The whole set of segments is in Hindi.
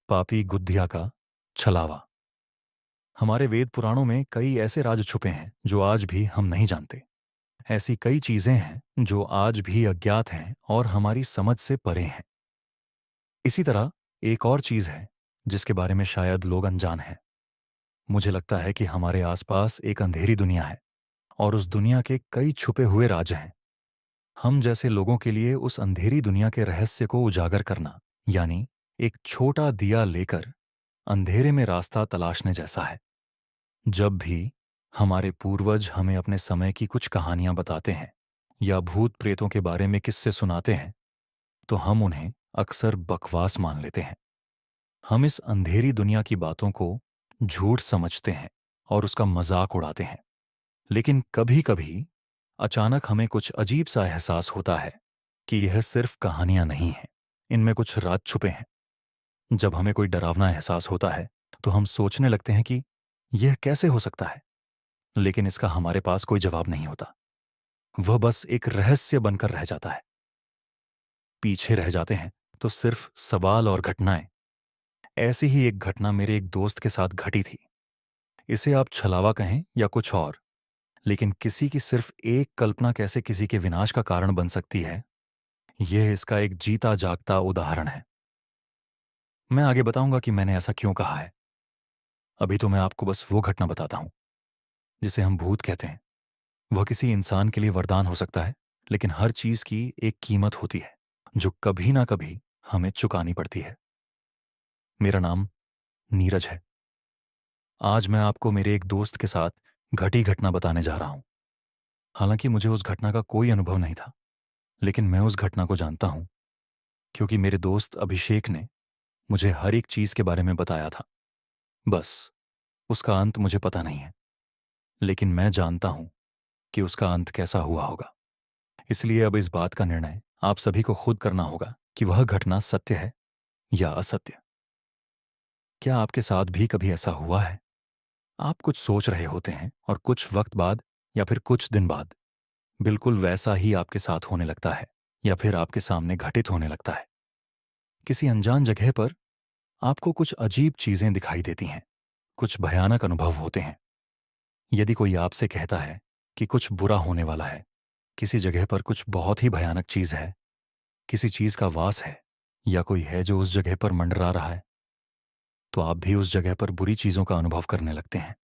पापी गुद्धिया का छलावा। हमारे वेद पुराणों में कई ऐसे राज छुपे हैं जो आज भी हम नहीं जानते। ऐसी कई चीजें हैं जो आज भी अज्ञात हैं और हमारी समझ से परे हैं। इसी तरह एक और चीज है जिसके बारे में शायद लोग अनजान हैं। मुझे लगता है कि हमारे आसपास एक अंधेरी दुनिया है और उस दुनिया के कई छुपे हुए राज हैं। हम जैसे लोगों के लिए उस अंधेरी दुनिया के रहस्य को उजागर करना, यानी एक छोटा दिया लेकर अंधेरे में रास्ता तलाशने जैसा है। जब भी हमारे पूर्वज हमें अपने समय की कुछ कहानियां बताते हैं या भूत प्रेतों के बारे में किस्से सुनाते हैं, तो हम उन्हें अक्सर बकवास मान लेते हैं। हम इस अंधेरी दुनिया की बातों को झूठ समझते हैं और उसका मजाक उड़ाते हैं। लेकिन कभी-कभी अचानक हमें कुछ अजीब सा एहसास होता है कि यह सिर्फ कहानियां नहीं हैं, इनमें कुछ राज छुपे हैं। जब हमें कोई डरावना एहसास होता है तो हम सोचने लगते हैं कि यह कैसे हो सकता है, लेकिन इसका हमारे पास कोई जवाब नहीं होता। वह बस एक रहस्य बनकर रह जाता है। पीछे रह जाते हैं तो सिर्फ सवाल और घटनाएं। ऐसी ही एक घटना मेरे एक दोस्त के साथ घटी थी। इसे आप छलावा कहें या कुछ और, लेकिन किसी की सिर्फ एक कल्पना कैसे किसी के विनाश का कारण बन सकती है, यह इसका एक जीता जागता उदाहरण है। मैं आगे बताऊंगा कि मैंने ऐसा क्यों कहा है। अभी तो मैं आपको बस वो घटना बताता हूं जिसे हम भूत कहते हैं। वह किसी इंसान के लिए वरदान हो सकता है, लेकिन हर चीज की एक कीमत होती है जो कभी ना कभी हमें चुकानी पड़ती है। मेरा नाम नीरज है। आज मैं आपको मेरे एक दोस्त के साथ घटी घटना बताने जा रहा हूं। हालांकि मुझे उस घटना का कोई अनुभव नहीं था, लेकिन मैं उस घटना को जानता हूं क्योंकि मेरे दोस्त अभिषेक ने मुझे हर एक चीज के बारे में बताया था। बस उसका अंत मुझे पता नहीं है, लेकिन मैं जानता हूं कि उसका अंत कैसा हुआ होगा। इसलिए अब इस बात का निर्णय आप सभी को खुद करना होगा कि वह घटना सत्य है या असत्य। क्या आपके साथ भी कभी ऐसा हुआ है? आप कुछ सोच रहे होते हैं और कुछ वक्त बाद या फिर कुछ दिन बाद बिल्कुल वैसा ही आपके साथ होने लगता है या फिर आपके सामने घटित होने लगता है। किसी अनजान जगह पर आपको कुछ अजीब चीजें दिखाई देती हैं, कुछ भयानक अनुभव होते हैं। यदि कोई आपसे कहता है कि कुछ बुरा होने वाला है, किसी जगह पर कुछ बहुत ही भयानक चीज है, किसी चीज का वास है या कोई है जो उस जगह पर मंडरा रहा है, तो आप भी उस जगह पर बुरी चीजों का अनुभव करने लगते हैं।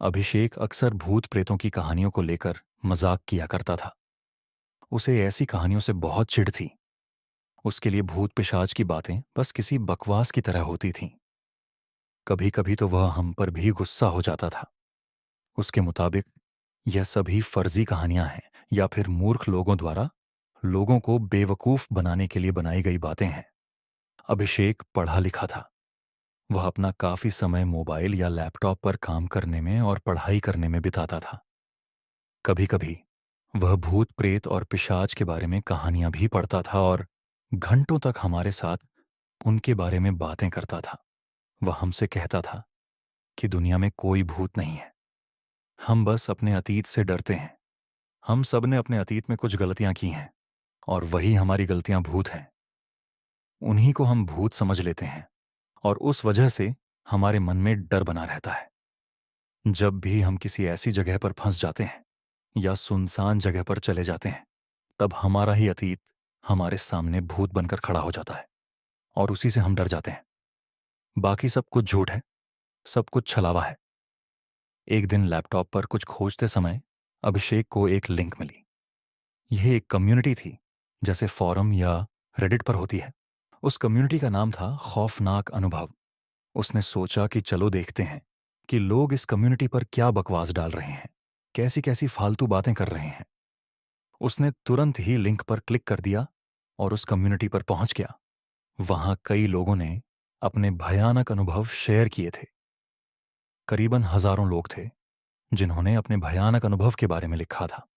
अभिषेक अक्सर भूत प्रेतों की कहानियों को लेकर मजाक किया करता था। उसे ऐसी कहानियों से बहुत चिढ़ थी। उसके लिए भूत पिशाच की बातें बस किसी बकवास की तरह होती थीं। कभी कभी तो वह हम पर भी गुस्सा हो जाता था। उसके मुताबिक यह सभी फर्जी कहानियां हैं या फिर मूर्ख लोगों द्वारा लोगों को बेवकूफ बनाने के लिए बनाई गई बातें हैं। अभिषेक पढ़ा लिखा था। वह अपना काफी समय मोबाइल या लैपटॉप पर काम करने में और पढ़ाई करने में बिताता था। कभी कभी वह भूत प्रेत और पिशाच के बारे में कहानियां भी पढ़ता था और घंटों तक हमारे साथ उनके बारे में बातें करता था। वह हमसे कहता था कि दुनिया में कोई भूत नहीं है, हम बस अपने अतीत से डरते हैं। हम सब ने अपने अतीत में कुछ गलतियां की हैं और वही हमारी गलतियां भूत हैं। उन्हीं को हम भूत समझ लेते हैं और उस वजह से हमारे मन में डर बना रहता है। जब भी हम किसी ऐसी जगह पर फंस जाते हैं या सुनसान जगह पर चले जाते हैं, तब हमारा ही अतीत हमारे सामने भूत बनकर खड़ा हो जाता है और उसी से हम डर जाते हैं। बाकी सब कुछ झूठ है, सब कुछ छलावा है। एक दिन लैपटॉप पर कुछ खोजते समय अभिषेक को एक लिंक मिली। यह एक कम्युनिटी थी, जैसे फॉरम या रेडिट पर होती है। उस कम्युनिटी का नाम था खौफनाक अनुभव। उसने सोचा कि चलो देखते हैं कि लोग इस कम्युनिटी पर क्या बकवास डाल रहे हैं, कैसी कैसी फालतू बातें कर रहे हैं। उसने तुरंत ही लिंक पर क्लिक कर दिया और उस कम्युनिटी पर पहुंच गया। वहां कई लोगों ने अपने भयानक अनुभव शेयर किए थे। करीबन हजारों लोग थे जिन्होंने अपने भयानक अनुभव के बारे में लिखा था।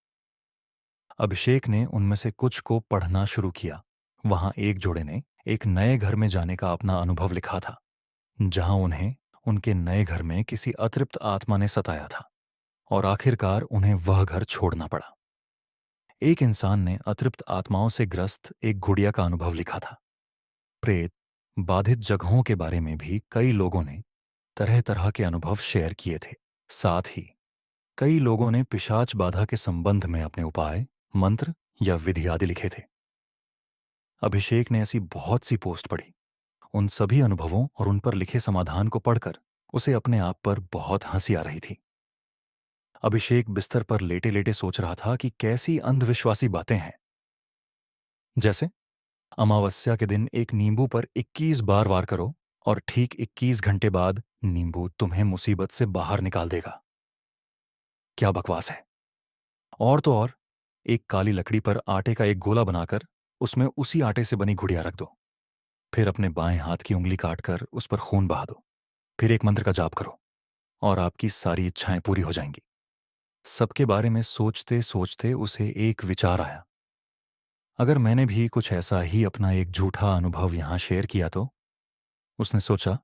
अभिषेक ने उनमें से कुछ को पढ़ना शुरू किया। वहां एक जोड़े ने एक नए घर में जाने का अपना अनुभव लिखा था, जहां उन्हें उनके नए घर में किसी अतृप्त आत्मा ने सताया था और आखिरकार उन्हें वह घर छोड़ना पड़ा। एक इंसान ने अतृप्त आत्माओं से ग्रस्त एक गुड़िया का अनुभव लिखा था। प्रेत, बाधित जगहों के बारे में भी कई लोगों ने तरह तरह के अनुभव शेयर किए थे। साथ ही कई लोगों ने पिशाच बाधा के संबंध में अपने उपाय, मंत्र या विधि आदि लिखे थे। अभिषेक ने ऐसी बहुत सी पोस्ट पढ़ी। उन सभी अनुभवों और उन पर लिखे समाधान को पढ़कर उसे अपने आप पर बहुत हंसी आ रही थी। अभिषेक बिस्तर पर लेटे लेटे सोच रहा था कि कैसी अंधविश्वासी बातें हैं। जैसे अमावस्या के दिन एक नींबू पर 21 बार वार करो और ठीक 21 घंटे बाद नींबू तुम्हें मुसीबत से बाहर निकाल देगा। क्या बकवास है। और तो और, एक काली लकड़ी पर आटे का एक गोला बनाकर उसमें उसी आटे से बनी गुड़िया रख दो। फिर अपने बाएं हाथ की उंगली काटकर उस पर खून बहा दो। फिर एक मंत्र का जाप करो और आपकी सारी इच्छाएं पूरी हो जाएंगी। सबके बारे में सोचते सोचते उसे एक विचार आया। अगर मैंने भी कुछ ऐसा ही अपना एक झूठा अनुभव यहां शेयर किया तो? उसने सोचा,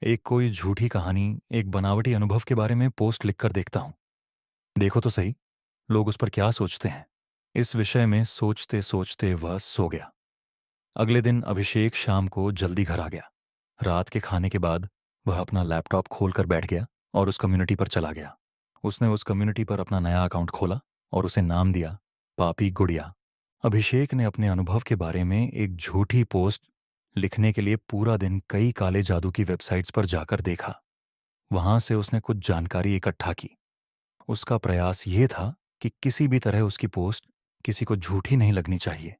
एक कोई झूठी कहानी, एक बनावटी अनुभव के बारे में पोस्ट लिखकर देखता हूं। देखो तो सही, लोग उस पर क्या सोचते हैं। इस विषय में सोचते सोचते वह सो गया। अगले दिन अभिषेक शाम को जल्दी घर आ गया। रात के खाने के बाद वह अपना लैपटॉप खोलकर बैठ गया और उस कम्युनिटी पर चला गया। उसने उस कम्युनिटी पर अपना नया अकाउंट खोला और उसे नाम दिया पापी गुड़िया। अभिषेक ने अपने अनुभव के बारे में एक झूठी पोस्ट लिखने के लिए पूरा दिन कई काले जादू की वेबसाइट्स पर जाकर देखा। वहां से उसने कुछ जानकारी इकट्ठा की। उसका प्रयास ये था कि किसी भी तरह उसकी पोस्ट किसी को झूठी नहीं लगनी चाहिए।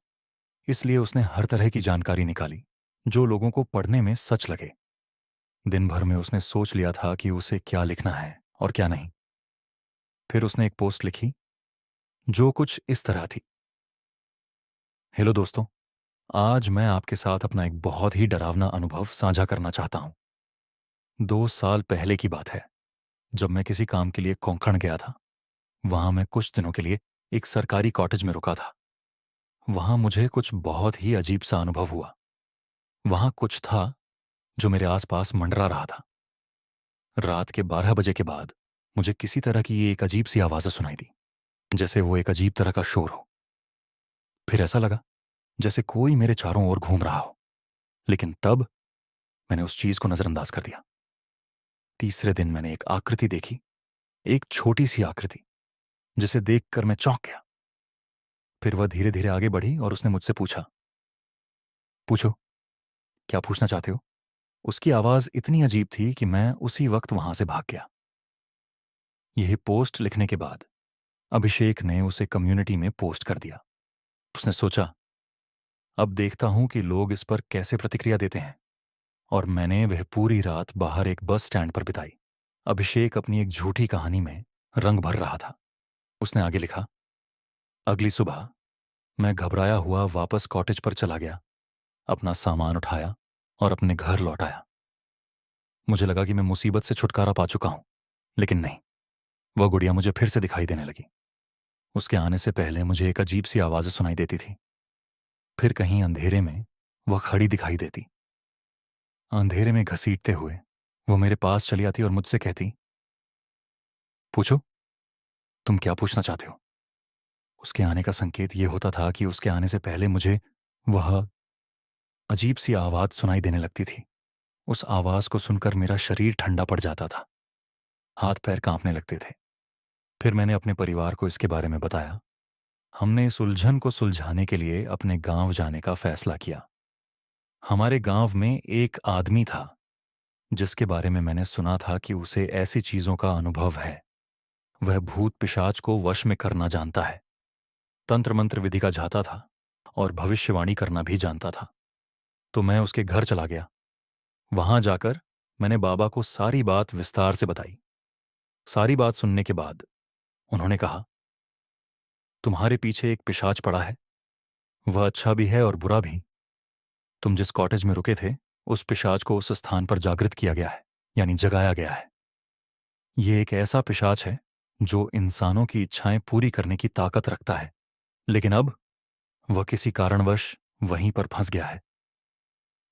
इसलिए उसने हर तरह की जानकारी निकाली जो लोगों को पढ़ने में सच लगे। दिन भर में उसने सोच लिया था कि उसे क्या लिखना है और क्या नहीं। फिर उसने एक पोस्ट लिखी जो कुछ इस तरह थी। हेलो दोस्तों, आज मैं आपके साथ अपना एक बहुत ही डरावना अनुभव साझा करना चाहता हूं। 2 साल पहले की बात है, जब मैं किसी काम के लिए कोंकण गया था। वहां मैं कुछ दिनों के लिए एक सरकारी कॉटेज में रुका था। वहां मुझे कुछ बहुत ही अजीब सा अनुभव हुआ। वहां कुछ था जो मेरे आसपास मंडरा रहा था। रात के 12 बजे के बाद मुझे किसी तरह की एक अजीब सी आवाज़ें सुनाई दी, जैसे वो एक अजीब तरह का शोर हो। फिर ऐसा लगा जैसे कोई मेरे चारों ओर घूम रहा हो, लेकिन तब मैंने उस चीज को नजरअंदाज कर दिया। तीसरे दिन मैंने एक आकृति देखी, एक छोटी सी आकृति जिसे देखकर मैं चौंक गया। फिर वह धीरे धीरे आगे बढ़ी और उसने मुझसे पूछा, पूछो, क्या पूछना चाहते हो? उसकी आवाज इतनी अजीब थी कि मैं उसी वक्त वहां से भाग गया। यह पोस्ट लिखने के बाद अभिषेक ने उसे कम्युनिटी में पोस्ट कर दिया। उसने सोचा, अब देखता हूं कि लोग इस पर कैसे प्रतिक्रिया देते हैं। और मैंने वह पूरी रात बाहर एक बस स्टैंड पर बिताई। अभिषेक अपनी एक झूठी कहानी में रंग भर रहा था। उसने आगे लिखा, अगली सुबह मैं घबराया हुआ वापस कॉटेज पर चला गया, अपना सामान उठाया और अपने घर लौट आया। मुझे लगा कि मैं मुसीबत से छुटकारा पा चुका हूं, लेकिन नहीं, वह गुड़िया मुझे फिर से दिखाई देने लगी। उसके आने से पहले मुझे एक अजीब सी आवाज़ सुनाई देती थी। फिर कहीं अंधेरे में वह खड़ी दिखाई देती। अंधेरे में घसीटते हुए वो मेरे पास चली आती और मुझसे कहती, पूछो, तुम क्या पूछना चाहते हो? उसके आने का संकेत ये होता था कि उसके आने से पहले मुझे वह अजीब सी आवाज़ सुनाई देने लगती थी। उस आवाज़ को सुनकर मेरा शरीर ठंडा पड़ जाता था, हाथ पैर कांपने लगते थे। फिर मैंने अपने परिवार को इसके बारे में बताया। हमने इस उलझन को सुलझाने के लिए अपने गांव जाने का फैसला किया। हमारे गांव में एक आदमी था जिसके बारे में मैंने सुना था कि उसे ऐसी चीजों का अनुभव है। वह भूत पिशाच को वश में करना जानता है, तंत्र मंत्र विधि का जाता था और भविष्यवाणी करना भी जानता था। तो मैं उसके घर चला गया। वहां जाकर मैंने बाबा को सारी बात विस्तार से बताई। सारी बात सुनने के बाद उन्होंने कहा, तुम्हारे पीछे एक पिशाच पड़ा है। वह अच्छा भी है और बुरा भी। तुम जिस कॉटेज में रुके थे, उस पिशाच को उस स्थान पर जागृत किया गया है, यानी जगाया गया है। ये एक ऐसा पिशाच है जो इंसानों की इच्छाएं पूरी करने की ताकत रखता है, लेकिन अब वह किसी कारणवश वहीं पर फंस गया है।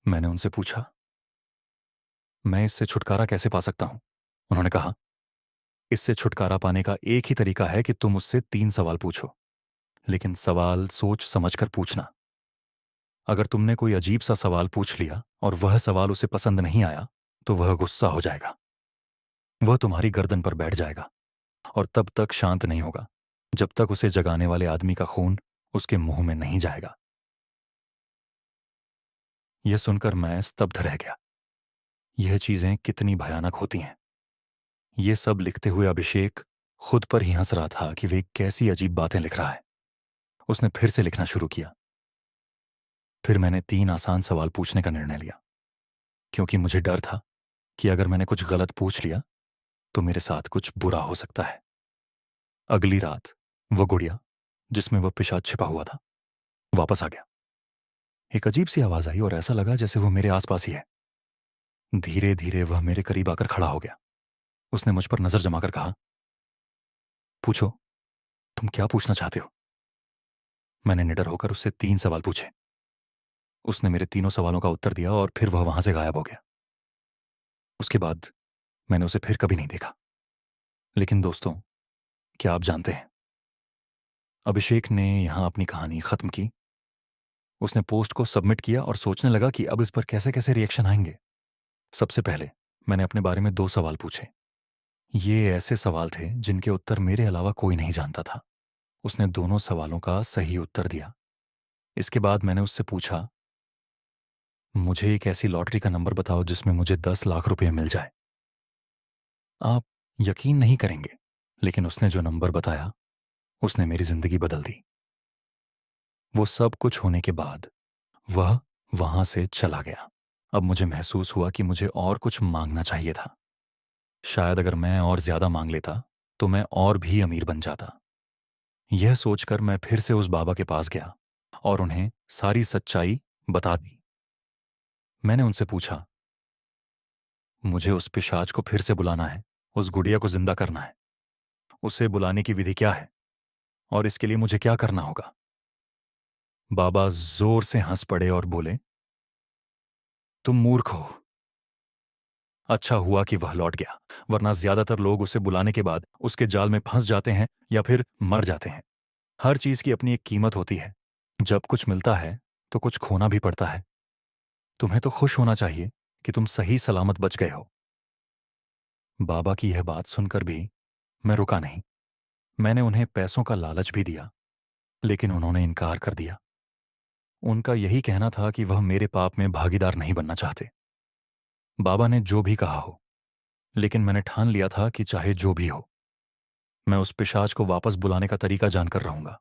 मैंने उनसे पूछा, मैं इससे छुटकारा कैसे पा सकता हूं? उन्होंने कहा, इससे छुटकारा पाने का एक ही तरीका है कि तुम उससे 3 सवाल पूछो, लेकिन सवाल सोच समझकर पूछना। अगर तुमने कोई अजीब सा सवाल पूछ लिया और वह सवाल उसे पसंद नहीं आया, तो वह गुस्सा हो जाएगा। वह तुम्हारी गर्दन पर बैठ जाएगा और तब तक शांत नहीं होगा जब तक उसे जगाने वाले आदमी का खून उसके मुंह में नहीं जाएगा। यह सुनकर मैं स्तब्ध रह गया। यह चीजें कितनी भयानक होती हैं। ये सब लिखते हुए अभिषेक खुद पर ही हंस रहा था कि वे कैसी अजीब बातें लिख रहा है। उसने फिर से लिखना शुरू किया। फिर मैंने 3 आसान सवाल पूछने का निर्णय लिया, क्योंकि मुझे डर था कि अगर मैंने कुछ गलत पूछ लिया तो मेरे साथ कुछ बुरा हो सकता है। अगली रात वो गुड़िया जिसमें वह पिशाच छिपा हुआ था वापस आ गया। एक अजीब सी आवाज आई और ऐसा लगा जैसे वो मेरे आसपास ही है। धीरे धीरे वह मेरे करीब आकर खड़ा हो गया। उसने मुझ पर नजर जमाकर कहा, पूछो, तुम क्या पूछना चाहते हो? मैंने निडर होकर उससे 3 सवाल पूछे। उसने मेरे तीनों सवालों का उत्तर दिया और फिर वह वहां से गायब हो गया। उसके बाद मैंने उसे फिर कभी नहीं देखा। लेकिन दोस्तों, क्या आप जानते हैं, अभिषेक ने यहां अपनी कहानी खत्म की। उसने पोस्ट को सबमिट किया और सोचने लगा कि अब इस पर कैसे कैसे रिएक्शन आएंगे। सबसे पहले मैंने अपने बारे में 2 सवाल पूछे। ये ऐसे सवाल थे जिनके उत्तर मेरे अलावा कोई नहीं जानता था। उसने दोनों सवालों का सही उत्तर दिया। इसके बाद मैंने उससे पूछा, मुझे एक ऐसी लॉटरी का नंबर बताओ जिसमें मुझे 10 लाख रुपए मिल जाए। आप यकीन नहीं करेंगे, लेकिन उसने जो नंबर बताया उसने मेरी जिंदगी बदल दी। वो सब कुछ होने के बाद वह वहां से चला गया। अब मुझे महसूस हुआ कि मुझे और कुछ मांगना चाहिए था। शायद अगर मैं और ज्यादा मांग लेता तो मैं और भी अमीर बन जाता। यह सोचकर मैं फिर से उस बाबा के पास गया और उन्हें सारी सच्चाई बता दी। मैंने उनसे पूछा, मुझे उस पिशाच को फिर से बुलाना है, उस गुड़िया को जिंदा करना है। उसे बुलाने की विधि क्या है और इसके लिए मुझे क्या करना होगा? बाबा जोर से हंस पड़े और बोले, तुम मूर्ख हो। अच्छा हुआ कि वह लौट गया, वरना ज्यादातर लोग उसे बुलाने के बाद उसके जाल में फंस जाते हैं या फिर मर जाते हैं। हर चीज की अपनी एक कीमत होती है। जब कुछ मिलता है तो कुछ खोना भी पड़ता है। तुम्हें तो खुश होना चाहिए कि तुम सही सलामत बच गए हो। बाबा की यह बात सुनकर भी मैं रुका नहीं। मैंने उन्हें पैसों का लालच भी दिया, लेकिन उन्होंने इनकार कर दिया। उनका यही कहना था कि वह मेरे पाप में भागीदार नहीं बनना चाहते। बाबा ने जो भी कहा हो, लेकिन मैंने ठान लिया था कि चाहे जो भी हो, मैं उस पिशाच को वापस बुलाने का तरीका जानकर रहूंगा।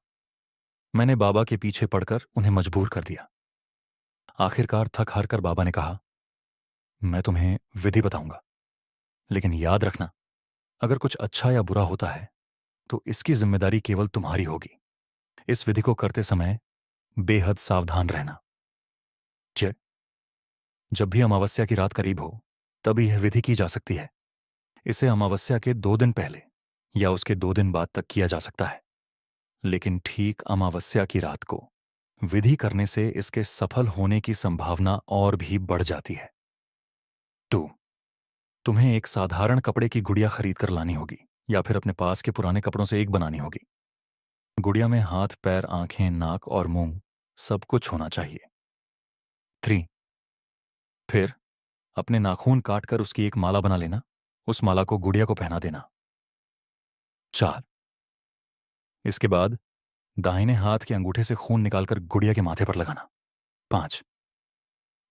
मैंने बाबा के पीछे पड़कर उन्हें मजबूर कर दिया। आखिरकार थक हार कर बाबा ने कहा, मैं तुम्हें विधि बताऊंगा, लेकिन याद रखना, अगर कुछ अच्छा या बुरा होता है तो इसकी जिम्मेदारी केवल तुम्हारी होगी। इस विधि को करते समय बेहद सावधान रहना। ज जब भी अमावस्या की रात करीब हो, तभी यह विधि की जा सकती है। इसे अमावस्या के 2 दिन पहले या उसके 2 दिन बाद तक किया जा सकता है, लेकिन ठीक अमावस्या की रात को विधि करने से इसके सफल होने की संभावना और भी बढ़ जाती है। टू, तुम्हें एक साधारण कपड़े की गुड़िया खरीद कर लानी होगी या फिर अपने पास के पुराने कपड़ों से एक बनानी होगी। गुड़िया में हाथ, पैर, आंखें, नाक और मुंह सब कुछ होना चाहिए। 3, फिर अपने नाखून काटकर उसकी एक माला बना लेना। उस माला को गुड़िया को पहना देना। 4, इसके बाद दाहिने हाथ के अंगूठे से खून निकालकर गुड़िया के माथे पर लगाना। 5,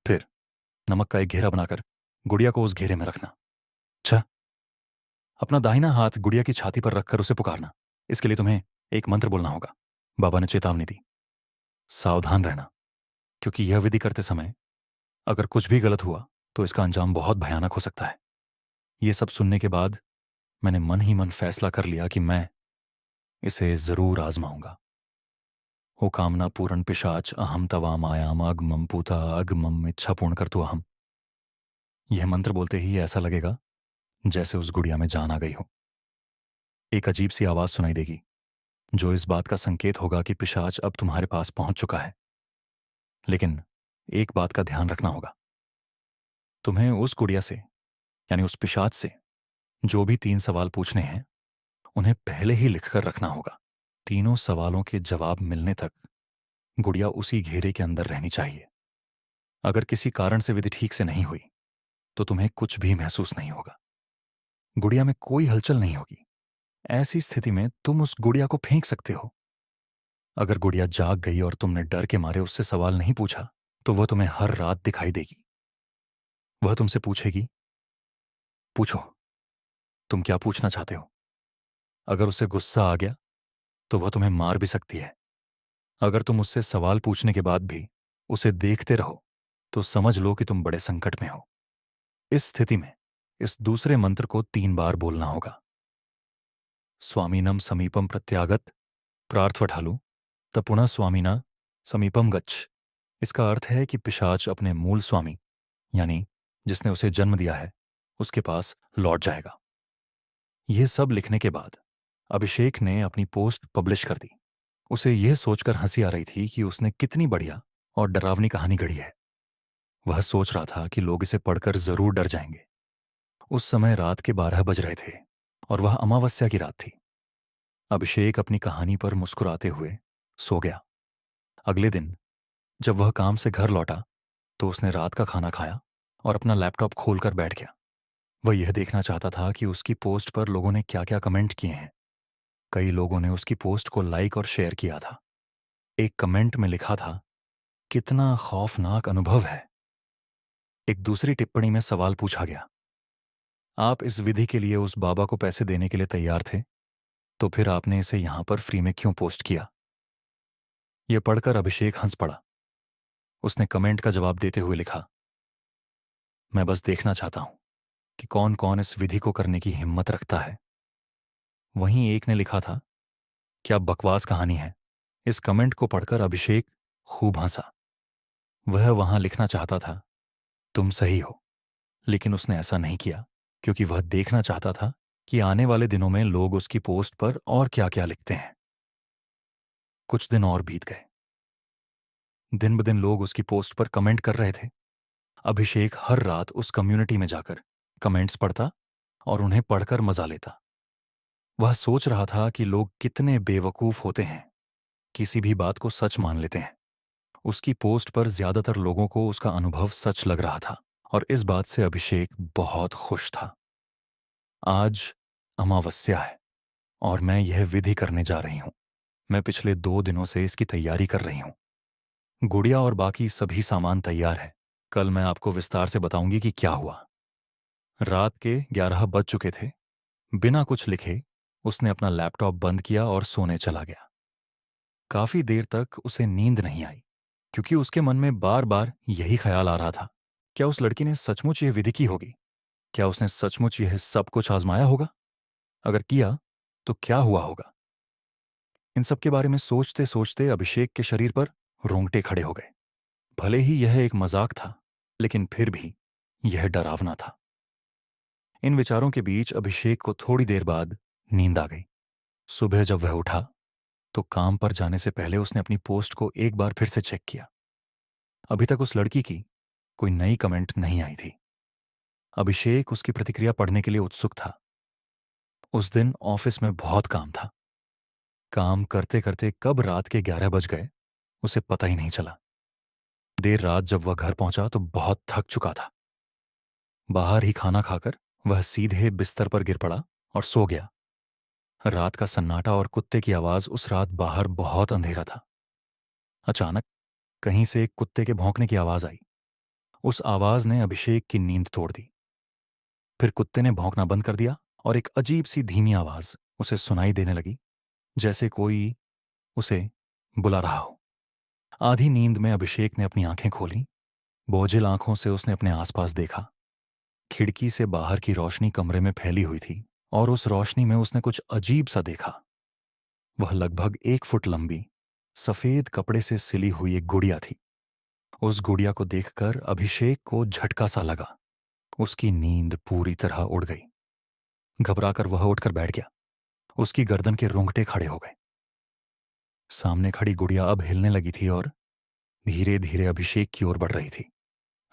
फिर नमक का एक घेरा बनाकर गुड़िया को उस घेरे में रखना। 6, अपना दाहिना हाथ गुड़िया की छाती पर रखकर उसे पुकारना। इसके लिए तुम्हें एक मंत्र बोलना होगा। बाबा ने चेतावनी दी, सावधान रहना, क्योंकि यह विधि करते समय अगर कुछ भी गलत हुआ तो इसका अंजाम बहुत भयानक हो सकता है। यह सब सुनने के बाद मैंने मन ही मन फैसला कर लिया कि मैं इसे जरूर आजमाऊंगा। ओ कामना पूर्ण पिशाच अहम तवा मायाम अगमम पूता अगमम इच्छा पूर्ण कर तू अहम। यह मंत्र बोलते ही ऐसा लगेगा जैसे उस गुड़िया में जान आ गई हो। एक अजीब सी आवाज सुनाई देगी जो इस बात का संकेत होगा कि पिशाच अब तुम्हारे पास पहुंच चुका है। लेकिन एक बात का ध्यान रखना होगा, तुम्हें उस गुड़िया से यानी उस पिशाच से जो भी 3 सवाल पूछने हैं उन्हें पहले ही लिखकर रखना होगा। तीनों सवालों के जवाब मिलने तक गुड़िया उसी घेरे के अंदर रहनी चाहिए। अगर किसी कारण से विधि ठीक से नहीं हुई तो तुम्हें कुछ भी महसूस नहीं होगा। गुड़िया में कोई हलचल नहीं होगी। ऐसी स्थिति में तुम उस गुड़िया को फेंक सकते हो। अगर गुड़िया जाग गई और तुमने डर के मारे उससे सवाल नहीं पूछा तो वह तुम्हें हर रात दिखाई देगी। वह तुमसे पूछेगी, पूछो, तुम क्या पूछना चाहते हो। अगर उसे गुस्सा आ गया तो वह तुम्हें मार भी सकती है। अगर तुम उससे सवाल पूछने के बाद भी उसे देखते रहो तो समझ लो कि तुम बड़े संकट में हो। इस स्थिति में इस दूसरे मंत्र को 3 बार बोलना होगा। स्वामीनम समीपम प्रत्यागत प्रार्थवठालु तपुनः स्वामीना समीपम गच्छ। इसका अर्थ है कि पिशाच अपने मूल स्वामी यानी जिसने उसे जन्म दिया है उसके पास लौट जाएगा। यह सब लिखने के बाद अभिषेक ने अपनी पोस्ट पब्लिश कर दी। उसे यह सोचकर हंसी आ रही थी कि उसने कितनी बढ़िया और डरावनी कहानी गढ़ी है। वह सोच रहा था कि लोग इसे पढ़कर जरूर डर जाएंगे। उस समय रात के 12 बज रहे थे और वह अमावस्या की रात थी। अभिषेक अपनी कहानी पर मुस्कुराते हुए सो गया। अगले दिन जब वह काम से घर लौटा तो उसने रात का खाना खाया और अपना लैपटॉप खोलकर बैठ गया। वह यह देखना चाहता था कि उसकी पोस्ट पर लोगों ने क्या क्या कमेंट किए हैं। कई लोगों ने उसकी पोस्ट को लाइक और शेयर किया था। एक कमेंट में लिखा था, कितना खौफनाक अनुभव है। एक दूसरी टिप्पणी में सवाल पूछा गया, आप इस विधि के लिए उस बाबा को पैसे देने के लिए तैयार थे तो फिर आपने इसे यहां पर फ्री में क्यों पोस्ट किया। यह पढ़कर अभिषेक हंस पड़ा। उसने कमेंट का जवाब देते हुए लिखा, मैं बस देखना चाहता हूं कि कौन कौन इस विधि को करने की हिम्मत रखता है। वहीं एक ने लिखा था, क्या बकवास कहानी है। इस कमेंट को पढ़कर अभिषेक खूब हंसा। वह वहां लिखना चाहता था, तुम सही हो, लेकिन उसने ऐसा नहीं किया क्योंकि वह देखना चाहता था कि आने वाले दिनों में लोग उसकी पोस्ट पर और क्या क्या लिखते हैं। कुछ दिन और बीत गए। दिन ब दिन लोग उसकी पोस्ट पर कमेंट कर रहे थे। अभिषेक हर रात उस कम्युनिटी में जाकर कमेंट्स पढ़ता और उन्हें पढ़कर मजा लेता। वह सोच रहा था कि लोग कितने बेवकूफ होते हैं, किसी भी बात को सच मान लेते हैं। उसकी पोस्ट पर ज्यादातर लोगों को उसका अनुभव सच लग रहा था और इस बात से अभिषेक बहुत खुश था। आज अमावस्या है और मैं यह विधि करने जा रही हूं। मैं पिछले 2 दिनों से इसकी तैयारी कर रही हूं। गुड़िया और बाकी सभी सामान तैयार है। कल मैं आपको विस्तार से बताऊंगी कि क्या हुआ। रात के 11 बज चुके थे। बिना कुछ लिखे उसने अपना लैपटॉप बंद किया और सोने चला गया। काफी देर तक उसे नींद नहीं आई क्योंकि उसके मन में बार बार यही ख्याल आ रहा था, क्या उस लड़की ने सचमुच यह विधि की होगी। क्या उसने सचमुच यह सब कुछ आजमाया होगा। अगर किया तो क्या हुआ होगा। इन सब के बारे में सोचते सोचते अभिषेक के शरीर पर रोंगटे खड़े हो गए। भले ही यह एक मजाक था लेकिन फिर भी यह डरावना था। इन विचारों के बीच अभिषेक को थोड़ी देर बाद नींद आ गई। सुबह जब वह उठा तो काम पर जाने से पहले उसने अपनी पोस्ट को एक बार फिर से चेक किया। अभी तक उस लड़की की कोई नई कमेंट नहीं आई थी। अभिषेक उसकी प्रतिक्रिया पढ़ने के लिए उत्सुक था। उस दिन ऑफिस में बहुत काम था। काम करते करते कब रात के 11 बज गए उसे पता ही नहीं चला। देर रात जब वह घर पहुंचा तो बहुत थक चुका था। बाहर ही खाना खाकर वह सीधे बिस्तर पर गिर पड़ा और सो गया। रात का सन्नाटा और कुत्ते की आवाज उस रात बाहर बहुत अंधेरा था। अचानक कहीं से एक कुत्ते के भौंकने की आवाज आई। उस आवाज ने अभिषेक की नींद तोड़ दी। फिर कुत्ते ने भौंकना बंद कर दिया और एक अजीब सी धीमी आवाज उसे सुनाई देने लगी, जैसे कोई उसे बुला रहा हो। आधी नींद में अभिषेक ने अपनी आंखें खोली। बोझिल आंखों से उसने अपने आसपास देखा। खिड़की से बाहर की रोशनी कमरे में फैली हुई थी और उस रोशनी में उसने कुछ अजीब सा देखा। वह लगभग 1 फुट लंबी सफेद कपड़े से सिली हुई एक गुड़िया थी। उस गुड़िया को देखकर अभिषेक को झटका सा लगा। उसकी नींद पूरी तरह उड़ गई। घबराकर वह उठकर बैठ गया। उसकी गर्दन के रोंगटे खड़े हो गए। सामने खड़ी गुड़िया अब हिलने लगी थी और धीरे धीरे अभिषेक की ओर बढ़ रही थी।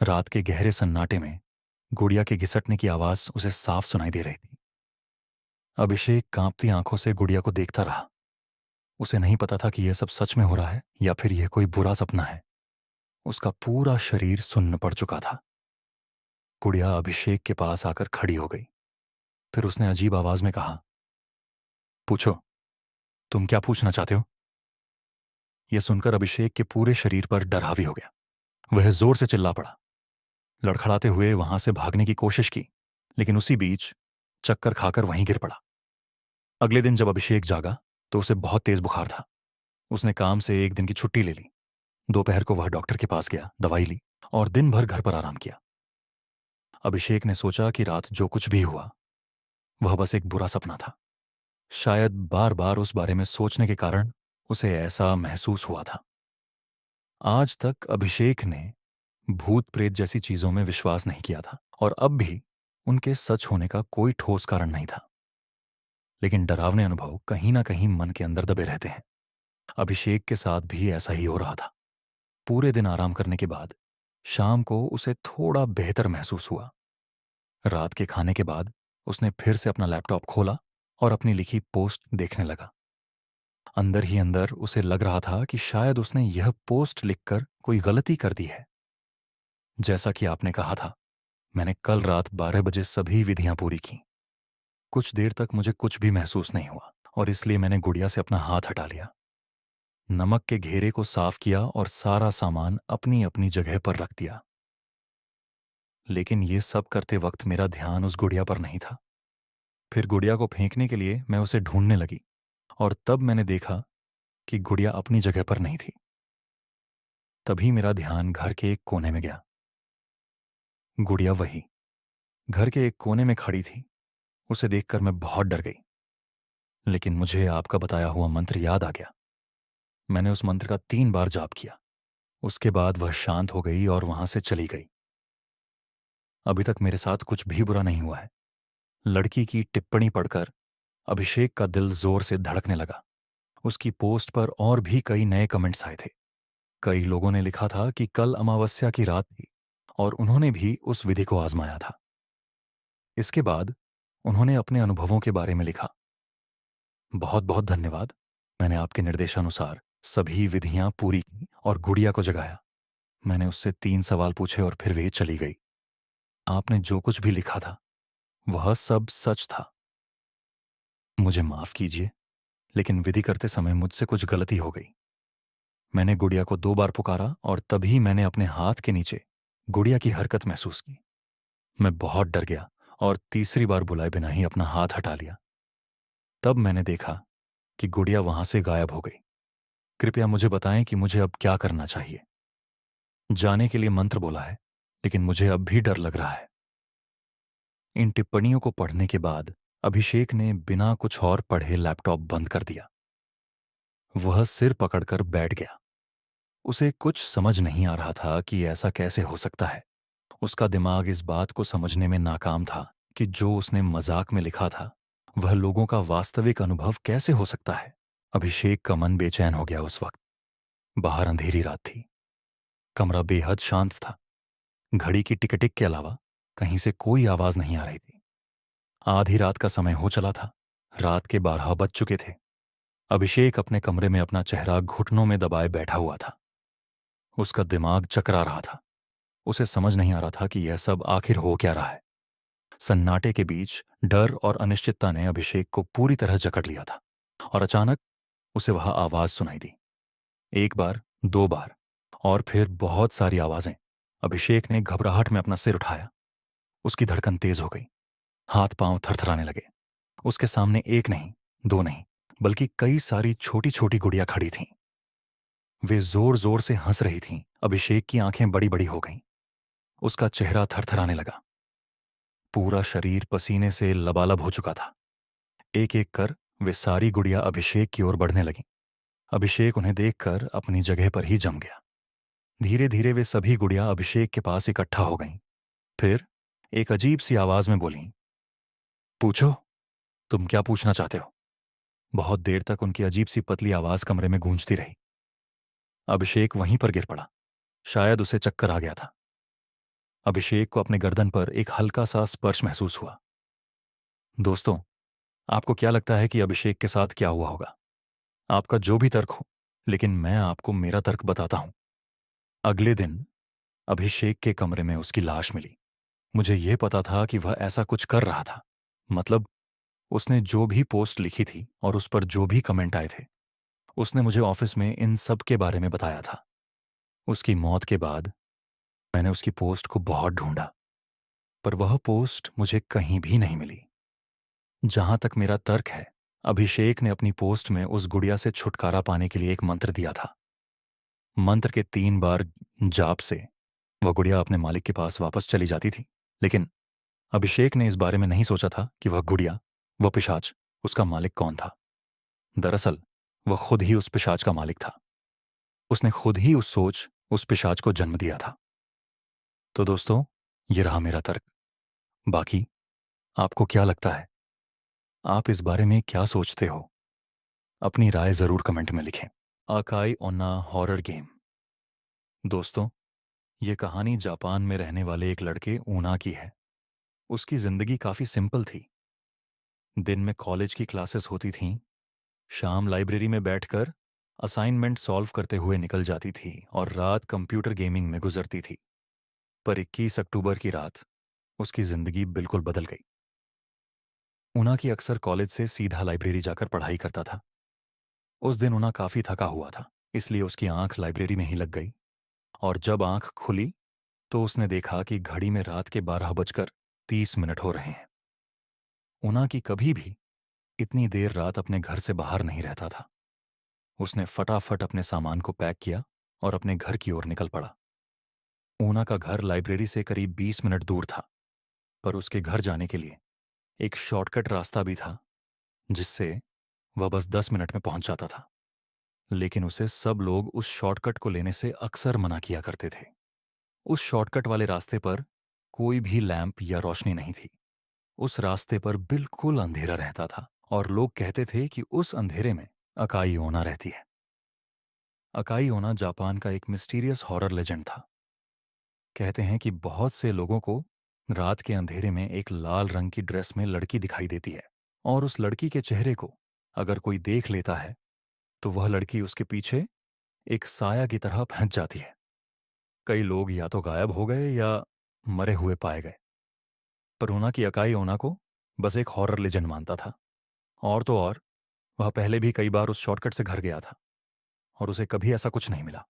रात के गहरे सन्नाटे में गुड़िया के घिसटने की आवाज उसे साफ सुनाई दे रही थी। अभिषेक कांपती आंखों से गुड़िया को देखता रहा। उसे नहीं पता था कि यह सब सच में हो रहा है या फिर यह कोई बुरा सपना है। उसका पूरा शरीर सुन्न पड़ चुका था। गुड़िया अभिषेक के पास आकर खड़ी हो गई। फिर उसने अजीब आवाज में कहा, पूछो, तुम क्या पूछना चाहते हो? यह सुनकर अभिषेक के पूरे शरीर पर डर हावी हो गया। वह जोर से चिल्ला पड़ा। लड़खड़ाते हुए वहां से भागने की कोशिश की, लेकिन उसी बीच चक्कर खाकर वहीं गिर पड़ा। अगले दिन जब अभिषेक जागा तो उसे बहुत तेज बुखार था। उसने काम से एक दिन की छुट्टी ले ली। दोपहर को वह डॉक्टर के पास गया, दवाई ली और दिन भर घर पर आराम किया। अभिषेक ने सोचा कि रात जो कुछ भी हुआ वह बस एक बुरा सपना था। शायद बार बार उस बारे में सोचने के कारण उसे ऐसा महसूस हुआ था। आज तक अभिषेक ने भूत प्रेत जैसी चीजों में विश्वास नहीं किया था और अब भी उनके सच होने का कोई ठोस कारण नहीं था। लेकिन डरावने अनुभव कहीं ना कहीं मन के अंदर दबे रहते हैं। अभिषेक के साथ भी ऐसा ही हो रहा था। पूरे दिन आराम करने के बाद शाम को उसे थोड़ा बेहतर महसूस हुआ। रात के खाने के बाद उसने फिर से अपना लैपटॉप खोला और अपनी लिखी पोस्ट देखने लगा। अंदर ही अंदर उसे लग रहा था कि शायद उसने यह पोस्ट लिखकर कोई गलती कर दी है। जैसा कि आपने कहा था, मैंने कल रात 12 बजे सभी विधियां पूरी की। कुछ देर तक मुझे कुछ भी महसूस नहीं हुआ और इसलिए मैंने गुड़िया से अपना हाथ हटा लिया। नमक के घेरे को साफ किया और सारा सामान अपनी अपनी जगह पर रख दिया। लेकिन ये सब करते वक्त मेरा ध्यान उस गुड़िया पर नहीं था। फिर गुड़िया को फेंकने के लिए मैं उसे ढूंढने लगी और तब मैंने देखा कि गुड़िया अपनी जगह पर नहीं थी। तभी मेरा ध्यान घर के एक कोने में गया। गुड़िया वही घर के एक कोने में खड़ी थी। उसे देखकर मैं बहुत डर गई। लेकिन मुझे आपका बताया हुआ मंत्र याद आ गया। मैंने उस मंत्र का 3 बार जाप किया। उसके बाद वह शांत हो गई और वहां से चली गई। अभी तक मेरे साथ कुछ भी बुरा नहीं हुआ है। लड़की की टिप्पणी पढ़कर अभिषेक का दिल जोर से धड़कने लगा। उसकी पोस्ट पर और भी कई नए कमेंट्स आए थे। कई लोगों ने लिखा था कि कल अमावस्या की रात थी और उन्होंने भी उस विधि को आजमाया था। इसके बाद उन्होंने अपने अनुभवों के बारे में लिखा। बहुत बहुत धन्यवाद। मैंने आपके निर्देशानुसार सभी विधियां पूरी की और गुड़िया को जगाया। मैंने उससे 3 सवाल पूछे और फिर वे चली गई। आपने जो कुछ भी लिखा था वह सब सच था। मुझे माफ कीजिए, लेकिन विधि करते समय मुझसे कुछ गलती हो गई। मैंने गुड़िया को 2 बार पुकारा और तभी मैंने अपने हाथ के नीचे गुड़िया की हरकत महसूस की। मैं बहुत डर गया और तीसरी बार बुलाए बिना ही अपना हाथ हटा लिया। तब मैंने देखा कि गुड़िया वहां से गायब हो गई। कृपया मुझे बताएं कि मुझे अब क्या करना चाहिए। जाने के लिए मंत्र बोला है, लेकिन मुझे अब भी डर लग रहा है। इन टिप्पणियों को पढ़ने के बाद अभिषेक ने बिना कुछ और पढ़े लैपटॉप बंद कर दिया। वह सिर पकड़कर बैठ गया। उसे कुछ समझ नहीं आ रहा था कि ऐसा कैसे हो सकता है। उसका दिमाग इस बात को समझने में नाकाम था कि जो उसने मजाक में लिखा था वह लोगों का वास्तविक अनुभव कैसे हो सकता है। अभिषेक का मन बेचैन हो गया उस वक्त। बाहर अंधेरी रात थी। कमरा बेहद शांत था। घड़ी की टिक-टिक के अलावा कहीं से कोई आवाज नहीं आ रही थी। आधी रात का समय हो चला था। रात के 12 बज चुके थे। अभिषेक अपने कमरे में अपना चेहरा घुटनों में दबाए बैठा हुआ था। उसका दिमाग चकरा रहा था। उसे समझ नहीं आ रहा था कि यह सब आखिर हो क्या रहा है। सन्नाटे के बीच डर और अनिश्चितता ने अभिषेक को पूरी तरह जकड़ लिया था और अचानक उसे वह आवाज सुनाई दी। 1 बार, 2 बार और फिर बहुत सारी आवाजें। अभिषेक ने घबराहट में अपना सिर उठाया। उसकी धड़कन तेज हो गई। हाथ पांव थरथराने लगे। उसके सामने एक नहीं, 2 नहीं, बल्कि कई सारी छोटी छोटी गुड़ियां खड़ी थीं। वे जोर जोर से हंस रही थीं। अभिषेक की आंखें बड़ी बड़ी हो गईं। उसका चेहरा थरथराने लगा। पूरा शरीर पसीने से लबालब हो चुका था। एक एक कर वे सारी गुड़ियां अभिषेक की ओर बढ़ने लगीं। अभिषेक उन्हें देखकर अपनी जगह पर ही जम गया। धीरे धीरे वे सभी गुड़ियां अभिषेक के पास इकट्ठा हो गईं। फिर एक अजीब सी आवाज में बोलीं, पूछो, तुम क्या पूछना चाहते हो? बहुत देर तक उनकी अजीब सी पतली आवाज कमरे में गूंजती रही। अभिषेक वहीं पर गिर पड़ा। शायद उसे चक्कर आ गया था। अभिषेक को अपने गर्दन पर एक हल्का सा स्पर्श महसूस हुआ। दोस्तों, आपको क्या लगता है कि अभिषेक के साथ क्या हुआ होगा? आपका जो भी तर्क हो, लेकिन मैं आपको मेरा तर्क बताता हूं। अगले दिन अभिषेक के कमरे में उसकी लाश मिली। मुझे यह पता था कि वह ऐसा कुछ कर रहा था। मतलब, उसने जो भी पोस्ट लिखी थी और उस पर जो भी कमेंट आए थे, उसने मुझे ऑफिस में इन सब के बारे में बताया था। उसकी मौत के बाद मैंने उसकी पोस्ट को बहुत ढूंढा, पर वह पोस्ट मुझे कहीं भी नहीं मिली। जहां तक मेरा तर्क है, अभिषेक ने अपनी पोस्ट में उस गुड़िया से छुटकारा पाने के लिए एक मंत्र दिया था। मंत्र के 3 बार जाप से वह गुड़िया अपने मालिक के पास वापस चली जाती थी। लेकिन अभिषेक ने इस बारे में नहीं सोचा था कि वह गुड़िया, वह पिशाच, उसका मालिक कौन था। दरअसल वह खुद ही उस पिशाच का मालिक था। उसने खुद ही उस सोच, उस पिशाच को जन्म दिया था। तो दोस्तों, ये रहा मेरा तर्क। बाकी आपको क्या लगता है? आप इस बारे में क्या सोचते हो? अपनी राय जरूर कमेंट में लिखें। आकाई ओना हॉरर गेम। दोस्तों, ये कहानी जापान में रहने वाले एक लड़के ऊना की है। उसकी जिंदगी काफी सिंपल थी। दिन में कॉलेज की क्लासेस होती थीं, शाम लाइब्रेरी में बैठकर असाइनमेंट सॉल्व करते हुए निकल जाती थी और रात कंप्यूटर गेमिंग में गुजरती थी। पर 21 अक्टूबर की रात उसकी जिंदगी बिल्कुल बदल गई। ऊना की अक्सर कॉलेज से सीधा लाइब्रेरी जाकर पढ़ाई करता था। उस दिन ऊना काफी थका हुआ था, इसलिए उसकी आंख लाइब्रेरी में ही लग गई। और जब आंख खुली तो उसने देखा कि घड़ी में रात के 12:30 हो रहे हैं। ऊना की कभी भी इतनी देर रात अपने घर से बाहर नहीं रहता था। उसने फटाफट अपने सामान को पैक किया और अपने घर की ओर निकल पड़ा। ऊना का घर लाइब्रेरी से करीब 20 मिनट दूर था, पर उसके घर जाने के लिए एक शॉर्टकट रास्ता भी था, जिससे वह बस 10 मिनट में पहुंच जाता था। लेकिन उसे सब लोग उस शॉर्टकट को लेने से अक्सर मना किया करते थे। उस शॉर्टकट वाले रास्ते पर कोई भी लैंप या रोशनी नहीं थी। उस रास्ते पर बिल्कुल अंधेरा रहता था और लोग कहते थे कि उस अंधेरे में अकाई ओना रहती है। अकाई ओना जापान का एक मिस्टीरियस हॉरर लेजेंड था। कहते हैं कि बहुत से लोगों को रात के अंधेरे में एक लाल रंग की ड्रेस में लड़की दिखाई देती है, और उस लड़की के चेहरे को अगर कोई देख लेता है तो वह लड़की उसके पीछे एक साया की तरह फंस जाती है। कई लोग या तो गायब हो गए या मरे हुए पाए गए। पर ओना की अकाई ओना को बस एक हॉरर लेजेंड मानता था। और तो और, वह पहले भी कई बार उस शॉर्टकट से घर गया था और उसे कभी ऐसा कुछ नहीं मिला।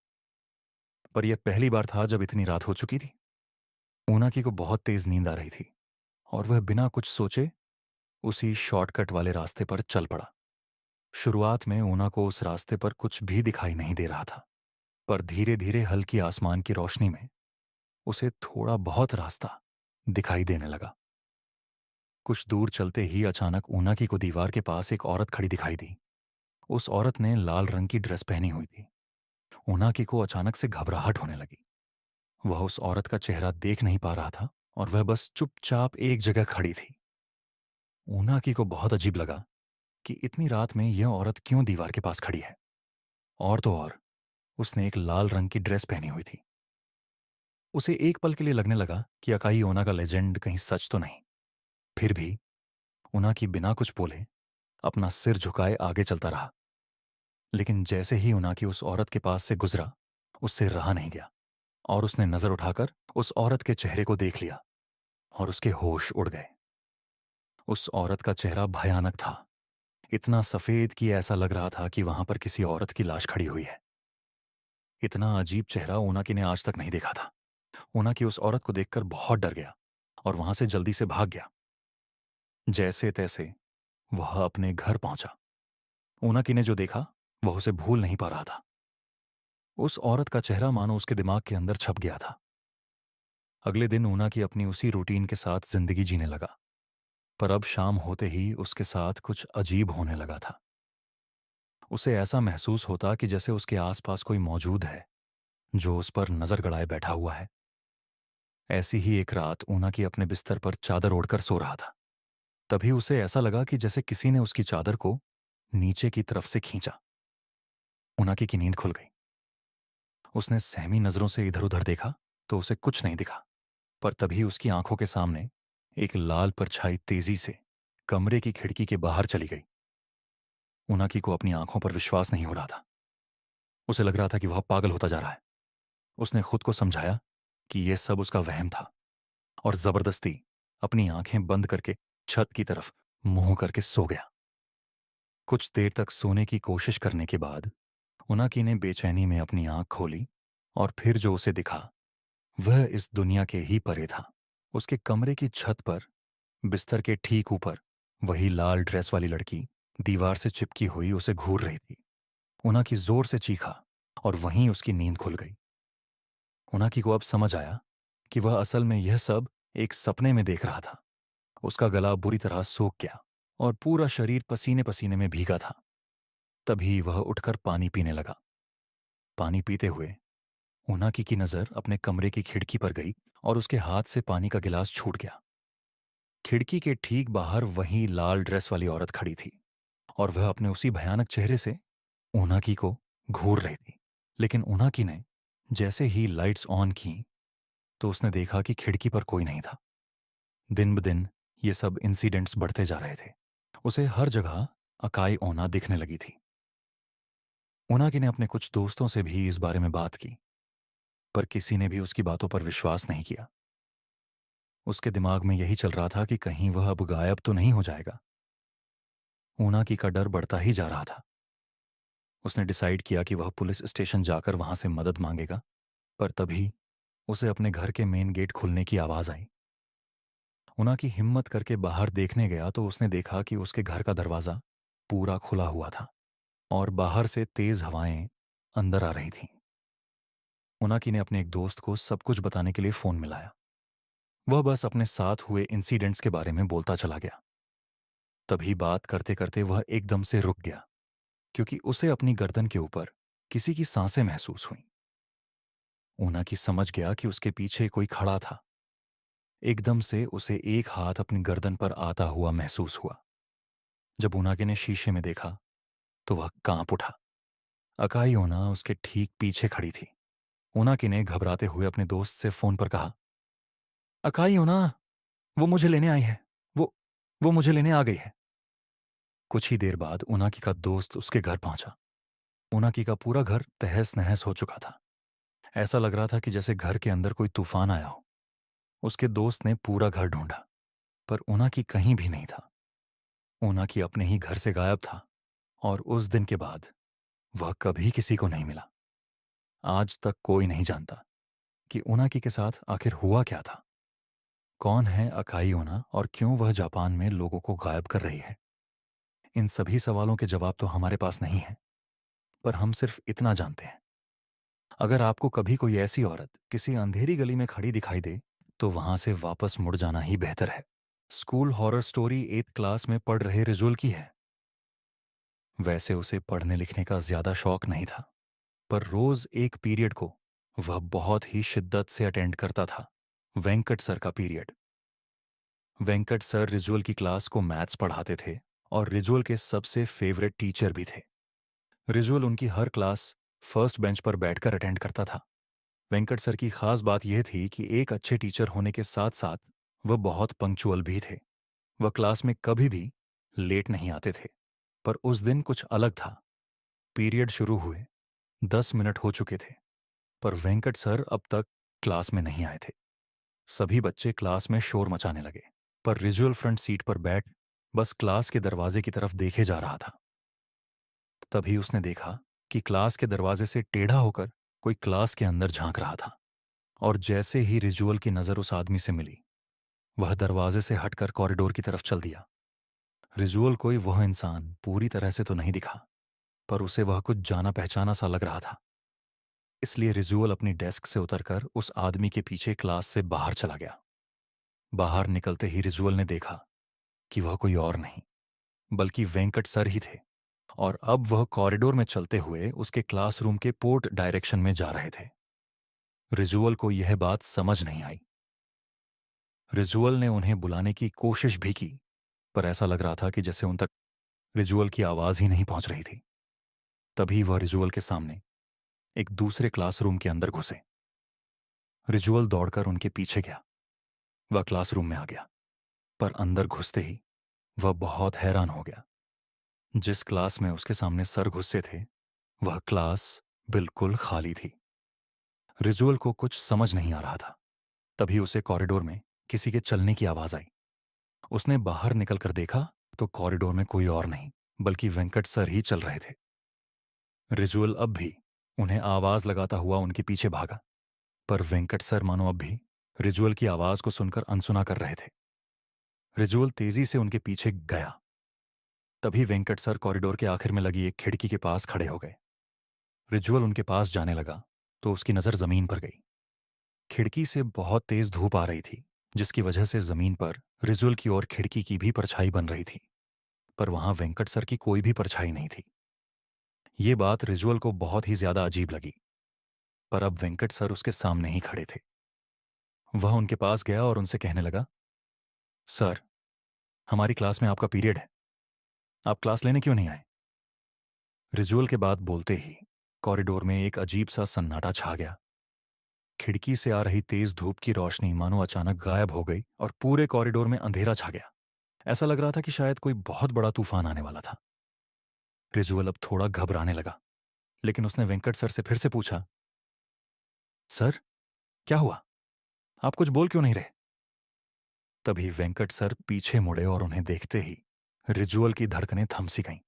पर यह पहली बार था जब इतनी रात हो चुकी थी। ऊनाकी को बहुत तेज नींद आ रही थी और वह बिना कुछ सोचे उसी शॉर्टकट वाले रास्ते पर चल पड़ा। शुरुआत में ऊना को उस रास्ते पर कुछ भी दिखाई नहीं दे रहा था, पर धीरे धीरे हल्की आसमान की रोशनी में उसे थोड़ा बहुत रास्ता दिखाई देने लगा। कुछ दूर चलते ही अचानक ऊनाकी को दीवार के पास एक औरत खड़ी दिखाई दी। उस औरत ने लाल रंग की ड्रेस पहनी हुई थी। ऊनाकी को अचानक से घबराहट होने लगी। वह उस औरत का चेहरा देख नहीं पा रहा था और वह बस चुपचाप एक जगह खड़ी थी। ऊनाकी को बहुत अजीब लगा कि इतनी रात में यह औरत क्यों दीवार के पास खड़ी है। और तो और, उसने एक लाल रंग की ड्रेस पहनी हुई थी। उसे एक पल के लिए लगने लगा कि अकाई ओना का लेजेंड कहीं सच तो नहीं। फिर भी उनाकी बिना कुछ बोले अपना सिर झुकाए आगे चलता रहा। लेकिन जैसे ही उनाकी उस औरत के पास से गुजरा, उससे रहा नहीं गया और उसने नजर उठाकर उस औरत के चेहरे को देख लिया और उसके होश उड़ गए। उस औरत का चेहरा भयानक था, इतना सफेद कि ऐसा लग रहा था कि वहां पर किसी औरत की लाश खड़ी हुई है। इतना अजीब चेहरा ओनाकी ने आज तक नहीं देखा था। ओनाकी उस औरत को देखकर बहुत डर गया और वहां से जल्दी से भाग गया। जैसे तैसे वह अपने घर पहुंचा। ओनाकी ने जो देखा वह उसे भूल नहीं पा रहा था। उस औरत का चेहरा मानो उसके दिमाग के अंदर छप गया था। अगले दिन ओनाकी अपनी उसी रूटीन के साथ जिंदगी जीने लगा, पर अब शाम होते ही उसके साथ कुछ अजीब होने लगा था। उसे ऐसा महसूस होता कि जैसे उसके आसपास कोई मौजूद है जो उस पर नजर गड़ाए बैठा हुआ है। ऐसी ही एक रात ऊनाकी अपने बिस्तर पर चादर ओढ़कर सो रहा था। तभी उसे ऐसा लगा कि जैसे किसी ने उसकी चादर को नीचे की तरफ से खींचा। ऊनाकी की नींद खुल गई। उसने सहमी नजरों से इधर उधर देखा तो उसे कुछ नहीं दिखा। पर तभी उसकी आंखों के सामने एक लाल परछाई तेजी से कमरे की खिड़की के बाहर चली गई। उनाकी को अपनी आंखों पर विश्वास नहीं हो रहा था। उसे लग रहा था कि वह पागल होता जा रहा है। उसने खुद को समझाया कि यह सब उसका वहम था और जबरदस्ती अपनी आंखें बंद करके छत की तरफ मुंह करके सो गया। कुछ देर तक सोने की कोशिश करने के बाद उनाकी ने बेचैनी में अपनी आंख खोली और फिर जो उसे दिखा वह इस दुनिया के ही परे था। उसके कमरे की छत पर बिस्तर के ठीक ऊपर वही लाल ड्रेस वाली लड़की दीवार से चिपकी हुई उसे घूर रही थी। उनाकी जोर से चीखा और वहीं उसकी नींद खुल गई। उनाकी को अब समझ आया कि वह असल में यह सब एक सपने में देख रहा था। उसका गला बुरी तरह सूख गया और पूरा शरीर पसीने पसीने में भीगा था। तभी वह उठकर पानी पीने लगा। पानी पीते हुए उनाकी की नजर अपने कमरे की खिड़की पर गई और उसके हाथ से पानी का गिलास छूट गया। खिड़की के ठीक बाहर वही लाल ड्रेस वाली औरत खड़ी थी और वह अपने उसी भयानक चेहरे से उनाकी को घूर रही थी। लेकिन उनाकी ने जैसे ही लाइट्स ऑन की तो उसने देखा कि खिड़की पर कोई नहीं था। दिन ब दिन ये सब इंसिडेंट्स बढ़ते जा रहे थे। उसे हर जगह अकाई ओना दिखने लगी थी। उनाकी ने अपने कुछ दोस्तों से भी इस बारे में बात की, पर किसी ने भी उसकी बातों पर विश्वास नहीं किया। उसके दिमाग में यही चल रहा था कि कहीं वह अब गायब तो नहीं हो जाएगा। उनाकी का डर बढ़ता ही जा रहा था। उसने डिसाइड किया कि वह पुलिस स्टेशन जाकर वहां से मदद मांगेगा, पर तभी उसे अपने घर के मेन गेट खुलने की आवाज आई। उनाकी हिम्मत करके बाहर देखने गया तो उसने देखा कि उसके घर का दरवाजा पूरा खुला हुआ था और बाहर से तेज हवाएं अंदर आ रही थीं। उनाकी ने अपने एक दोस्त को सब कुछ बताने के लिए फोन मिलाया। वह बस अपने साथ हुए इंसिडेंट्स के बारे में बोलता चला गया। तभी बात करते करते वह एकदम से रुक गया, क्योंकि उसे अपनी गर्दन के ऊपर किसी की सांसें महसूस हुईं। उनाकी समझ गया कि उसके पीछे कोई खड़ा था। एकदम से उसे एक हाथ अपनी गर्दन पर आता हुआ महसूस हुआ। जब उनाकी ने शीशे में देखा तो वह कांप उठा। अकाई ओना उसके ठीक पीछे खड़ी थी। उनाकी ने घबराते हुए अपने दोस्त से फोन पर कहा, अकाई ओना, वो मुझे लेने आई है। वो वो मुझे लेने आ गई है। कुछ ही देर बाद उनाकी का दोस्त उसके घर पहुंचा। उनाकी का पूरा घर तहस नहस हो चुका था। ऐसा लग रहा था कि जैसे घर के अंदर कोई तूफान आया हो। उसके दोस्त ने पूरा घर ढूंढा, पर उनाकी कहीं भी नहीं था। उनाकी अपने ही घर से गायब था और उस दिन के बाद वह कभी किसी को नहीं मिला। आज तक कोई नहीं जानता कि उनाकी के साथ आखिर हुआ क्या था। कौन है अकाई ओना और क्यों वह जापान में लोगों को गायब कर रही है? इन सभी सवालों के जवाब तो हमारे पास नहीं है, पर हम सिर्फ इतना जानते हैं, अगर आपको कभी कोई ऐसी औरत किसी अंधेरी गली में खड़ी दिखाई दे तो वहां से वापस मुड़ जाना ही बेहतर है। School horror story 8th class में पढ़ रहे रिजुल की है। वैसे उसे पढ़ने लिखने का ज्यादा शौक नहीं था, पर रोज एक पीरियड को वह बहुत ही शिद्दत से अटेंड करता था। वेंकट सर का पीरियड। वेंकट सर रिजुअल की क्लास को मैथ्स पढ़ाते थे और रिजुअल के सबसे फेवरेट टीचर भी थे। रिजुअल उनकी हर क्लास फर्स्ट बेंच पर बैठकर अटेंड करता था। वेंकट सर की खास बात यह थी कि एक अच्छे टीचर होने के साथ साथ वह बहुत पंक्चुअल भी थे। वह क्लास में कभी भी लेट नहीं आते थे। पर उस दिन कुछ अलग था। पीरियड शुरू हुए 10 मिनट हो चुके थे, पर वेंकट सर अब तक क्लास में नहीं आए थे। सभी बच्चे क्लास में शोर मचाने लगे, पर रिजुअल फ्रंट सीट पर बैठ बस क्लास के दरवाजे की तरफ देखे जा रहा था। तभी उसने देखा कि क्लास के दरवाजे से टेढ़ा होकर कोई क्लास के अंदर झांक रहा था। और जैसे ही रिजुअल की नजर उस आदमी से मिली, वह दरवाजे से हटकर कॉरिडोर की तरफ चल दिया। रिजुअल कोई वह इंसान पूरी तरह से तो नहीं दिखा, पर उसे वह कुछ जाना पहचाना सा लग रहा था। इसलिए रिजुअल अपनी डेस्क से उतरकर उस आदमी के पीछे क्लास से बाहर चला गया। बाहर निकलते ही रिजुअल ने देखा कि वह कोई और नहीं बल्कि वेंकट सर ही थे, और अब वह कॉरिडोर में चलते हुए उसके क्लासरूम के पोर्ट डायरेक्शन में जा रहे थे। रिजुअल को यह बात समझ नहीं आई। रिजुअल ने उन्हें बुलाने की कोशिश भी की, पर ऐसा लग रहा था कि जैसे उन तक रिजुअल की आवाज ही नहीं पहुंच रही थी। तभी वह रिजुअल के सामने एक दूसरे क्लासरूम के अंदर घुसे। रिजुअल दौड़कर उनके पीछे गया। वह क्लासरूम में आ गया, पर अंदर घुसते ही वह बहुत हैरान हो गया। जिस क्लास में उसके सामने सर घुसे थे, वह क्लास बिल्कुल खाली थी। रिजुअल को कुछ समझ नहीं आ रहा था। तभी उसे कॉरिडोर में किसी के चलने की आवाज आई। उसने बाहर निकलकर देखा तो कॉरिडोर में कोई और नहीं, बल्कि वेंकट सर ही चल रहे थे। रिजुअल अब भी उन्हें आवाज लगाता हुआ उनके पीछे भागा, पर वेंकट सर मानो अब भी रिजुअल की आवाज को सुनकर अनसुना कर रहे थे। रिजुअल तेजी से उनके पीछे गया। तभी वेंकट सर कॉरिडोर के आखिर में लगी एक खिड़की के पास खड़े हो गए। रिजुअल उनके पास जाने लगा तो उसकी नजर जमीन पर गई। खिड़की से बहुत तेज धूप आ रही थी, जिसकी वजह से जमीन पर रिजुअल की ओर खिड़की की भी परछाई बन रही थी, पर वहां वेंकट सर की कोई भी परछाई नहीं थी। ये बात रिजुअल को बहुत ही ज्यादा अजीब लगी, पर अब वेंकट सर उसके सामने ही खड़े थे। वह उनके पास गया और उनसे कहने लगा, सर, हमारी क्लास में आपका पीरियड है, आप क्लास लेने क्यों नहीं आए? रिजुअल के बात बोलते ही कॉरिडोर में एक अजीब सा सन्नाटा छा गया। खिड़की से आ रही तेज धूप की रोशनी मानो अचानक गायब हो गई और पूरे कॉरिडोर में अंधेरा छा गया। ऐसा लग रहा था कि शायद कोई बहुत बड़ा तूफान आने वाला था। रिजुअल अब थोड़ा घबराने लगा, लेकिन उसने वेंकट सर से फिर से पूछा, सर, क्या हुआ? आप कुछ बोल क्यों नहीं रहे? तभी वेंकट सर पीछे मुड़े और उन्हें देखते ही रिजुअल की धड़कनें थम सी गईं।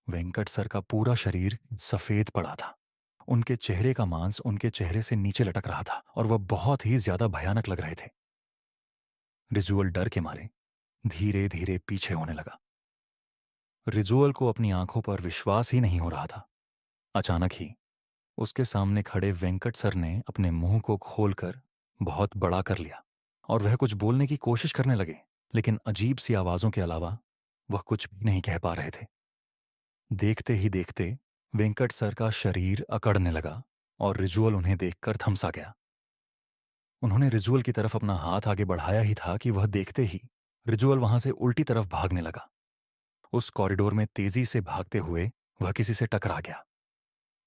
वेंकट सर का पूरा शरीर सफेद पड़ा था। उनके चेहरे का मांस उनके चेहरे से नीचे लटक रहा था और वह बहुत ही ज्यादा भयानक लग रहे थे। रिजुअल डर के मारे धीरे धीरे पीछे होने लगा। रिजुअल को अपनी आंखों पर विश्वास ही नहीं हो रहा था। अचानक ही उसके सामने खड़े वेंकट सर ने अपने मुंह को खोलकर बहुत बड़ा कर लिया और वह कुछ बोलने की कोशिश करने लगे, लेकिन अजीब सी आवाजों के अलावा वह कुछ भी नहीं कह पा रहे थे। देखते ही देखते वेंकट सर का शरीर अकड़ने लगा और रिजुअल उन्हें देखकर थमसा गया। उन्होंने रिजुअल की तरफ अपना हाथ आगे बढ़ाया ही था कि वह देखते ही रिजुअल वहां से उल्टी तरफ भागने लगा। उस कॉरिडोर में तेजी से भागते हुए वह किसी से टकरा गया,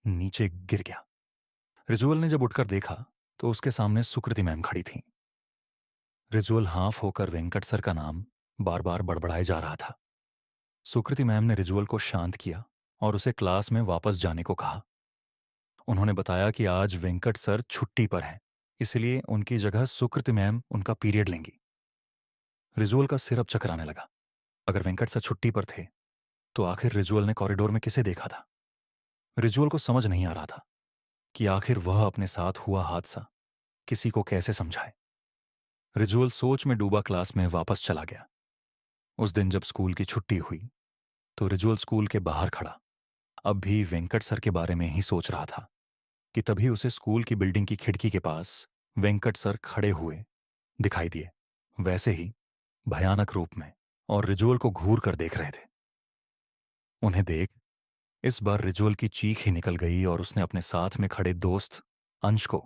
नीचे गिर गया। रिजुअल ने जब उठकर देखा तो उसके सामने सुकृति मैम खड़ी थीं। रिजुअल हाफ होकर वेंकट सर का नाम बार बार बड़बड़ाए जा रहा था। सुकृति मैम ने रिजुअल को शांत किया और उसे क्लास में वापस जाने को कहा। उन्होंने बताया कि आज वेंकट सर छुट्टी पर हैं, इसलिए उनकी जगह सुकृति मैम उनका पीरियड लेंगी। रिजुअल का सिर अब चकराने लगा। अगर वेंकट सर छुट्टी पर थे तो आखिर रिजुअल ने कॉरिडोर में किसे देखा था? रिजुअल को समझ नहीं आ रहा था कि आखिर वह अपने साथ हुआ हादसा किसी को कैसे समझाए। रिजुअल सोच में डूबा क्लास में वापस चला गया। उस दिन जब स्कूल की छुट्टी हुई तो रिजुअल स्कूल के बाहर खड़ा अब भी वेंकट सर के बारे में ही सोच रहा था कि तभी उसे स्कूल की बिल्डिंग की खिड़की के पास वेंकट सर खड़े हुए दिखाई दिए, वैसे ही भयानक रूप में, और रिजुअल को घूर कर देख रहे थे। उन्हें देख इस बार रिजुअल की चीख ही निकल गई और उसने अपने साथ में खड़े दोस्त अंश को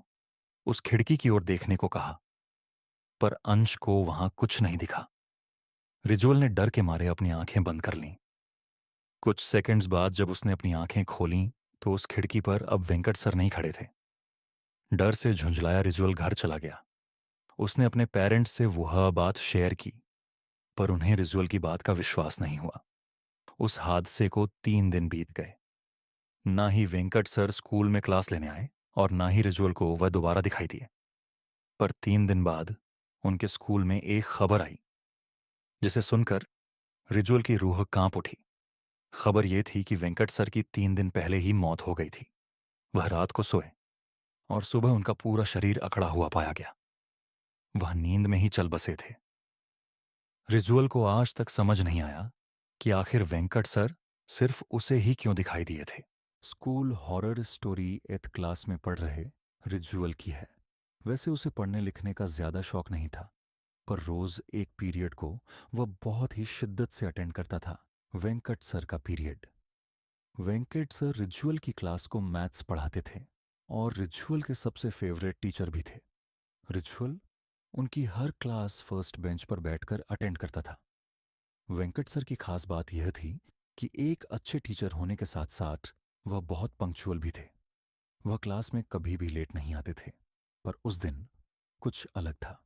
उस खिड़की की ओर देखने को कहा, पर अंश को वहां कुछ नहीं दिखा। रिजुअल ने डर के मारे अपनी आंखें बंद कर लीं। कुछ सेकंड्स बाद जब उसने अपनी आंखें खोलीं तो उस खिड़की पर अब वेंकट सर नहीं खड़े थे। डर से झुंझलाया रिजुअल घर चला गया। उसने अपने पेरेंट्स से वह बात शेयर की, पर उन्हें रिजुअल की बात का विश्वास नहीं हुआ। उस हादसे को 3 दिन बीत गए। ना ही वेंकट सर स्कूल में क्लास लेने आए और ना ही रिजुअल को वह दोबारा दिखाई दिए। पर 3 दिन बाद उनके स्कूल में एक खबर आई, जिसे सुनकर रिजुअल की रूह कांप उठी। खबर यह थी कि वेंकट सर की 3 दिन पहले ही मौत हो गई थी। वह रात को सोए और सुबह उनका पूरा शरीर अकड़ा हुआ पाया गया। वह नींद में ही चल बसे थे। रिजुअल को आज तक समझ नहीं आया कि आखिर वेंकट सर सिर्फ उसे ही क्यों दिखाई दिए थे। School horror story 8th class में पढ़ रहे रिजुअल की है। वैसे उसे पढ़ने लिखने का ज्यादा शौक नहीं था, पर रोज एक पीरियड को वह बहुत ही शिद्दत से अटेंड करता था, वेंकट सर का पीरियड। वेंकट सर रिजुअल की क्लास को मैथ्स पढ़ाते थे और रिजुअल के सबसे फेवरेट टीचर भी थे। रिजुअल उनकी हर क्लास फर्स्ट बेंच पर बैठकर अटेंड करता था। वेंकट सर की खास बात यह थी कि एक अच्छे टीचर होने के साथ साथ वह बहुत पंक्चुअल भी थे। वह क्लास में कभी भी लेट नहीं आते थे, पर उस दिन कुछ अलग था।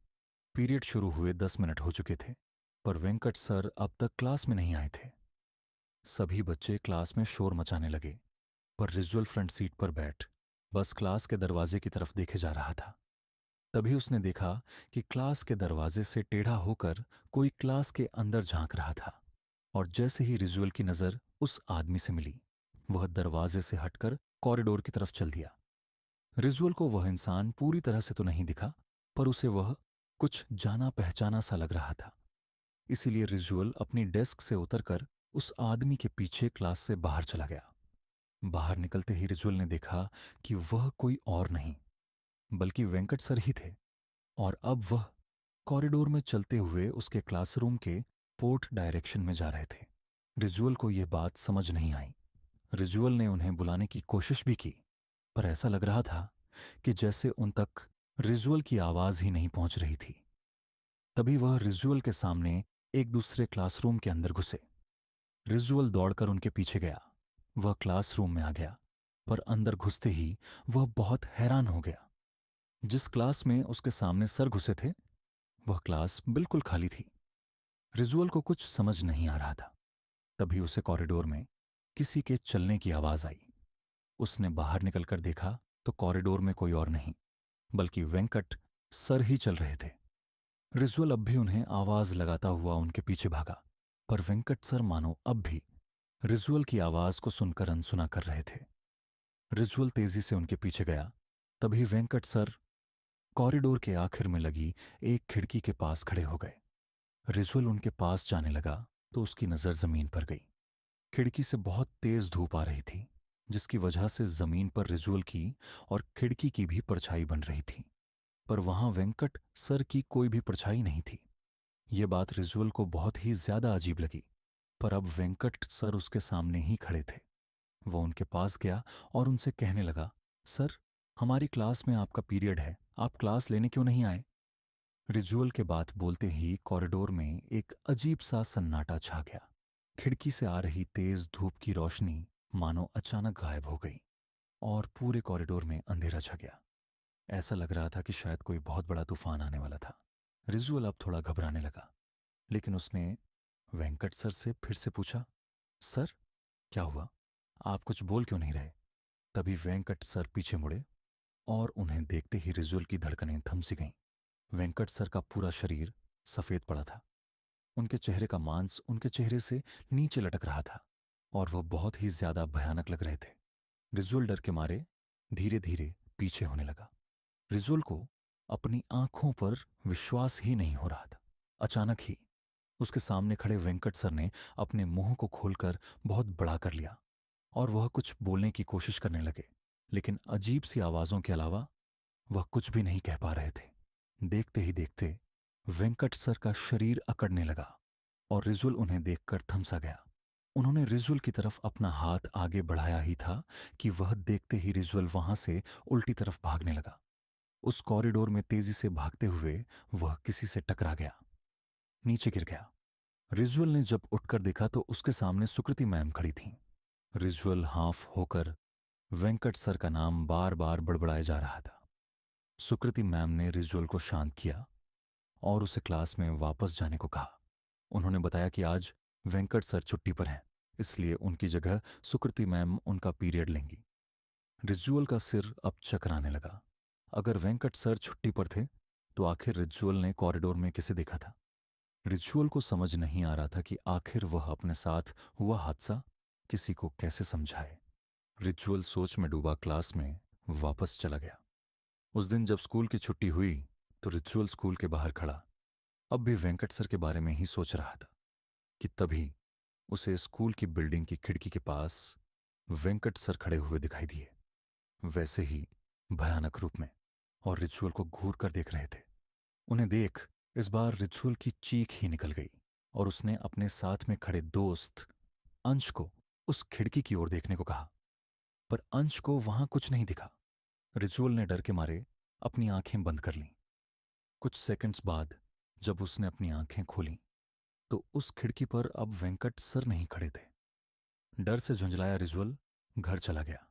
पीरियड शुरू हुए 10 मिनट हो चुके थे, पर वेंकट सर अब तक क्लास में नहीं आए थे। सभी बच्चे क्लास में शोर मचाने लगे, पर रिजुअल फ्रंट सीट पर बैठ बस क्लास के दरवाजे की तरफ देखे जा रहा था। तभी उसने देखा कि क्लास के दरवाजे से टेढ़ा होकर कोई क्लास के अंदर झांक रहा था। और जैसे ही रिजुअल की नजर उस आदमी से मिली, वह दरवाजे से हटकर कॉरिडोर की तरफ चल दिया। रिजुअल को वह इंसान पूरी तरह से तो नहीं दिखा, पर उसे वह कुछ जाना पहचाना सा लग रहा था। इसीलिए रिजुअल अपनी डेस्क से उतरकर उस आदमी के पीछे क्लास से बाहर चला गया। बाहर निकलते ही रिजुअल ने देखा कि वह कोई और नहीं बल्कि वेंकट सर ही थे। और अब वह कॉरिडोर में चलते हुए उसके क्लासरूम के पोर्ट डायरेक्शन में जा रहे थे। रिजुअल को यह बात समझ नहीं आई। रिजुअल ने उन्हें बुलाने की कोशिश भी की, पर ऐसा लग रहा था कि जैसे उन तक रिजुअल की आवाज ही नहीं पहुंच रही थी। तभी वह रिजुअल के सामने एक दूसरे क्लासरूम के अंदर घुसे। रिजुअल दौड़कर उनके पीछे गया। वह क्लासरूम में आ गया, पर अंदर घुसते ही वह बहुत हैरान हो गया। जिस क्लास में उसके सामने सर घुसे थे, वह क्लास बिल्कुल खाली थी। रिजुअल को कुछ समझ नहीं आ रहा था। तभी उसे कॉरिडोर में किसी के चलने की आवाज आई। उसने बाहर निकलकर देखा तो कॉरिडोर में कोई और नहीं बल्कि वेंकट सर ही चल रहे थे। रिजुअल अब भी उन्हें आवाज लगाता हुआ उनके पीछे भागा, पर वेंकट सर मानो अब भी रिजुअल की आवाज को सुनकर अनसुना कर रहे थे। रिजुअल तेजी से उनके पीछे गया। तभी वेंकट सर कॉरिडोर के आखिर में लगी एक खिड़की के पास खड़े हो गए। रिजुअल उनके पास जाने लगा तो उसकी नजर जमीन पर गई। खिड़की से बहुत तेज धूप आ रही थी, जिसकी वजह से जमीन पर रिजुअल की और खिड़की की भी परछाई बन रही थी, पर वहां वेंकट सर की कोई भी परछाई नहीं थी। ये बात रिजुअल को बहुत ही ज्यादा अजीब लगी, पर अब वेंकट सर उसके सामने ही खड़े थे। वो उनके पास गया और उनसे कहने लगा, सर, हमारी क्लास में आपका पीरियड है, आप क्लास लेने क्यों नहीं आए? रिजुअल के बात बोलते ही कॉरिडोर में एक अजीब सा सन्नाटा छा गया। खिड़की से आ रही तेज धूप की रोशनी मानो अचानक गायब हो गई और पूरे कॉरिडोर में अंधेरा छा गया। ऐसा लग रहा था कि शायद कोई बहुत बड़ा तूफान आने वाला था। रिजुअल अब थोड़ा घबराने लगा, लेकिन उसने वेंकट सर से फिर से पूछा, सर, क्या हुआ? आप कुछ बोल क्यों नहीं रहे? तभी वेंकट सर पीछे मुड़े और उन्हें देखते ही रिजुअल की धड़कनें थम सी गईं। वेंकट सर का पूरा शरीर सफेद पड़ा था। उनके चेहरे का मांस उनके चेहरे से नीचे लटक रहा था और वह बहुत ही ज्यादा भयानक लग रहे थे। रिजुअल डर के मारे धीरे धीरे पीछे होने लगा। रिजुअल को अपनी आंखों पर विश्वास ही नहीं हो रहा था। अचानक ही उसके सामने खड़े वेंकट सर ने अपने मुंह को खोलकर बहुत बड़ा कर लिया और वह कुछ बोलने की कोशिश करने लगे, लेकिन अजीब सी आवाजों के अलावा वह कुछ भी नहीं कह पा रहे थे। देखते ही देखते वेंकट सर का शरीर अकड़ने लगा और रिजुअल उन्हें देखकर थमसा गया। उन्होंने रिजुअल की तरफ अपना हाथ आगे बढ़ाया ही था कि वह देखते ही रिजुअल वहां से उल्टी तरफ भागने लगा। उस कॉरिडोर में तेजी से भागते हुए वह किसी से टकरा गया, नीचे गिर गया। रिजुअल ने जब उठकर देखा तो उसके सामने सुकृति मैम खड़ी थीं। रिजुअल हाफ होकर वेंकट सर का नाम बार बार बड़बड़ाए जा रहा था। सुकृति मैम ने रिजुअल को शांत किया और उसे क्लास में वापस जाने को कहा। उन्होंने बताया कि आज वेंकट सर छुट्टी पर हैं, इसलिए उनकी जगह सुकृति मैम उनका पीरियड लेंगी। रिजुअल का सिर अब चकराने लगा। अगर वेंकट सर छुट्टी पर थे तो आखिर रिजुअल ने कॉरिडोर में किसे देखा था? रिजुअल को समझ नहीं आ रहा था कि आखिर वह अपने साथ हुआ हादसा किसी को कैसे समझाए। रिजुअल सोच में डूबा क्लास में वापस चला गया। उस दिन जब स्कूल की छुट्टी हुई तो रिजुअल स्कूल के बाहर खड़ा अब भी वेंकट सर के बारे में ही सोच रहा था कि तभी उसे स्कूल की बिल्डिंग की खिड़की के पास वेंकट सर खड़े हुए दिखाई दिए, वैसे ही भयानक रूप में, और रिचुअल को घूर कर देख रहे थे। उन्हें देख इस बार रिचुअल की चीख ही निकल गई और उसने अपने साथ में खड़े दोस्त अंश को उस खिड़की की ओर देखने को कहा, पर अंश को वहां कुछ नहीं दिखा। रिचुअल ने डर के मारे अपनी आंखें बंद कर लीं। कुछ सेकंड्स बाद जब उसने अपनी आंखें खोलीं तो उस खिड़की पर अब वेंकट सर नहीं खड़े थे। डर से झुंझलाया रिजुअल घर चला गया।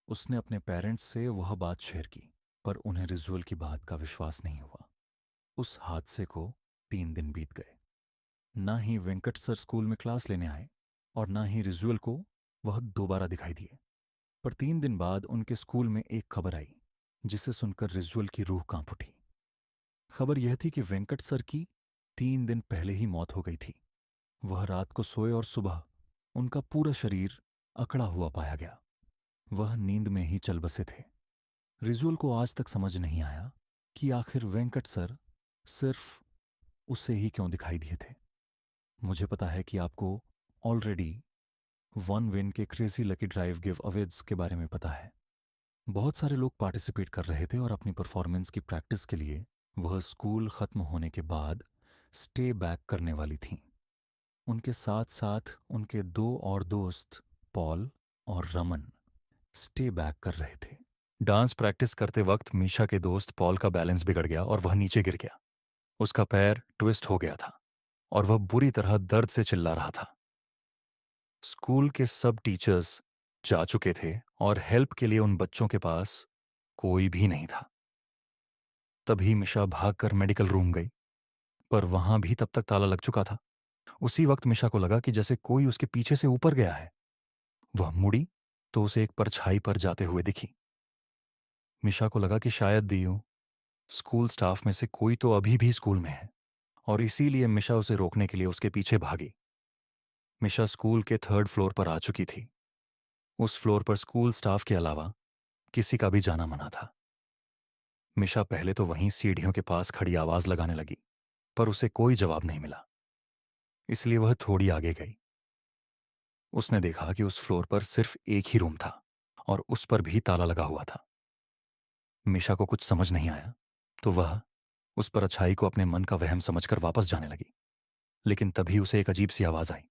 उसने अपने पेरेंट्स से वह बात शेयर की, पर उन्हें रिजुअल की बात का विश्वास नहीं हुआ। उस हादसे को 3 दिन बीत गए। ना ही वेंकट सर स्कूल में क्लास लेने आए और ना ही रिजुअल को वह दोबारा दिखाई दिए। पर 3 दिन बाद उनके स्कूल में एक खबर आई जिसे सुनकर रिजुअल की रूह कांप उठी। खबर यह थी कि वेंकट सर की 3 दिन पहले ही मौत हो गई थी। वह रात को सोए और सुबह उनका पूरा शरीर अकड़ा हुआ पाया गया। वह नींद में ही चल बसे थे। रिजुअल को आज तक समझ नहीं आया कि आखिर वेंकट सर सिर्फ उसे ही क्यों दिखाई दिए थे। मुझे पता है कि आपको ऑलरेडी वन विन के crazy lucky drive give Awez के बारे में पता है। बहुत सारे लोग पार्टिसिपेट कर रहे थे और अपनी परफॉर्मेंस की प्रैक्टिस के लिए वह स्कूल खत्म होने के बाद स्टे बैक करने वाली थीं। उनके साथ साथ उनके 2 और दोस्त पॉल और रमन स्टे बैक कर रहे थे। डांस प्रैक्टिस करते वक्त मीशा के दोस्त पॉल का बैलेंस बिगड़ गया और वह नीचे गिर गया। उसका पैर ट्विस्ट हो गया था और वह बुरी तरह दर्द से चिल्ला रहा था। स्कूल के सब टीचर्स जा चुके थे और हेल्प के लिए उन बच्चों के पास कोई भी नहीं था। तभी मिशा भागकर मेडिकल रूम गई, पर वहां भी तब तक ताला लग चुका था। उसी वक्त मिशा को लगा कि जैसे कोई उसके पीछे से ऊपर गया है। वह मुड़ी तो उसे एक परछाई पर जाते हुए दिखी। मिशा को लगा कि शायद दियो स्कूल स्टाफ में से कोई तो अभी भी स्कूल में है और इसीलिए मिशा उसे रोकने के लिए उसके पीछे भागी। मिशा स्कूल के 3rd फ्लोर पर आ चुकी थी। उस फ्लोर पर स्कूल स्टाफ के अलावा किसी का भी जाना मना था। मिशा पहले तो वहीं सीढ़ियों के पास खड़ी आवाज लगाने लगी, पर उसे कोई जवाब नहीं मिला। इसलिए वह थोड़ी आगे गई। उसने देखा कि उस फ्लोर पर सिर्फ एक ही रूम था और उस पर भी ताला लगा हुआ था। मिशा को कुछ समझ नहीं आया तो वह उस पर अच्छाई को अपने मन का वहम समझकर वापस जाने लगी। लेकिन तभी उसे एक अजीब सी आवाज आई।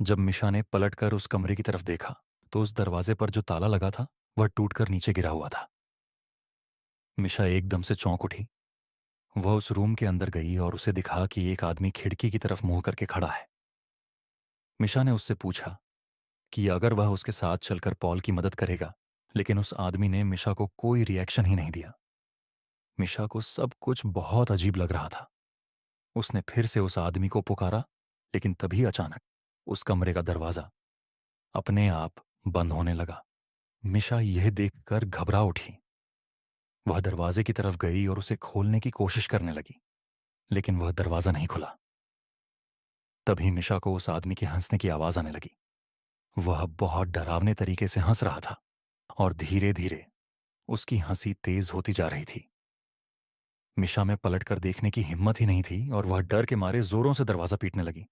जब मिशा ने पलटकर उस कमरे की तरफ देखा तो उस दरवाजे पर जो ताला लगा था वह टूटकर नीचे गिरा हुआ था। मिशा एकदम से चौंक उठी। वह उस रूम के अंदर गई और उसे दिखा कि एक आदमी खिड़की की तरफ मुंह करके खड़ा है। मिशा ने उससे पूछा कि अगर वह उसके साथ चलकर पॉल की मदद करेगा, लेकिन उस आदमी ने मिशा को कोई रिएक्शन ही नहीं दिया। मिशा को सब कुछ बहुत अजीब लग रहा था। उसने फिर से उस आदमी को पुकारा, लेकिन तभी अचानक उस कमरे का दरवाजा अपने आप बंद होने लगा। मिशा यह देखकर घबरा उठी। वह दरवाजे की तरफ गई और उसे खोलने की कोशिश करने लगी, लेकिन वह दरवाजा नहीं खुला। तभी मिशा को उस आदमी के हंसने की आवाज आने लगी। वह बहुत डरावने तरीके से हंस रहा था और धीरे धीरे उसकी हंसी तेज होती जा रही थी। मिशा में पलटकर देखने की हिम्मत ही नहीं थी और वह डर के मारे जोरों से दरवाजा पीटने लगी।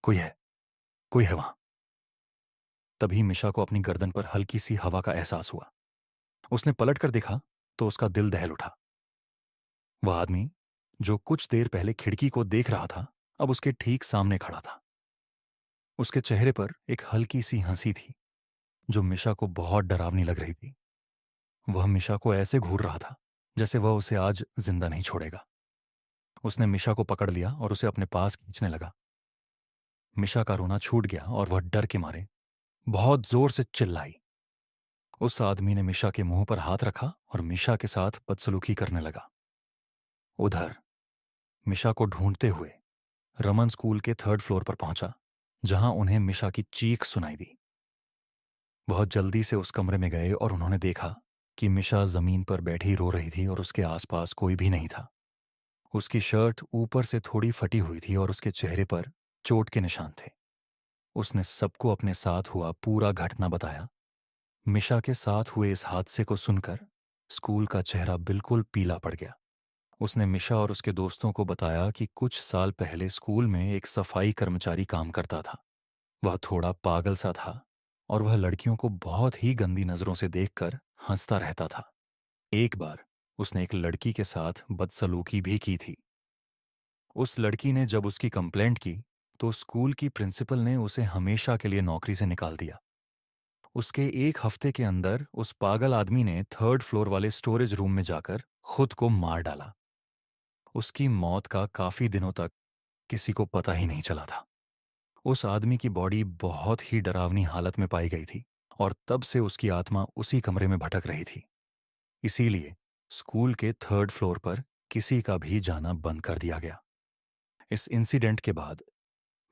कोई है, कोई है वहां। तभी मिशा को अपनी गर्दन पर हल्की सी हवा का एहसास हुआ। उसने पलटकर देखा तो उसका दिल दहल उठा। वह आदमी जो कुछ देर पहले खिड़की को देख रहा था अब उसके ठीक सामने खड़ा था। उसके चेहरे पर एक हल्की सी हंसी थी जो मिशा को बहुत डरावनी लग रही थी। वह मिशा को ऐसे घूर रहा था जैसे वह उसे आज जिंदा नहीं छोड़ेगा। उसने मिशा को पकड़ लिया और उसे अपने पास खींचने लगा। मिशा का रोना छूट गया और वह डर के मारे बहुत जोर से चिल्लाई। उस आदमी ने मिशा के मुंह पर हाथ रखा और मिशा के साथ बदसलूकी करने लगा। उधर मिशा को ढूंढते हुए रमन स्कूल के 3rd फ्लोर पर पहुंचा, जहां उन्हें मिशा की चीख सुनाई दी। बहुत जल्दी से उस कमरे में गए और उन्होंने देखा कि मिशा जमीन पर बैठी रो रही थी और उसके आसपास कोई भी नहीं था। उसकी शर्ट ऊपर से थोड़ी फटी हुई थी और उसके चेहरे पर चोट के निशान थे। उसने सबको अपने साथ हुआ पूरा घटना बताया। मिशा के साथ हुए इस हादसे को सुनकर स्कूल का चेहरा बिल्कुल पीला पड़ गया। उसने मिशा और उसके दोस्तों को बताया कि कुछ साल पहले स्कूल में एक सफाई कर्मचारी काम करता था। वह थोड़ा पागल सा था और वह लड़कियों को बहुत ही गंदी नजरों से देखकर हंसता रहता था। एक बार उसने एक लड़की के साथ बदसलूकी भी की थी। उस लड़की ने जब उसकी कंप्लेंट की तो स्कूल की प्रिंसिपल ने उसे हमेशा के लिए नौकरी से निकाल दिया। उसके एक हफ्ते के अंदर उस पागल आदमी ने 3rd फ्लोर वाले स्टोरेज रूम में जाकर खुद को मार डाला। उसकी मौत का काफी दिनों तक किसी को पता ही नहीं चला था। उस आदमी की बॉडी बहुत ही डरावनी हालत में पाई गई थी और तब से उसकी आत्मा उसी कमरे में भटक रही थी। इसीलिए स्कूल के 3rd फ्लोर पर किसी का भी जाना बंद कर दिया गया। इस इंसिडेंट के बाद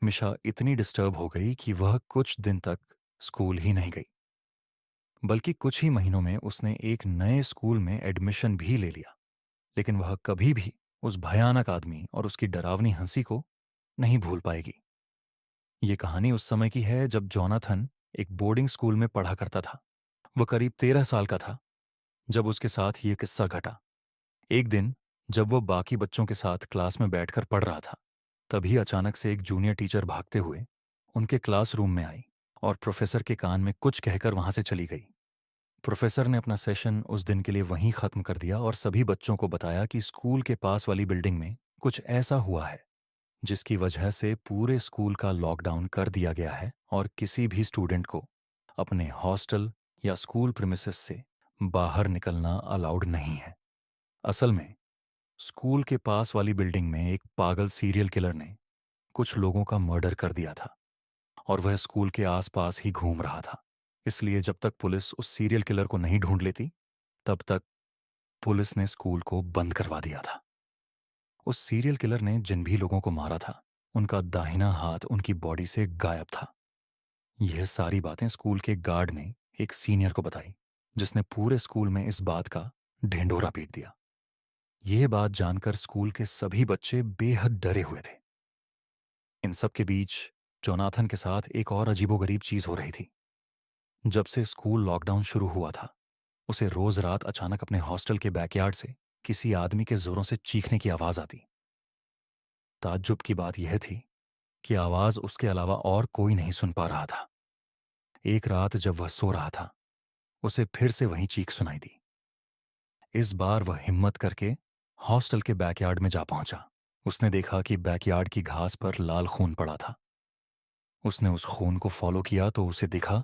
मिशा इतनी डिस्टर्ब हो गई कि वह कुछ दिन तक स्कूल ही नहीं गई। बल्कि कुछ ही महीनों में उसने एक नए स्कूल में एडमिशन भी ले लिया। लेकिन वह कभी भी उस भयानक आदमी और उसकी डरावनी हंसी को नहीं भूल पाएगी। ये कहानी उस समय की है जब जोनाथन एक बोर्डिंग स्कूल में पढ़ा करता था। वह करीब 13 साल का था जब उसके साथ ये किस्सा घटा। एक दिन जब वो बाकी बच्चों के साथ क्लास में बैठकर पढ़ रहा था, तभी अचानक से एक जूनियर टीचर भागते हुए उनके क्लासरूम में आई और प्रोफेसर के कान में कुछ कहकर वहां से चली गई। प्रोफेसर ने अपना सेशन उस दिन के लिए वहीं खत्म कर दिया और सभी बच्चों को बताया कि स्कूल के पास वाली बिल्डिंग में कुछ ऐसा हुआ है जिसकी वजह से पूरे स्कूल का लॉकडाउन कर दिया गया है और किसी भी स्टूडेंट को अपने हॉस्टल या स्कूल प्रीमिसेस से बाहर निकलना अलाउड नहीं है। असल में स्कूल के पास वाली बिल्डिंग में एक पागल सीरियल किलर ने कुछ लोगों का मर्डर कर दिया था और वह स्कूल के आसपास ही घूम रहा था। इसलिए जब तक पुलिस उस सीरियल किलर को नहीं ढूंढ लेती, तब तक पुलिस ने स्कूल को बंद करवा दिया था। उस सीरियल किलर ने जिन भी लोगों को मारा था, उनका दाहिना हाथ उनकी बॉडी से गायब था। यह सारी बातें स्कूल के गार्ड ने एक सीनियर को बताई, जिसने पूरे स्कूल में इस बात का ढिंढोरा पीट दिया। यह बात जानकर स्कूल के सभी बच्चे बेहद डरे हुए थे। इन सब के बीच जोनाथन के साथ एक और अजीबोगरीब चीज हो रही थी। जब से स्कूल लॉकडाउन शुरू हुआ था, उसे रोज रात अचानक अपने हॉस्टल के बैकयार्ड से किसी आदमी के जोरों से चीखने की आवाज आती। ताज्जुब की बात यह थी कि आवाज उसके अलावा और कोई नहीं सुन पा रहा था। एक रात जब वह सो रहा था, उसे फिर से वही चीख सुनाई दी। इस बार वह हिम्मत करके हॉस्टल के बैकयार्ड में जा पहुंचा। उसने देखा कि बैकयार्ड की घास पर लाल खून पड़ा था। उसने उस खून को फॉलो किया तो उसे दिखा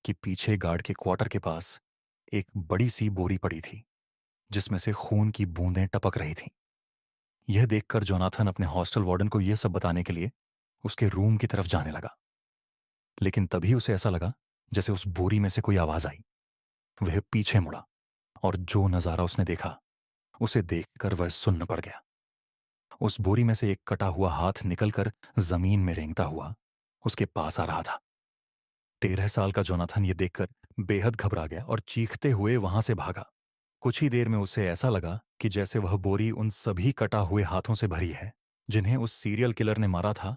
कि पीछे गार्ड के क्वार्टर के पास एक बड़ी सी बोरी पड़ी थी, जिसमें से खून की बूंदें टपक रही थीं। यह देखकर जोनाथन अपने हॉस्टल वार्डन को यह सब बताने के लिए उसके रूम की तरफ जाने लगा। लेकिन तभी उसे ऐसा लगा जैसे उस बोरी में से कोई आवाज आई। वह पीछे मुड़ा और जो नजारा उसने देखा, उसे देखकर वह सुन्न पड़ गया। उस बोरी में से एक कटा हुआ हाथ निकलकर जमीन में रेंगता हुआ उसके पास आ रहा था। 13 साल का जोनाथन ये देखकर बेहद घबरा गया और चीखते हुए वहां से भागा। कुछ ही देर में उसे ऐसा लगा कि जैसे वह बोरी उन सभी कटा हुए हाथों से भरी है जिन्हें उस सीरियल किलर ने मारा था,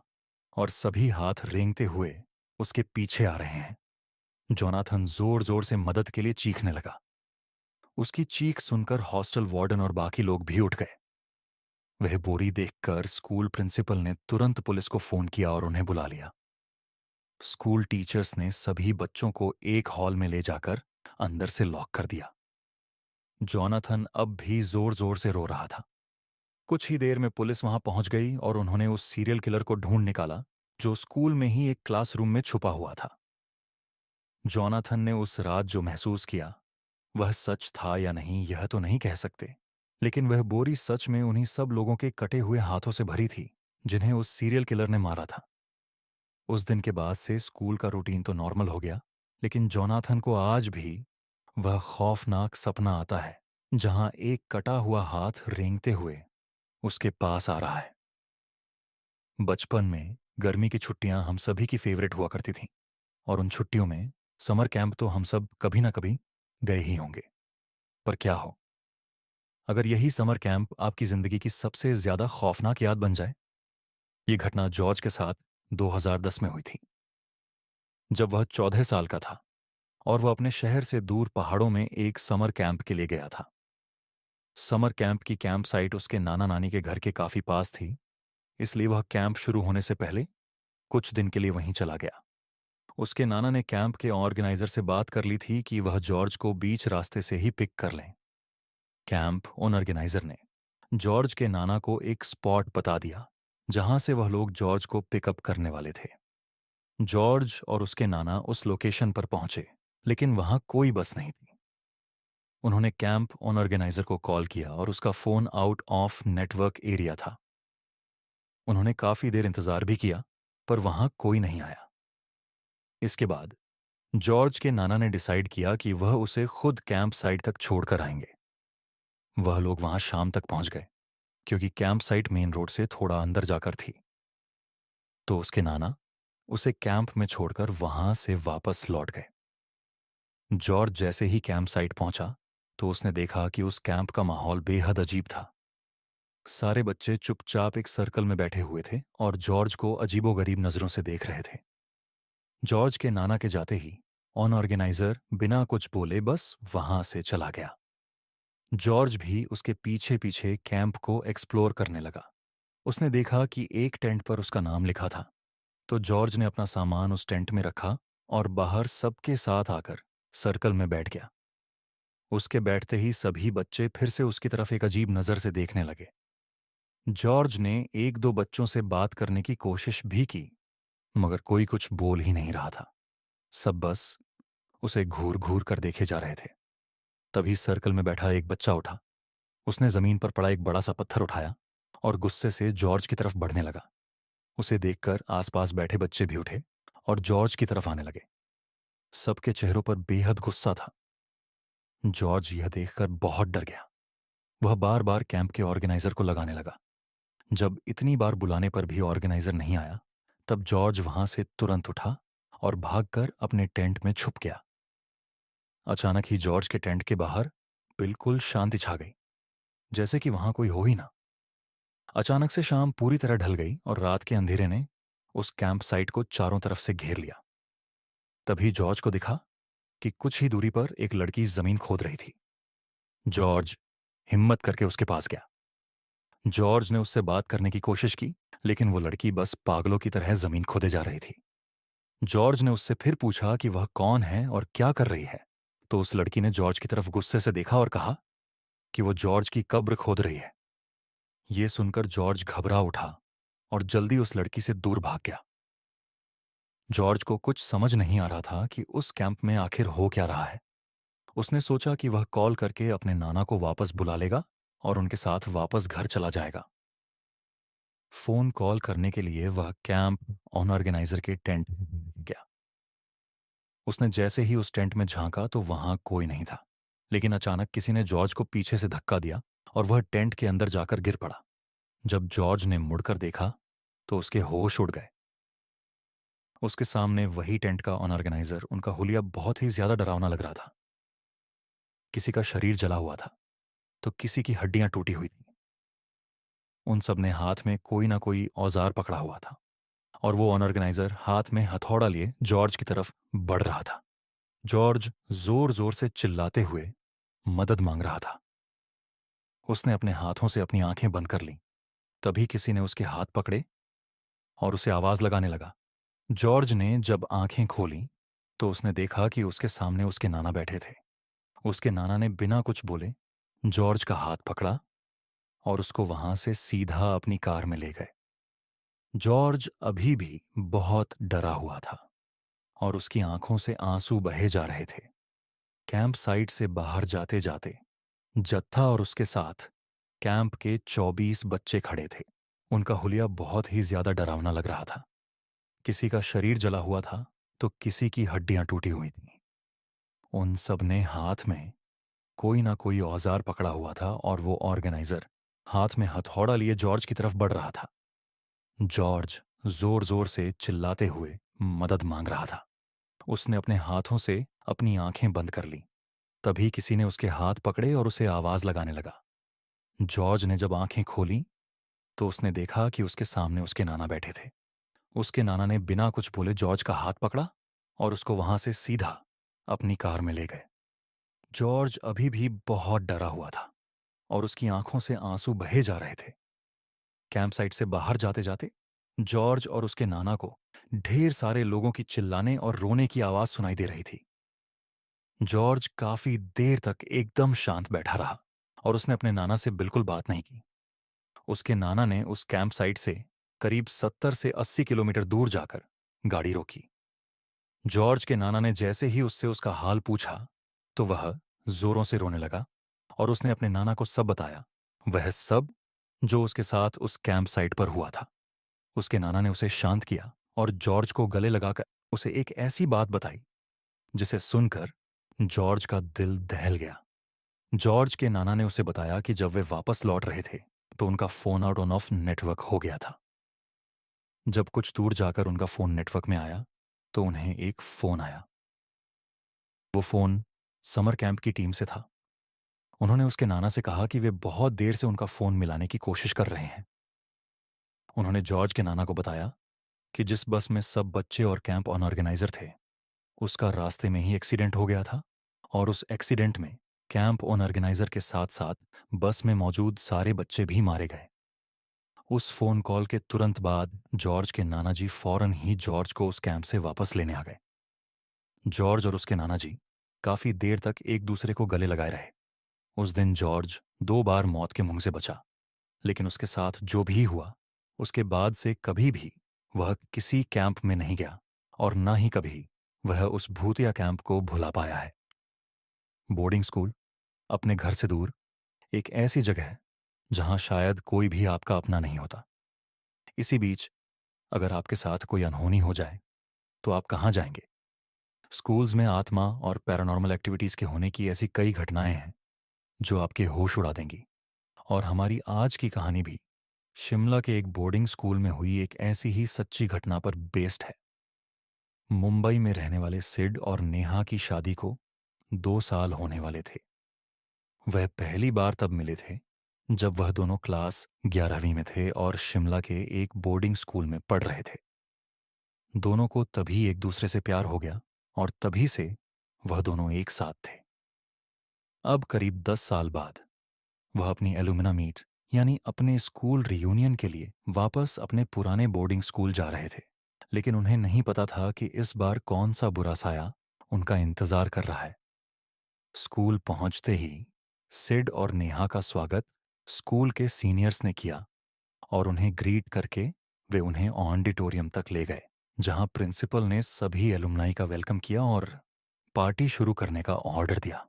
और सभी हाथ रेंगते हुए उसके पीछे आ रहे हैं। जोनाथन जोर जोर से मदद के लिए चीखने लगा। उसकी चीख सुनकर हॉस्टल वार्डन और बाकी लोग भी उठ गए। वह बोरी देखकर स्कूल प्रिंसिपल ने तुरंत पुलिस को फोन किया और उन्हें बुला लिया। स्कूल टीचर्स ने सभी बच्चों को एक हॉल में ले जाकर अंदर से लॉक कर दिया। जोनाथन अब भी जोर जोर से रो रहा था। कुछ ही देर में पुलिस वहां पहुंच गई और उन्होंने उस सीरियल किलर को ढूंढ निकाला, जो स्कूल में ही एक क्लासरूम में छुपा हुआ था। जोनाथन ने उस रात जो महसूस किया, वह सच था या नहीं यह तो नहीं कह सकते, लेकिन वह बोरी सच में उन्हीं सब लोगों के कटे हुए हाथों से भरी थी जिन्हें उस सीरियल किलर ने मारा था। उस दिन के बाद से स्कूल का रूटीन तो नॉर्मल हो गया, लेकिन जोनाथन को आज भी वह खौफनाक सपना आता है जहां एक कटा हुआ हाथ रेंगते हुए उसके पास आ रहा है। बचपन में गर्मी की छुट्टियां हम सभी की फेवरेट हुआ करती थीं, और उन छुट्टियों में समर कैंप तो हम सब कभी ना कभी गए ही होंगे। पर क्या हो अगर यही समर कैंप आपकी जिंदगी की सबसे ज्यादा खौफनाक याद बन जाए? ये घटना जॉर्ज के साथ 2010 में हुई थी, जब वह 14 साल का था और वह अपने शहर से दूर पहाड़ों में एक समर कैंप के लिए गया था। समर कैंप की कैंप साइट उसके नाना नानी के घर के काफी पास थी, इसलिए वह कैंप शुरू होने से पहले कुछ दिन के लिए वहीं चला गया। उसके नाना ने कैंप के ऑर्गेनाइजर से बात कर ली थी कि वह जॉर्ज को बीच रास्ते से ही पिक कर लें। कैंप ऑर्गेनाइजर ने जॉर्ज के नाना को एक स्पॉट बता दिया जहां से वह लोग जॉर्ज को पिकअप करने वाले थे। जॉर्ज और उसके नाना उस लोकेशन पर पहुंचे, लेकिन वहां कोई बस नहीं थी। उन्होंने कैंप ऑर्गेनाइजर को कॉल किया और उसका phone out of network area था। उन्होंने काफी देर इंतजार भी किया, पर वहां कोई नहीं आया। इसके बाद जॉर्ज के नाना ने डिसाइड किया कि वह उसे खुद कैंप साइट तक छोड़कर आएंगे। वह लोग वहां शाम तक पहुंच गए, क्योंकि कैंप साइट मेन रोड से थोड़ा अंदर जाकर थी। तो उसके नाना उसे कैंप में छोड़कर वहां से वापस लौट गए। जॉर्ज जैसे ही कैंप साइट पहुंचा तो उसने देखा कि उस कैंप का माहौल बेहद अजीब था। सारे बच्चे चुपचाप एक सर्कल में बैठे हुए थे और जॉर्ज को अजीबोगरीब नजरों से देख रहे थे। जॉर्ज के नाना के जाते ही ऑर्गेनाइजर बिना कुछ बोले बस वहां से चला गया। जॉर्ज भी उसके पीछे पीछे कैंप को एक्सप्लोर करने लगा। उसने देखा कि एक टेंट पर उसका नाम लिखा था, तो जॉर्ज ने अपना सामान उस टेंट में रखा और बाहर सबके साथ आकर सर्कल में बैठ गया। उसके बैठते ही सभी बच्चे फिर से उसकी तरफ एक अजीब नजर से देखने लगे। जॉर्ज ने एक दो बच्चों से बात करने की कोशिश भी की, मगर कोई कुछ बोल ही नहीं रहा था। सब बस उसे घूर घूर कर देखे जा रहे थे। तभी सर्कल में बैठा एक बच्चा उठा। उसने जमीन पर पड़ा एक बड़ा सा पत्थर उठाया और गुस्से से जॉर्ज की तरफ बढ़ने लगा। उसे देखकर आसपास बैठे बच्चे भी उठे और जॉर्ज की तरफ आने लगे। सबके चेहरों पर बेहद गुस्सा था। जॉर्ज यह देखकर बहुत डर गया। वह बार बार कैंप के ऑर्गेनाइजर को लगाने लगा। जब इतनी बार बुलाने पर भी ऑर्गेनाइजर नहीं आया, तब जॉर्ज वहां से तुरंत उठा और भागकर अपने टेंट में छुप गया। अचानक ही जॉर्ज के टेंट के बाहर बिल्कुल शांति छा गई, जैसे कि वहां कोई हो ही ना। अचानक से शाम पूरी तरह ढल गई और रात के अंधेरे ने उस कैंप साइट को चारों तरफ से घेर लिया। तभी जॉर्ज को दिखा कि कुछ ही दूरी पर एक लड़की जमीन खोद रही थी। जॉर्ज हिम्मत करके उसके पास गया। जॉर्ज ने उससे बात करने की कोशिश की, लेकिन वो लड़की बस पागलों की तरह जमीन खोदे जा रही थी। जॉर्ज ने उससे फिर पूछा कि वह कौन है और क्या कर रही है, तो उस लड़की ने जॉर्ज की तरफ गुस्से से देखा और कहा कि वो जॉर्ज की कब्र खोद रही है। ये सुनकर जॉर्ज घबरा उठा और जल्दी उस लड़की से दूर भाग गया। जॉर्ज को कुछ समझ नहीं आ रहा था कि उस कैंप में आखिर हो क्या रहा है। उसने सोचा कि वह कॉल करके अपने नाना को वापस बुला लेगा और उनके साथ वापस घर चला जाएगा। फोन कॉल करने के लिए वह कैंप ऑर्गेनाइजर के टेंट गया। उसने जैसे ही उस टेंट में झांका तो वहां कोई नहीं था, लेकिन अचानक किसी ने जॉर्ज को पीछे से धक्का दिया और वह टेंट के अंदर जाकर गिर पड़ा। जब जॉर्ज ने मुड़कर देखा तो उसके होश उड़ गए। उसके सामने वही टेंट का ऑर्गेनाइजर, उनका हुलिया बहुत ही ज्यादा डरावना लग रहा था। किसी का शरीर जला हुआ था तो किसी की हड्डियां टूटी हुई थी। उन सब ने हाथ में कोई ना कोई औजार पकड़ा हुआ था और वो ऑर्गेनाइजर हाथ में हथौड़ा लिए जॉर्ज की तरफ बढ़ रहा था। जॉर्ज जोर जोर से चिल्लाते हुए मदद मांग रहा था। उसने अपने हाथों से अपनी आंखें बंद कर लीं। तभी किसी ने उसके हाथ पकड़े और उसे आवाज लगाने लगा। जॉर्ज ने जब आंखें खोलीं तो उसने देखा कि उसके सामने उसके नाना बैठे थे। उसके नाना ने बिना कुछ बोले जॉर्ज का हाथ पकड़ा और उसको वहां से सीधा अपनी कार में ले गए। जॉर्ज अभी भी बहुत डरा हुआ था और उसकी आंखों से आंसू बहे जा रहे थे। कैंप साइट से बाहर जाते जाते जत्था और उसके साथ कैंप के 24 बच्चे खड़े थे। उनका हुलिया बहुत ही ज्यादा डरावना लग रहा था। किसी का शरीर जला हुआ था तो किसी की हड्डियां टूटी हुई थीं। उन सब ने हाथ में कोई ना कोई औजार पकड़ा हुआ था और वो ऑर्गेनाइजर हाथ में हथौड़ा लिए जॉर्ज की तरफ बढ़ रहा था। जॉर्ज जोर जोर से चिल्लाते हुए मदद मांग रहा था। उसने अपने हाथों से अपनी आंखें बंद कर लीं। तभी किसी ने उसके हाथ पकड़े और उसे आवाज लगाने लगा। जॉर्ज ने जब आंखें खोलीं तो उसने देखा कि उसके सामने उसके नाना बैठे थे। उसके नाना ने बिना कुछ बोले जॉर्ज का हाथ पकड़ा और उसको वहां से सीधा अपनी कार में ले गए। जॉर्ज अभी भी बहुत डरा हुआ था और उसकी आंखों से आंसू बहे जा रहे थे। कैंप साइट से बाहर जाते जाते जॉर्ज और उसके नाना को ढेर सारे लोगों की चिल्लाने और रोने की आवाज सुनाई दे रही थी। जॉर्ज काफी देर तक एकदम शांत बैठा रहा और उसने अपने नाना से बिल्कुल बात नहीं की। उसके नाना ने उस कैंप साइट से करीब 70 से 80 किलोमीटर दूर जाकर गाड़ी रोकी। जॉर्ज के नाना ने जैसे ही उससे उसका हाल पूछा तो वह जोरों से रोने लगा और उसने अपने नाना को सब बताया, वह सब जो उसके साथ उस कैंप साइट पर हुआ था। उसके नाना ने उसे शांत किया और जॉर्ज को गले लगाकर उसे एक ऐसी बात बताई जिसे सुनकर जॉर्ज का दिल दहल गया। जॉर्ज के नाना ने उसे बताया कि जब वे वापस लौट रहे थे तो उनका phone out on off network हो गया था। जब कुछ दूर जाकर उनका फ़ोन नेटवर्क में आया, तो उन्हें एक फ़ोन आया। वो फ़ोन समर कैंप की टीम से था। उन्होंने उसके नाना से कहा कि वे बहुत देर से उनका फ़ोन मिलाने की कोशिश कर रहे हैं। उन्होंने जॉर्ज के नाना को बताया कि जिस बस में सब बच्चे और कैंप ऑर्गेनाइजर थे, उसका रास्ते में ही एक्सीडेंट हो गया था और उस एक्सीडेंट में कैंप ऑर्गेनाइजर के साथ-साथ बस में मौजूद सारे बच्चे भी मारे गए। उस फ़ोन कॉल के तुरंत बाद जॉर्ज के नाना जी फ़ौरन ही जॉर्ज को उस कैंप से वापस लेने आ गए। जॉर्ज और उसके नाना जी काफ़ी देर तक एक दूसरे को गले लगाए रहे। उस दिन जॉर्ज 2 बार मौत के मुंह से बचा, लेकिन उसके साथ जो भी हुआ, उसके बाद से कभी भी वह किसी कैंप में नहीं गया और न ही कभी वह उस भूतिया कैंप को भुला पाया है। बोर्डिंग स्कूल, अपने घर से दूर, एक ऐसी जगह है जहां शायद कोई भी आपका अपना नहीं होता। इसी बीच अगर आपके साथ कोई अनहोनी हो जाए, तो आप कहाँ जाएंगे? स्कूल्स में आत्मा और पैरानॉर्मल एक्टिविटीज़ के होने की ऐसी कई घटनाएं हैं जो आपके होश उड़ा देंगी। और हमारी आज की कहानी भी शिमला के एक बोर्डिंग स्कूल में हुई एक ऐसी ही सच्ची घटना पर बेस्ड है। मुंबई में रहने वाले सिड और नेहा की शादी को 2 साल होने वाले थे। वह पहली बार तब मिले थे जब वह दोनों क्लास 11वीं में थे और शिमला के एक बोर्डिंग स्कूल में पढ़ रहे थे। दोनों को तभी एक दूसरे से प्यार हो गया और तभी से वह दोनों एक साथ थे। अब करीब 10 साल बाद वह अपनी एलुमिना मीट यानी अपने स्कूल रियूनियन के लिए वापस अपने पुराने बोर्डिंग स्कूल जा रहे थे। लेकिन उन्हें नहीं पता था कि इस बार कौन सा बुरा साया उनका इंतजार कर रहा है। स्कूल पहुंचते ही सिड और नेहा का स्वागत स्कूल के सीनियर्स ने किया और उन्हें ग्रीट करके वे उन्हें ऑडिटोरियम तक ले गए, जहां प्रिंसिपल ने सभी एलुमनाई का वेलकम किया और पार्टी शुरू करने का ऑर्डर दिया।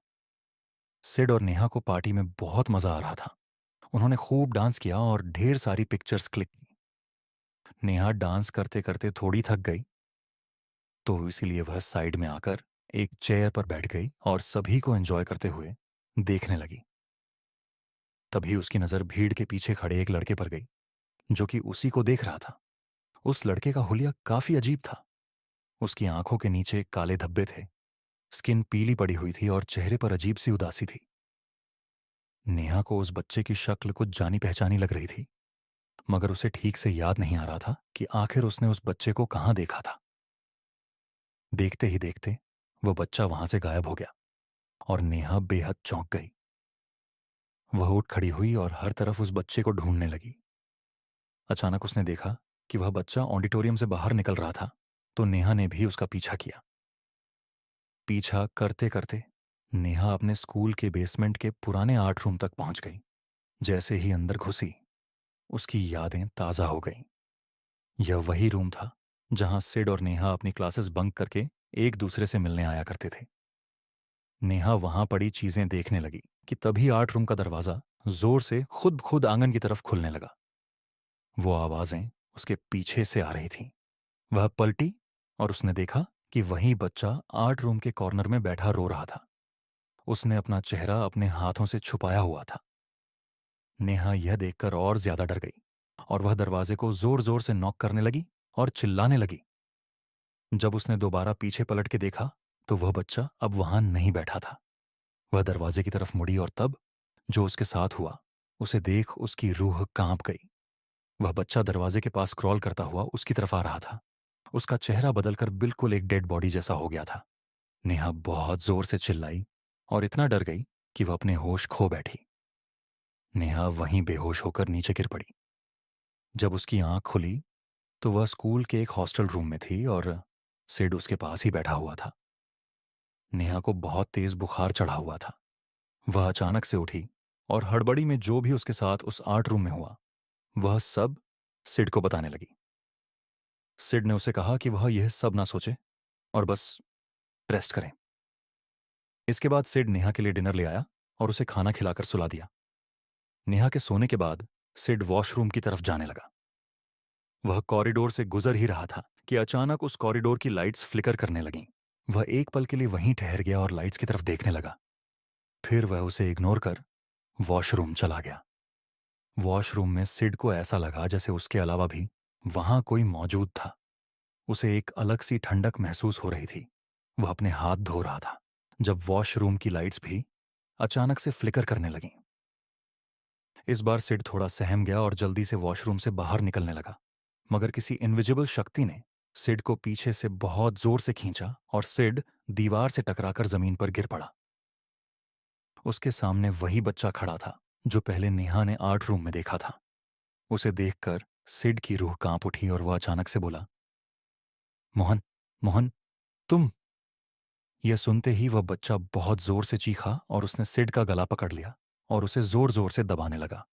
सिड और नेहा को पार्टी में बहुत मजा आ रहा था। उन्होंने खूब डांस किया और ढेर सारी पिक्चर्स क्लिक की। नेहा डांस करते करते थोड़ी थक गई, तो इसीलिए वह साइड में आकर एक चेयर पर बैठ गई और सभी को एंजॉय करते हुए देखने लगी। तभी उसकी नजर भीड़ के पीछे खड़े एक लड़के पर गई, जो कि उसी को देख रहा था। उस लड़के का हुलिया काफी अजीब था। उसकी आंखों के नीचे काले धब्बे थे, स्किन पीली पड़ी हुई थी और चेहरे पर अजीब सी उदासी थी। नेहा को उस बच्चे की शक्ल कुछ जानी पहचानी लग रही थी, मगर उसे ठीक से याद नहीं आ रहा था कि आखिर उसने उस बच्चे को कहाँ देखा था। देखते ही देखते वह बच्चा वहां से गायब हो गया और नेहा बेहद चौंक गई। वह उठ खड़ी हुई और हर तरफ उस बच्चे को ढूंढने लगी। अचानक उसने देखा कि वह बच्चा ऑडिटोरियम से बाहर निकल रहा था, तो नेहा ने भी उसका पीछा किया। पीछा करते करते नेहा अपने स्कूल के बेसमेंट के पुराने आर्ट रूम तक पहुंच गई। जैसे ही अंदर घुसी, उसकी यादें ताजा हो गईं। यह वही रूम था जहां सिड और नेहा अपनी क्लासेस बंक करके एक दूसरे से मिलने आया करते थे। नेहा वहां पड़ी चीजें देखने लगी कि तभी आर्ट रूम का दरवाजा जोर से खुद खुद आंगन की तरफ खुलने लगा। वो आवाजें उसके पीछे से आ रही थीं। वह पलटी और उसने देखा कि वही बच्चा आर्ट रूम के कॉर्नर में बैठा रो रहा था। उसने अपना चेहरा अपने हाथों से छुपाया हुआ था। नेहा यह देखकर और ज्यादा डर गई और वह दरवाजे को जोर जोर से नॉक करने लगी और चिल्लाने लगी। जब उसने दोबारा पीछे पलट के देखा, तो वह बच्चा अब वहां नहीं बैठा था। वह दरवाजे की तरफ मुड़ी और तब जो उसके साथ हुआ, उसे देख उसकी रूह कांप गई। वह बच्चा दरवाजे के पास क्रॉल करता हुआ उसकी तरफ आ रहा था। उसका चेहरा बदलकर बिल्कुल एक डेड बॉडी जैसा हो गया था। नेहा बहुत जोर से चिल्लाई और इतना डर गई कि वह अपने होश खो बैठी। नेहा वहीं बेहोश होकर नीचे गिर पड़ी। जब उसकी आंख खुली, तो वह स्कूल के एक हॉस्टल रूम में थी और सिड उसके पास ही बैठा हुआ था। नेहा को बहुत तेज बुखार चढ़ा हुआ था। वह अचानक से उठी और हड़बड़ी में जो भी उसके साथ उस आर्ट रूम में हुआ, वह सब सिड को बताने लगी। सिड ने उसे कहा कि वह यह सब ना सोचे और बस रेस्ट करें। इसके बाद सिड नेहा के लिए डिनर ले आया और उसे खाना खिलाकर सुला दिया। नेहा के सोने के बाद सिड वॉशरूम की तरफ जाने लगा। वह कॉरिडोर से गुजर ही रहा था कि अचानक उस कॉरिडोर की लाइट्स फ्लिकर करने लगीं। वह एक पल के लिए वहीं ठहर गया और लाइट्स की तरफ देखने लगा। फिर वह उसे इग्नोर कर वॉशरूम चला गया। वॉशरूम में सिड को ऐसा लगा जैसे उसके अलावा भी वहां कोई मौजूद था। उसे एक अलग सी ठंडक महसूस हो रही थी। वह अपने हाथ धो रहा था जब वॉशरूम की लाइट्स भी अचानक से फ्लिकर करने लगीं। इस बार सिड थोड़ा सहम गया और जल्दी से वॉशरूम से बाहर निकलने लगा, मगर किसी इनविजिबल शक्ति ने सिड को पीछे से बहुत जोर से खींचा और सिड दीवार से टकराकर जमीन पर गिर पड़ा। उसके सामने वही बच्चा खड़ा था जो पहले नेहा ने आर्ट रूम में देखा था। उसे देखकर सिड की रूह कांप उठी और वह अचानक से बोला, मोहन, मोहन, तुम। यह सुनते ही वह बच्चा बहुत जोर से चीखा और उसने सिड का गला पकड़ लिया और उसे जोर जोर से दबाने लगा।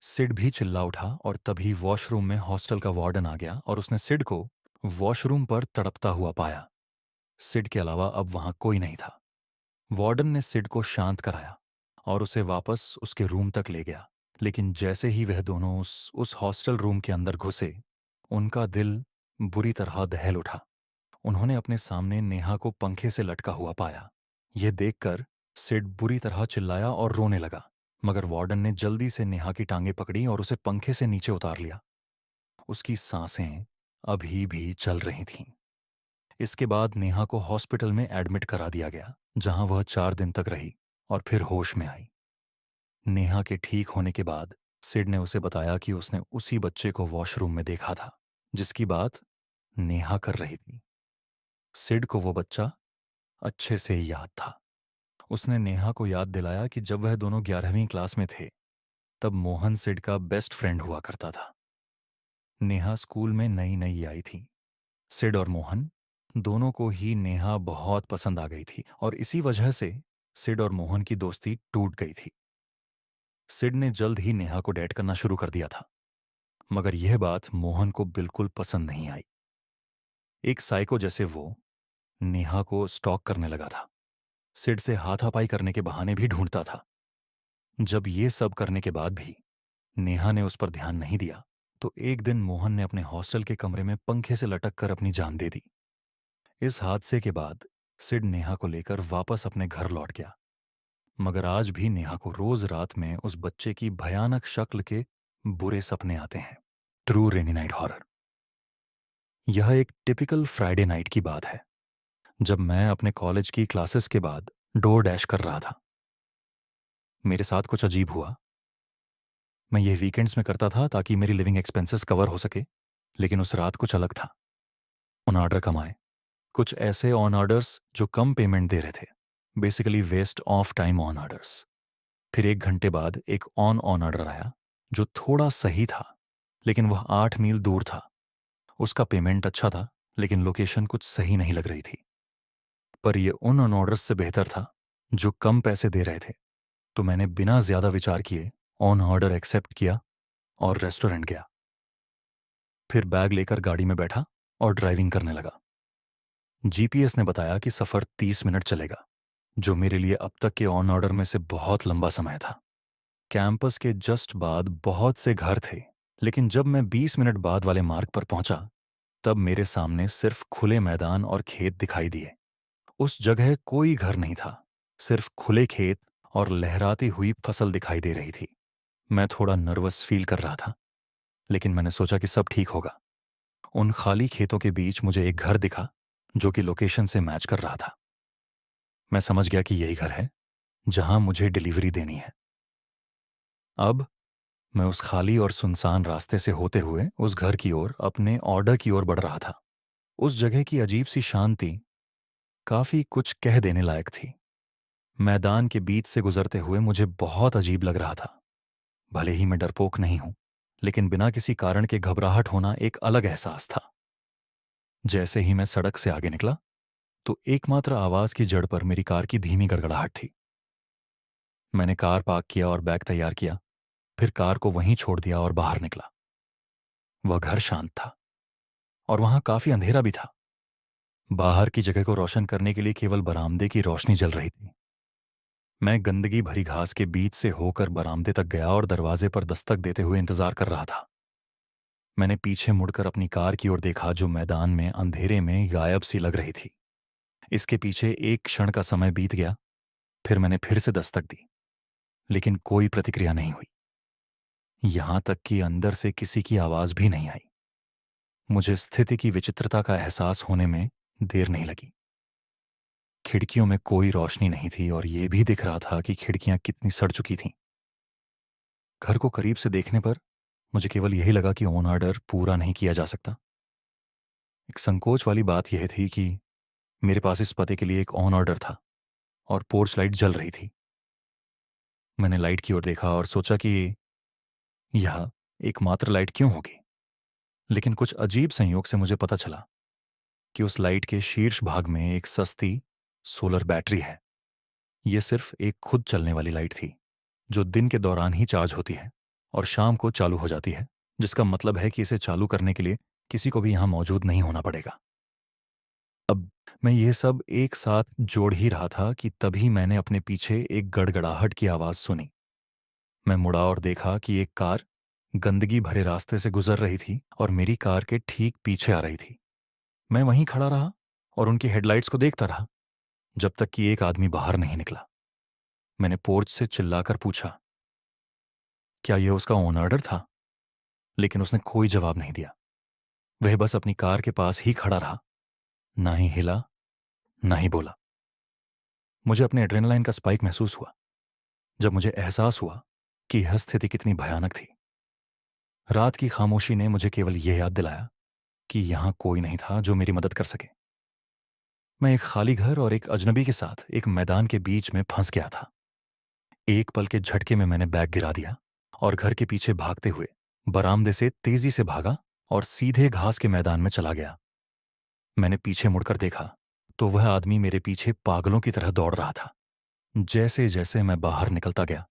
सिड भी चिल्ला उठा और तभी वॉशरूम में हॉस्टल का वार्डन आ गया और उसने सिड को वॉशरूम पर तड़पता हुआ पाया। सिड के अलावा अब वहां कोई नहीं था। वार्डन ने सिड को शांत कराया और उसे वापस उसके रूम तक ले गया, लेकिन जैसे ही वह दोनों उस हॉस्टल रूम के अंदर घुसे, उनका दिल बुरी तरह दहल उठा। उन्होंने अपने सामने नेहा को पंखे से लटका हुआ पाया। यह देखकर सिड बुरी तरह चिल्लाया और रोने लगा, मगर वार्डन ने जल्दी से नेहा की टांगें पकड़ी और उसे पंखे से नीचे उतार लिया। उसकी सांसें अभी भी चल रही थीं। इसके बाद नेहा को हॉस्पिटल में एडमिट करा दिया गया, जहां वह 4 दिन तक रही और फिर होश में आई। नेहा के ठीक होने के बाद सिड ने उसे बताया कि उसने उसी बच्चे को वॉशरूम में देखा था जिसकी बात नेहा कर रही थी। सिड को वो बच्चा अच्छे से याद था। उसने नेहा को याद दिलाया कि जब वह दोनों 11वीं क्लास में थे, तब मोहन सिड का बेस्ट फ्रेंड हुआ करता था। नेहा स्कूल में नई नई आई थी। सिड और मोहन दोनों को ही नेहा बहुत पसंद आ गई थी और इसी वजह से सिड और मोहन की दोस्ती टूट गई थी। सिड ने जल्द ही नेहा को डेट करना शुरू कर दिया था, मगर यह बात मोहन को बिल्कुल पसंद नहीं आई। एक साइको जैसे वो नेहा को स्टॉक करने लगा था, सिड से हाथापाई करने के बहाने भी ढूंढता था। जब ये सब करने के बाद भी नेहा ने उस पर ध्यान नहीं दिया, तो एक दिन मोहन ने अपने हॉस्टल के कमरे में पंखे से लटक कर अपनी जान दे दी। इस हादसे के बाद सिड नेहा को लेकर वापस अपने घर लौट गया, मगर आज भी नेहा को रोज रात में उस बच्चे की भयानक शक्ल के बुरे सपने आते हैं। True rainy night horror. यह एक टिपिकल फ्राइडे नाइट की बात है, जब मैं अपने कॉलेज की क्लासेस के बाद डोर डैश कर रहा था। मेरे साथ कुछ अजीब हुआ। मैं यह वीकेंड्स में करता था ताकि मेरी लिविंग एक्सपेंसेस कवर हो सके, लेकिन उस रात कुछ अलग था। ऑन ऑर्डर कम आए, कुछ ऐसे ऑन ऑर्डर्स जो कम पेमेंट दे रहे थे, basically waste of time on orders. फिर 1 घंटे बाद एक ऑन ऑर्डर आया जो थोड़ा सही था, लेकिन वह 8 मील दूर था। उसका पेमेंट अच्छा था, लेकिन लोकेशन कुछ सही नहीं लग रही थी। पर यह उन ऑन ऑर्डर्स से बेहतर था जो कम पैसे दे रहे थे, तो मैंने बिना ज्यादा विचार किए ऑन ऑर्डर एक्सेप्ट किया और रेस्टोरेंट गया। फिर बैग लेकर गाड़ी में बैठा और ड्राइविंग करने लगा। जीपीएस ने बताया कि सफर 30 मिनट चलेगा, जो मेरे लिए अब तक के ऑन ऑर्डर में से बहुत लंबा समय था। कैंपस के जस्ट बाद बहुत से घर थे, लेकिन जब मैं 20 मिनट बाद वाले मार्ग पर पहुंचा, तब मेरे सामने सिर्फ खुले मैदान और खेत दिखाई दिए। उस जगह कोई घर नहीं था, सिर्फ खुले खेत और लहराती हुई फसल दिखाई दे रही थी। मैं थोड़ा नर्वस फील कर रहा था, लेकिन मैंने सोचा कि सब ठीक होगा। उन खाली खेतों के बीच मुझे एक घर दिखा जो कि लोकेशन से मैच कर रहा था। मैं समझ गया कि यही घर है जहां मुझे डिलीवरी देनी है। अब मैं उस खाली और सुनसान रास्ते से होते हुए उस घर की ओर, अपने ऑर्डर की ओर बढ़ रहा था। उस जगह की अजीब सी शांति काफी कुछ कह देने लायक थी। मैदान के बीच से गुजरते हुए मुझे बहुत अजीब लग रहा था। भले ही मैं डरपोक नहीं हूं, लेकिन बिना किसी कारण के घबराहट होना एक अलग एहसास था। जैसे ही मैं सड़क से आगे निकला, तो एकमात्र आवाज की जड़ पर मेरी कार की धीमी गड़गड़ाहट थी। मैंने कार पार्क किया और बैग तैयार किया, फिर कार को वहीं छोड़ दिया और बाहर निकला। वह घर शांत था और वहां काफी अंधेरा भी था। बाहर की जगह को रोशन करने के लिए केवल बरामदे की रोशनी जल रही थी। मैं गंदगी भरी घास के बीच से होकर बरामदे तक गया और दरवाजे पर दस्तक देते हुए इंतजार कर रहा था। मैंने पीछे मुड़कर अपनी कार की ओर देखा, जो मैदान में अंधेरे में गायब सी लग रही थी। इसके पीछे एक क्षण का समय बीत गया। फिर मैंने फिर से दस्तक दी, लेकिन कोई प्रतिक्रिया नहीं हुई। यहां तक कि अंदर से किसी की आवाज भी नहीं आई। मुझे स्थिति की विचित्रता का एहसास होने में देर नहीं लगी। खिड़कियों में कोई रोशनी नहीं थी और यह भी दिख रहा था कि खिड़कियां कितनी सड़ चुकी थीं। घर को करीब से देखने पर मुझे केवल यही लगा कि ऑन ऑर्डर पूरा नहीं किया जा सकता। एक संकोच वाली बात यह थी कि मेरे पास इस पते के लिए एक ऑन ऑर्डर था और पोर्च लाइट जल रही थी। मैंने लाइट की ओर देखा और सोचा कि यह एकमात्र लाइट क्यों होगी। लेकिन कुछ अजीब संयोग से मुझे पता चला कि उस लाइट के शीर्ष भाग में एक सस्ती सोलर बैटरी है। यह सिर्फ एक खुद चलने वाली लाइट थी जो दिन के दौरान ही चार्ज होती है और शाम को चालू हो जाती है, जिसका मतलब है कि इसे चालू करने के लिए किसी को भी यहां मौजूद नहीं होना पड़ेगा। अब मैं ये सब एक साथ जोड़ ही रहा था कि तभी मैंने अपने पीछे एक गड़गड़ाहट की आवाज सुनी। मैं मुड़ा और देखा कि एक कार गंदगी भरे रास्ते से गुजर रही थी और मेरी कार के ठीक पीछे आ रही थी। मैं वहीं खड़ा रहा और उनकी हेडलाइट्स को देखता रहा जब तक कि एक आदमी बाहर नहीं निकला। मैंने पोर्च से चिल्लाकर पूछा, क्या यह उसका ओन ऑर्डर था? लेकिन उसने कोई जवाब नहीं दिया। वह बस अपनी कार के पास ही खड़ा रहा, ना ही हिला, ना ही बोला। मुझे अपने एड्रेनालाइन का स्पाइक महसूस हुआ जब मुझे एहसास हुआ कि यह स्थिति कितनी भयानक थी। रात की खामोशी ने मुझे केवल यह याद दिलाया कि यहां कोई नहीं था जो मेरी मदद कर सके। मैं एक खाली घर और एक अजनबी के साथ एक मैदान के बीच में फंस गया था। एक पल के झटके में मैंने बैग गिरा दिया और घर के पीछे भागते हुए बरामदे से तेजी से भागा और सीधे घास के मैदान में चला गया। मैंने पीछे मुड़कर देखा तो वह आदमी मेरे पीछे पागलों की तरह दौड़ रहा था। जैसे जैसे मैं बाहर निकलता गया,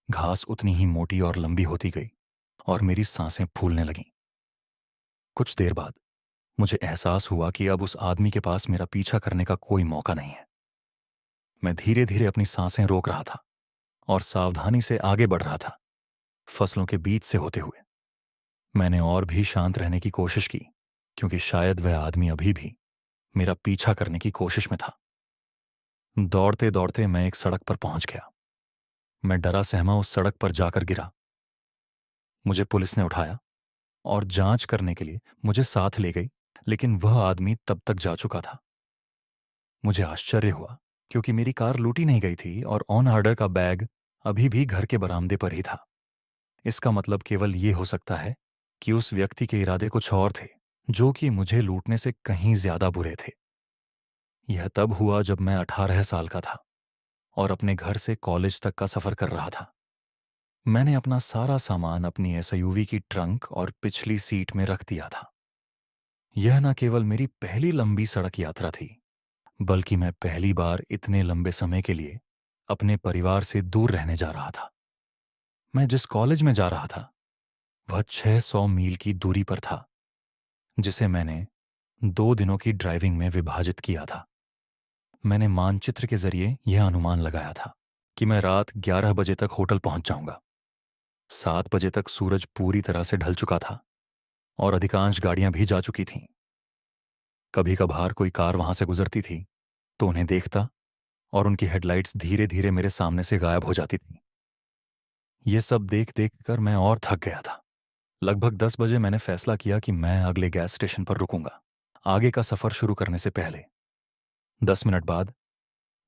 घास उतनी ही मोटी और लंबी होती गई और मेरी सांसें फूलने लगीं। कुछ देर बाद मुझे एहसास हुआ कि अब उस आदमी के पास मेरा पीछा करने का कोई मौका नहीं है। मैं धीरे धीरे अपनी सांसें रोक रहा था और सावधानी से आगे बढ़ रहा था, फसलों के बीच से होते हुए। मैंने और भी शांत रहने की कोशिश की क्योंकि शायद वह आदमी अभी भी मेरा पीछा करने की कोशिश में था। दौड़ते दौड़ते मैं एक सड़क पर पहुंच गया। मैं डरा सहमा उस सड़क पर जाकर गिरा। मुझे पुलिस ने उठाया और जांच करने के लिए मुझे साथ ले गई, लेकिन वह आदमी तब तक जा चुका था। मुझे आश्चर्य हुआ क्योंकि मेरी कार लूटी नहीं गई थी और ऑन ऑर्डर का बैग अभी भी घर के बरामदे पर ही था। इसका मतलब केवल ये हो सकता है कि उस व्यक्ति के इरादे कुछ और थे, जो कि मुझे लूटने से कहीं ज्यादा बुरे थे। यह तब हुआ जब मैं 18 साल का था और अपने घर से कॉलेज तक का सफर कर रहा था। मैंने अपना सारा सामान अपनी एसयूवी की ट्रंक और पिछली सीट में रख दिया था। यह न केवल मेरी पहली लंबी सड़क यात्रा थी, बल्कि मैं पहली बार इतने लंबे समय के लिए अपने परिवार से दूर रहने जा रहा था। मैं जिस कॉलेज में जा रहा था वह 600 मील की दूरी पर था, जिसे मैंने 2 दिनों की ड्राइविंग में विभाजित किया था। मैंने मानचित्र के जरिए यह अनुमान लगाया था कि मैं रात 11 बजे तक होटल पहुंच जाऊंगा। 7 बजे तक सूरज पूरी तरह से ढल चुका था और अधिकांश गाड़ियां भी जा चुकी थीं। कभी कभार कोई कार वहां से गुजरती थी तो उन्हें देखता और उनकी हेडलाइट्स धीरे धीरे मेरे सामने से गायब हो जाती थीं। ये सब देख देख कर मैं और थक गया था। लगभग 10 बजे मैंने फैसला किया कि मैं अगले गैस स्टेशन पर रुकूंगा, आगे का सफर शुरू करने से पहले। 10 मिनट बाद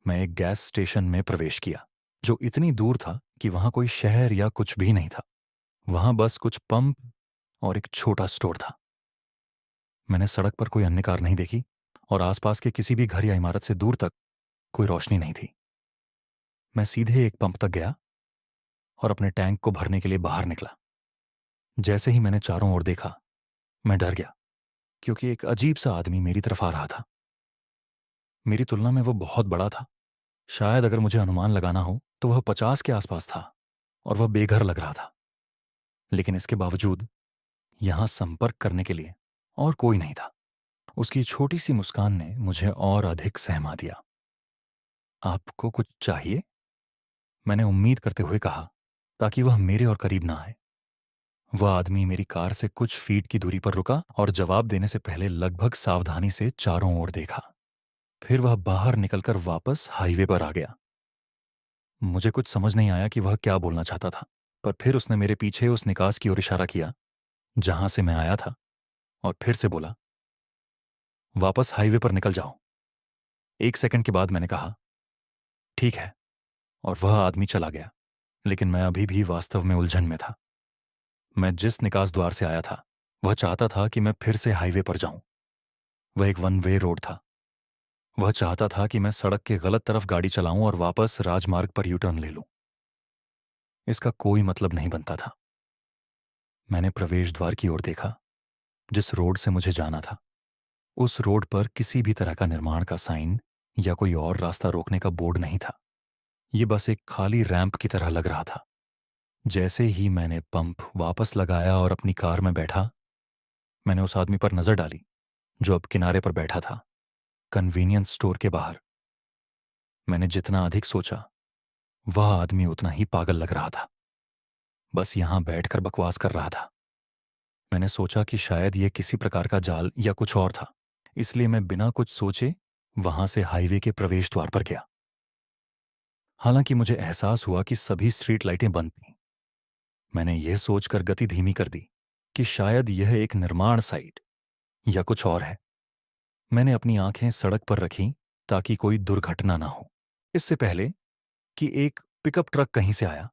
मैं एक गैस स्टेशन में प्रवेश किया, जो इतनी दूर था कि वहां कोई शहर या कुछ भी नहीं था। वहां बस कुछ पंप और एक छोटा स्टोर था। मैंने सड़क पर कोई अन्य कार नहीं देखी और आसपास के किसी भी घर या इमारत से दूर तक कोई रोशनी नहीं थी। मैं सीधे एक पंप तक गया और अपने टैंक को भरने के लिए बाहर निकला। जैसे ही मैंने चारों ओर देखा, मैं डर गया क्योंकि एक अजीब सा आदमी मेरी तरफ आ रहा था। मेरी तुलना में वो बहुत बड़ा था। शायद अगर मुझे अनुमान लगाना हो तो वह 50 के आसपास था और वह बेघर लग रहा था। लेकिन इसके बावजूद यहां संपर्क करने के लिए और कोई नहीं था। उसकी छोटी सी मुस्कान ने मुझे और अधिक सहमा दिया। आपको कुछ चाहिए? मैंने उम्मीद करते हुए कहा, ताकि वह मेरे और करीब ना आए। वह आदमी मेरी कार से कुछ फीट की दूरी पर रुका और जवाब देने से पहले लगभग सावधानी से चारों ओर देखा। फिर वह बाहर निकलकर वापस हाईवे पर आ गया। मुझे कुछ समझ नहीं आया कि वह क्या बोलना चाहता था, पर फिर उसने मेरे पीछे उस निकास की ओर इशारा किया जहां से मैं आया था और फिर से बोला, वापस हाईवे पर निकल जाओ। 1 सेकंड के बाद मैंने कहा, ठीक है, और वह आदमी चला गया। लेकिन मैं अभी भी वास्तव में उलझन में था। मैं जिस निकास द्वार से आया था वह चाहता था कि मैं फिर से हाईवे पर जाऊं। वह एक वन वे रोड था। वह चाहता था कि मैं सड़क के गलत तरफ गाड़ी चलाऊं और वापस राजमार्ग पर यू टर्न ले लूं। इसका कोई मतलब नहीं बनता था। मैंने प्रवेश द्वार की ओर देखा, जिस रोड से मुझे जाना था। उस रोड पर किसी भी तरह का निर्माण का साइन या कोई और रास्ता रोकने का बोर्ड नहीं था। ये बस एक खाली रैंप की तरह लग रहा था। जैसे ही मैंने पंप वापस लगाया और अपनी कार में बैठा, मैंने उस आदमी पर नजर डाली जो अब किनारे पर बैठा था, कन्वीनियंस स्टोर के बाहर। मैंने जितना अधिक सोचा, वह आदमी उतना ही पागल लग रहा था। बस यहां बैठकर बकवास कर रहा था। मैंने सोचा कि शायद यह किसी प्रकार का जाल या कुछ और था, इसलिए मैं बिना कुछ सोचे वहां से हाईवे के प्रवेश द्वार पर गया। हालांकि मुझे एहसास हुआ कि सभी स्ट्रीट लाइटें बंद थीं। मैंने यह सोचकर गति धीमी कर दी कि शायद यह एक निर्माण साइट या कुछ और है। मैंने अपनी आंखें सड़क पर रखीं ताकि कोई दुर्घटना ना हो। इससे पहले कि एक पिकअप ट्रक कहीं से आया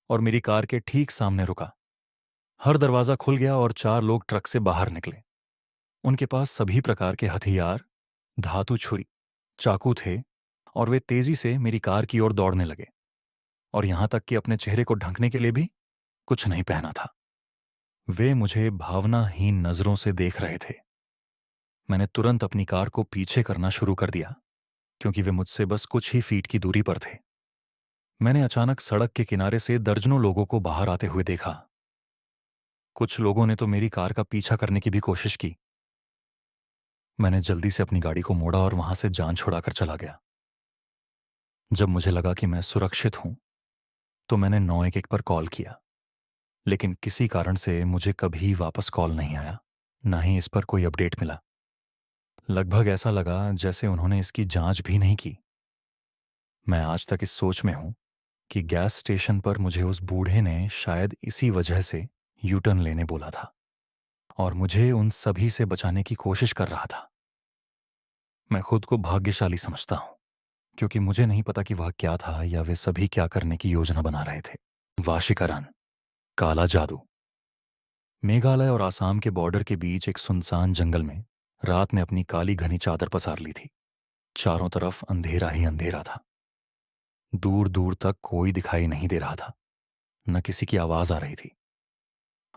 और मेरी कार के ठीक सामने रुका। हर दरवाजा खुल गया और 4 लोग ट्रक से बाहर निकले। उनके पास सभी प्रकार के हथियार, धातु छुरी, चाकू थे और वे तेजी से मेरी कार की ओर दौड़ने लगे, और यहां तक कि अपने चेहरे को ढकने के लिए भी कुछ नहीं पहना था। वे मुझे भावनाहीन नजरों से देख रहे थे। मैंने तुरंत अपनी कार को पीछे करना शुरू कर दिया, क्योंकि वे मुझसे बस कुछ ही फीट की दूरी पर थे। मैंने अचानक सड़क के किनारे से दर्जनों लोगों को बाहर आते हुए देखा। कुछ लोगों ने तो मेरी कार का पीछा करने की भी कोशिश की। मैंने जल्दी से अपनी गाड़ी को मोड़ा और वहां से जान छुड़ाकर चला गया। जब मुझे लगा कि मैं सुरक्षित हूं, तो मैंने 911 पर कॉल किया, लेकिन किसी कारण से मुझे कभी वापस कॉल नहीं आया, ना ही इस पर कोई अपडेट मिला। लगभग ऐसा लगा जैसे उन्होंने इसकी जांच भी नहीं की। मैं आज तक इस सोच में हूं कि गैस स्टेशन पर मुझे उस बूढ़े ने शायद इसी वजह से यू टर्न लेने बोला था और मुझे उन सभी से बचाने की कोशिश कर रहा था। मैं खुद को भाग्यशाली समझता हूं, क्योंकि मुझे नहीं पता कि वह क्या था या वे सभी क्या करने की योजना बना रहे थे। वाशीकरण, काला जादू। मेघालय और आसाम के बॉर्डर के बीच एक सुनसान जंगल में रात ने अपनी काली घनी चादर पसार ली थी। चारों तरफ अंधेरा ही अंधेरा था। दूर दूर तक कोई दिखाई नहीं दे रहा था, न किसी की आवाज आ रही थी।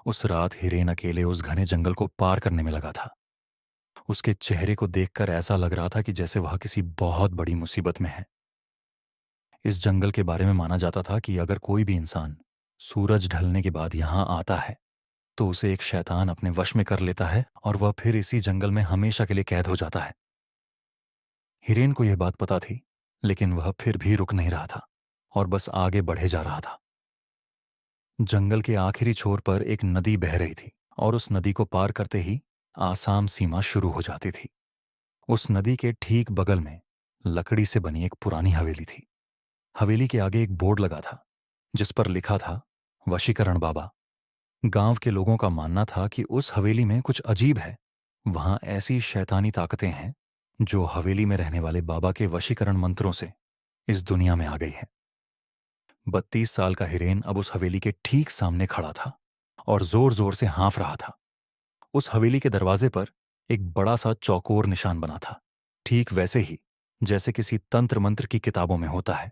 उस रात हिरेन अकेले उस घने जंगल को पार करने में लगा था। उसके चेहरे को देखकर ऐसा लग रहा था कि जैसे वह किसी बहुत बड़ी मुसीबत में है। इस जंगल के बारे में माना जाता था कि अगर कोई भी इंसान सूरज ढलने के बाद यहां आता है तो उसे एक शैतान अपने वश में कर लेता है और वह फिर इसी जंगल में हमेशा के लिए कैद हो जाता है। हिरेन को यह बात पता थी, लेकिन वह फिर भी रुक नहीं रहा था और बस आगे बढ़े जा रहा था। जंगल के आखिरी छोर पर एक नदी बह रही थी और उस नदी को पार करते ही आसाम सीमा शुरू हो जाती थी। उस नदी के ठीक बगल में लकड़ी से बनी एक पुरानी हवेली थी। हवेली के आगे एक बोर्ड लगा था जिस पर लिखा था, वशीकरण बाबा। गांव के लोगों का मानना था कि उस हवेली में कुछ अजीब है। वहां ऐसी शैतानी ताकतें हैं जो हवेली में रहने वाले बाबा के वशीकरण मंत्रों से इस दुनिया में आ गई है। 32 साल का हिरेन अब उस हवेली के ठीक सामने खड़ा था और जोर जोर से हाँफ रहा था। उस हवेली के दरवाजे पर एक बड़ा सा चौकोर निशान बना था, ठीक वैसे ही जैसे किसी तंत्र मंत्र की किताबों में होता है।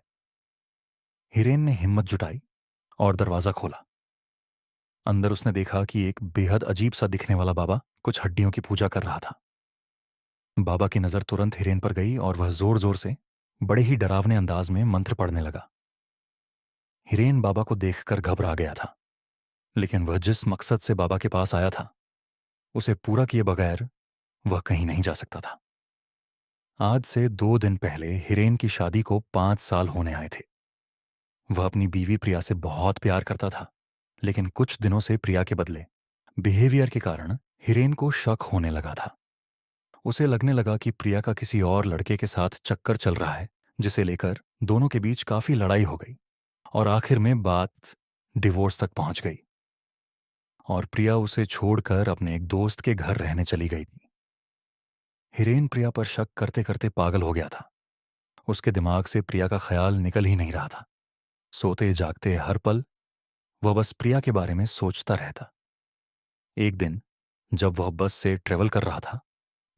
हिरेन ने हिम्मत जुटाई और दरवाजा खोला। अंदर उसने देखा कि एक बेहद अजीब सा दिखने वाला बाबा कुछ हड्डियों की पूजा कर रहा था। बाबा की नजर तुरंत हिरेन पर गई और वह जोर जोर से बड़े ही डरावने अंदाज में मंत्र पढ़ने लगा। हिरेन बाबा को देखकर घबरा गया था, लेकिन वह जिस मकसद से बाबा के पास आया था उसे पूरा किए बगैर वह कहीं नहीं जा सकता था। आज से 2 दिन पहले हिरेन की शादी को 5 साल होने आए थे। वह अपनी बीवी प्रिया से बहुत प्यार करता था, लेकिन कुछ दिनों से प्रिया के बदले बिहेवियर के कारण हिरेन को शक होने लगा था। उसे लगने लगा कि प्रिया का किसी और लड़के के साथ चक्कर चल रहा है, जिसे लेकर दोनों के बीच काफी लड़ाई हो गई और आखिर में बात डिवोर्स तक पहुंच गई। और प्रिया उसे छोड़कर अपने एक दोस्त के घर रहने चली गई थी। हिरेन प्रिया पर शक करते करते पागल हो गया था। उसके दिमाग से प्रिया का ख्याल निकल ही नहीं रहा था। सोते जागते हर पल वह बस प्रिया के बारे में सोचता रहता। एक दिन जब वह बस से ट्रेवल कर रहा था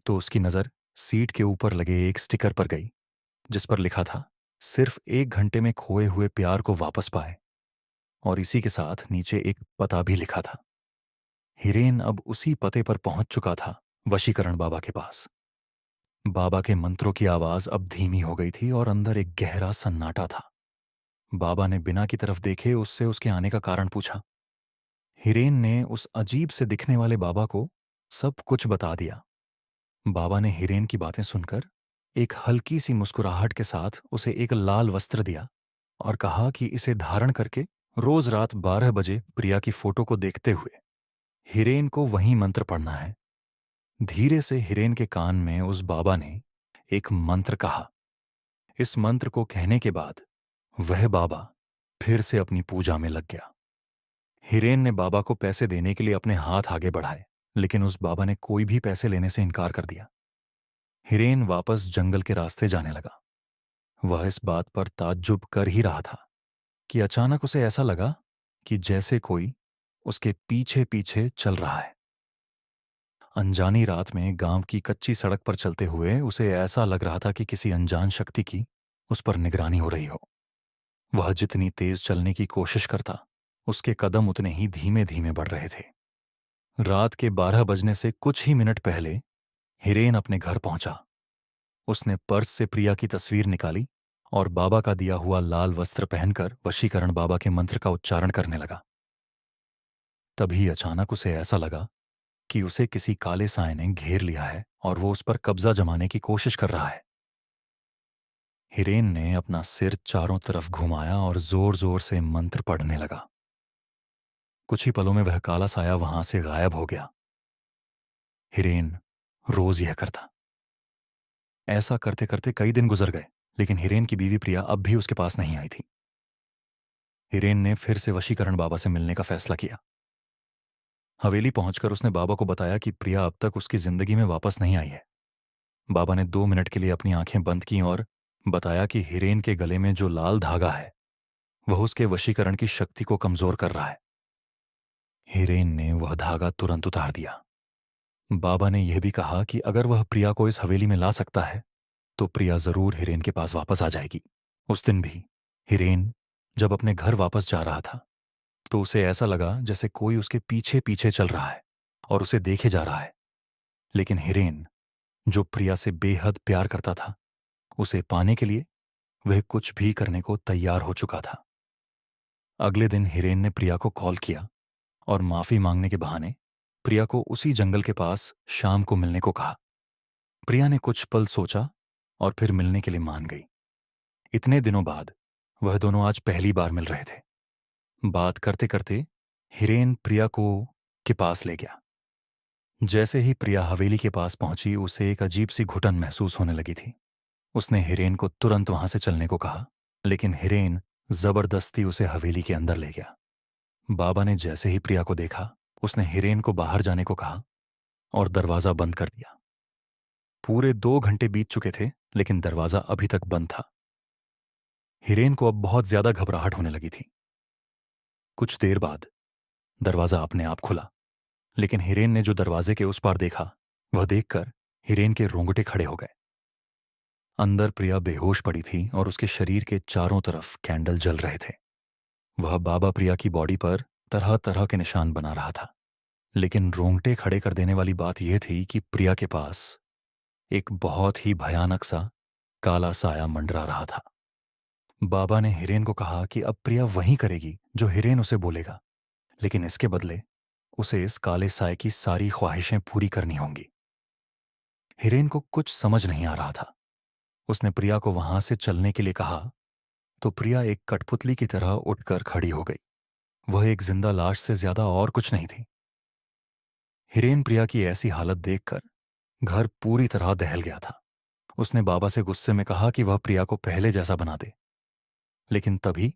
तो उसकी नज़र सीट के ऊपर लगे एक स्टिकर पर गई, जिस पर लिखा था, सिर्फ 1 घंटे में खोए हुए प्यार को वापस पाए। और इसी के साथ नीचे एक पता भी लिखा था। हिरेन अब उसी पते पर पहुंच चुका था, वशीकरण बाबा के पास। बाबा के मंत्रों की आवाज अब धीमी हो गई थी और अंदर एक गहरा सन्नाटा था। बाबा ने बिना की तरफ देखे उससे उसके आने का कारण पूछा। हिरेन ने उस अजीब से दिखने वाले बाबा को सब कुछ बता दिया। बाबा ने हिरेन की बातें सुनकर एक हल्की सी मुस्कुराहट के साथ उसे एक लाल वस्त्र दिया और कहा कि इसे धारण करके रोज रात 12 बजे प्रिया की फोटो को देखते हुए हिरेन को वही मंत्र पढ़ना है। धीरे से हिरेन के कान में उस बाबा ने एक मंत्र कहा। इस मंत्र को कहने के बाद वह बाबा फिर से अपनी पूजा में लग गया। हिरेन ने बाबा को पैसे देने के लिए अपने हाथ आगे बढ़ाए, लेकिन उस बाबा ने कोई भी पैसे लेने से इनकार कर दिया। हिरेन वापस जंगल के रास्ते जाने लगा। वह इस बात पर ताज्जुब कर ही रहा था कि अचानक उसे ऐसा लगा कि जैसे कोई उसके पीछे पीछे चल रहा है। अनजानी रात में गांव की कच्ची सड़क पर चलते हुए उसे ऐसा लग रहा था कि किसी अनजान शक्ति की उस पर निगरानी हो रही हो। वह जितनी तेज चलने की कोशिश करता, उसके कदम उतने ही धीमे धीमे बढ़ रहे थे। रात के 12 बजने से कुछ ही मिनट पहले हिरेन अपने घर पहुंचा। उसने पर्स से प्रिया की तस्वीर निकाली और बाबा का दिया हुआ लाल वस्त्र पहनकर वशीकरण बाबा के मंत्र का उच्चारण करने लगा। तभी अचानक उसे ऐसा लगा कि उसे किसी काले साए ने घेर लिया है और वो उस पर कब्जा जमाने की कोशिश कर रहा है। हिरेन ने अपना सिर चारों तरफ घुमाया और जोर जोर से मंत्र पढ़ने लगा। कुछ ही पलों में वह काला साया वहां से गायब हो गया। हिरेन रोज यह करता। ऐसा करते करते कई दिन गुजर गए, लेकिन हिरेन की बीवी प्रिया अब भी उसके पास नहीं आई थी। हिरेन ने फिर से वशीकरण बाबा से मिलने का फैसला किया। हवेली पहुंचकर उसने बाबा को बताया कि प्रिया अब तक उसकी जिंदगी में वापस नहीं आई है। बाबा ने 2 मिनट के लिए अपनी आंखें बंद की और बताया कि हिरेन के गले में जो लाल धागा है वह उसके वशीकरण की शक्ति को कमजोर कर रहा है। हिरेन ने वह धागा तुरंत उतार दिया। बाबा ने यह भी कहा कि अगर वह प्रिया को इस हवेली में ला सकता है तो प्रिया जरूर हिरेन के पास वापस आ जाएगी। उस दिन भी हिरेन जब अपने घर वापस जा रहा था तो उसे ऐसा लगा जैसे कोई उसके पीछे पीछे चल रहा है और उसे देखे जा रहा है। लेकिन हिरेन, जो प्रिया से बेहद प्यार करता था, उसे पाने के लिए वह कुछ भी करने को तैयार हो चुका था। अगले दिन हिरेन ने प्रिया को कॉल किया और माफी मांगने के बहाने प्रिया को उसी जंगल के पास शाम को मिलने को कहा। प्रिया ने कुछ पल सोचा और फिर मिलने के लिए मान गई। इतने दिनों बाद वह दोनों आज पहली बार मिल रहे थे। बात करते करते हिरेन प्रिया को के पास ले गया। जैसे ही प्रिया हवेली के पास पहुंची उसे एक अजीब सी घुटन महसूस होने लगी थी। उसने हिरेन को तुरंत वहां से चलने को कहा, लेकिन हिरेन जबरदस्ती उसे हवेली के अंदर ले गया। बाबा ने जैसे ही प्रिया को देखा उसने हिरेन को बाहर जाने को कहा और दरवाजा बंद कर दिया। पूरे 2 घंटे बीत चुके थे, लेकिन दरवाजा अभी तक बंद था। हिरेन को अब बहुत ज्यादा घबराहट होने लगी थी। कुछ देर बाद दरवाजा अपने आप खुला, लेकिन हिरेन ने जो दरवाजे के उस पार देखा वह देखकर हिरेन के रोंगटे खड़े हो गए। अंदर प्रिया बेहोश पड़ी थी और उसके शरीर के चारों तरफ कैंडल जल रहे थे। वह बाबा प्रिया की बॉडी पर तरह तरह के निशान बना रहा था, लेकिन रोंगटे खड़े कर देने वाली बात यह थी कि प्रिया के पास एक बहुत ही भयानक सा काला साया मंडरा रहा था। बाबा ने हिरेन को कहा कि अब प्रिया वही करेगी जो हिरेन उसे बोलेगा, लेकिन इसके बदले उसे इस काले साए की सारी ख्वाहिशें पूरी करनी होंगी। हिरेन को कुछ समझ नहीं आ रहा था। उसने प्रिया को वहां से चलने के लिए कहा तो प्रिया एक कठपुतली की तरह उठकर खड़ी हो गई। वह एक जिंदा लाश से ज्यादा और कुछ नहीं थी। हिरेन प्रिया की ऐसी हालत देखकर घर पूरी तरह दहल गया था। उसने बाबा से गुस्से में कहा कि वह प्रिया को पहले जैसा बना दे, लेकिन तभी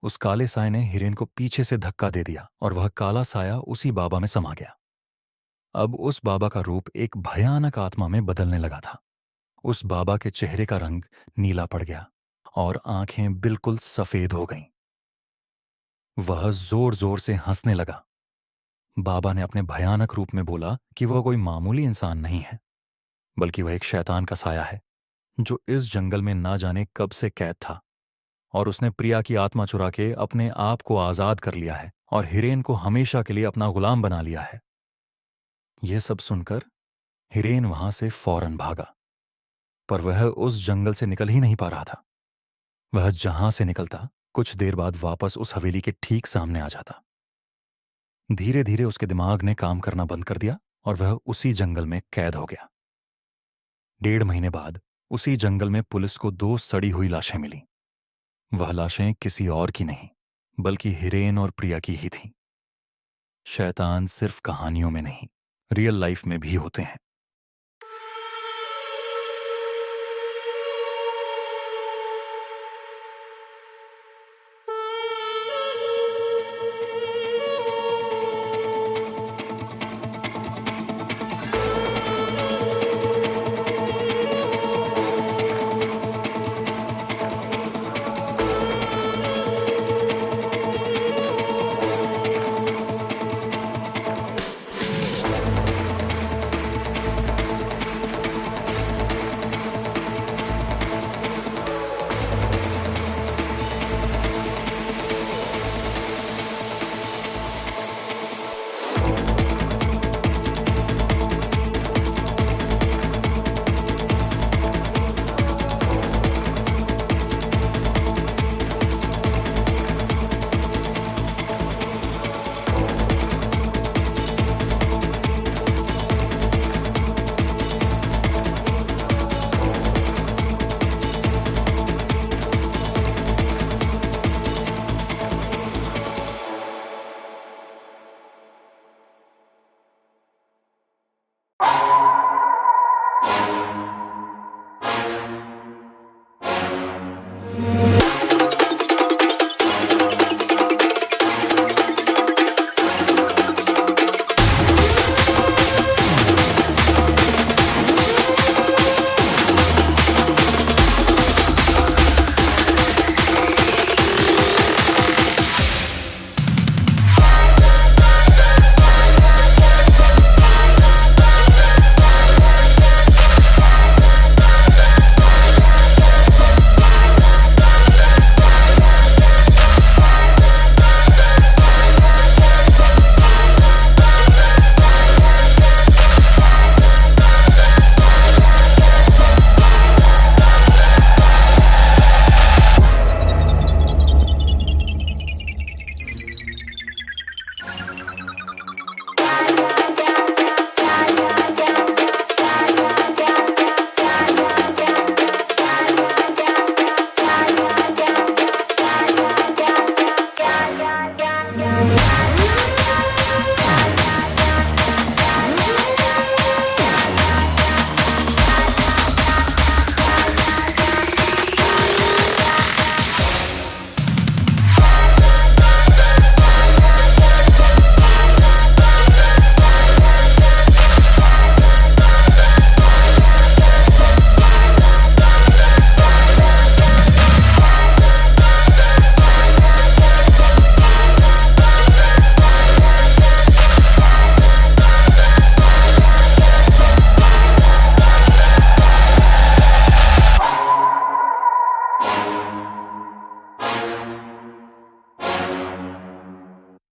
उस काले साए ने हिरेन को पीछे से धक्का दे दिया और वह काला साया उसी बाबा में समा गया। अब उस बाबा का रूप एक भयानक आत्मा में बदलने लगा था। उस बाबा के चेहरे का रंग नीला पड़ गया और आंखें बिल्कुल सफेद हो गईं। वह जोर जोर से हंसने लगा। बाबा ने अपने भयानक रूप में बोला कि वह कोई मामूली इंसान नहीं है, बल्कि वह एक शैतान का साया है जो इस जंगल में ना जाने कब से कैद था, और उसने प्रिया की आत्मा चुरा के अपने आप को आजाद कर लिया है और हिरेन को हमेशा के लिए अपना गुलाम बना लिया है। यह सब सुनकर हिरेन वहां से फौरन भागा, पर वह उस जंगल से निकल ही नहीं पा रहा था। वह जहां से निकलता कुछ देर बाद वापस उस हवेली के ठीक सामने आ जाता। धीरे धीरे उसके दिमाग ने काम करना बंद कर दिया और वह उसी जंगल में कैद हो गया। 1.5 महीने बाद उसी जंगल में पुलिस को 2 सड़ी हुई लाशें मिली। वह लाशें किसी और की नहीं, बल्कि हिरेन और प्रिया की ही थीं। शैतान सिर्फ कहानियों में नहीं, रियल लाइफ में भी होते हैं।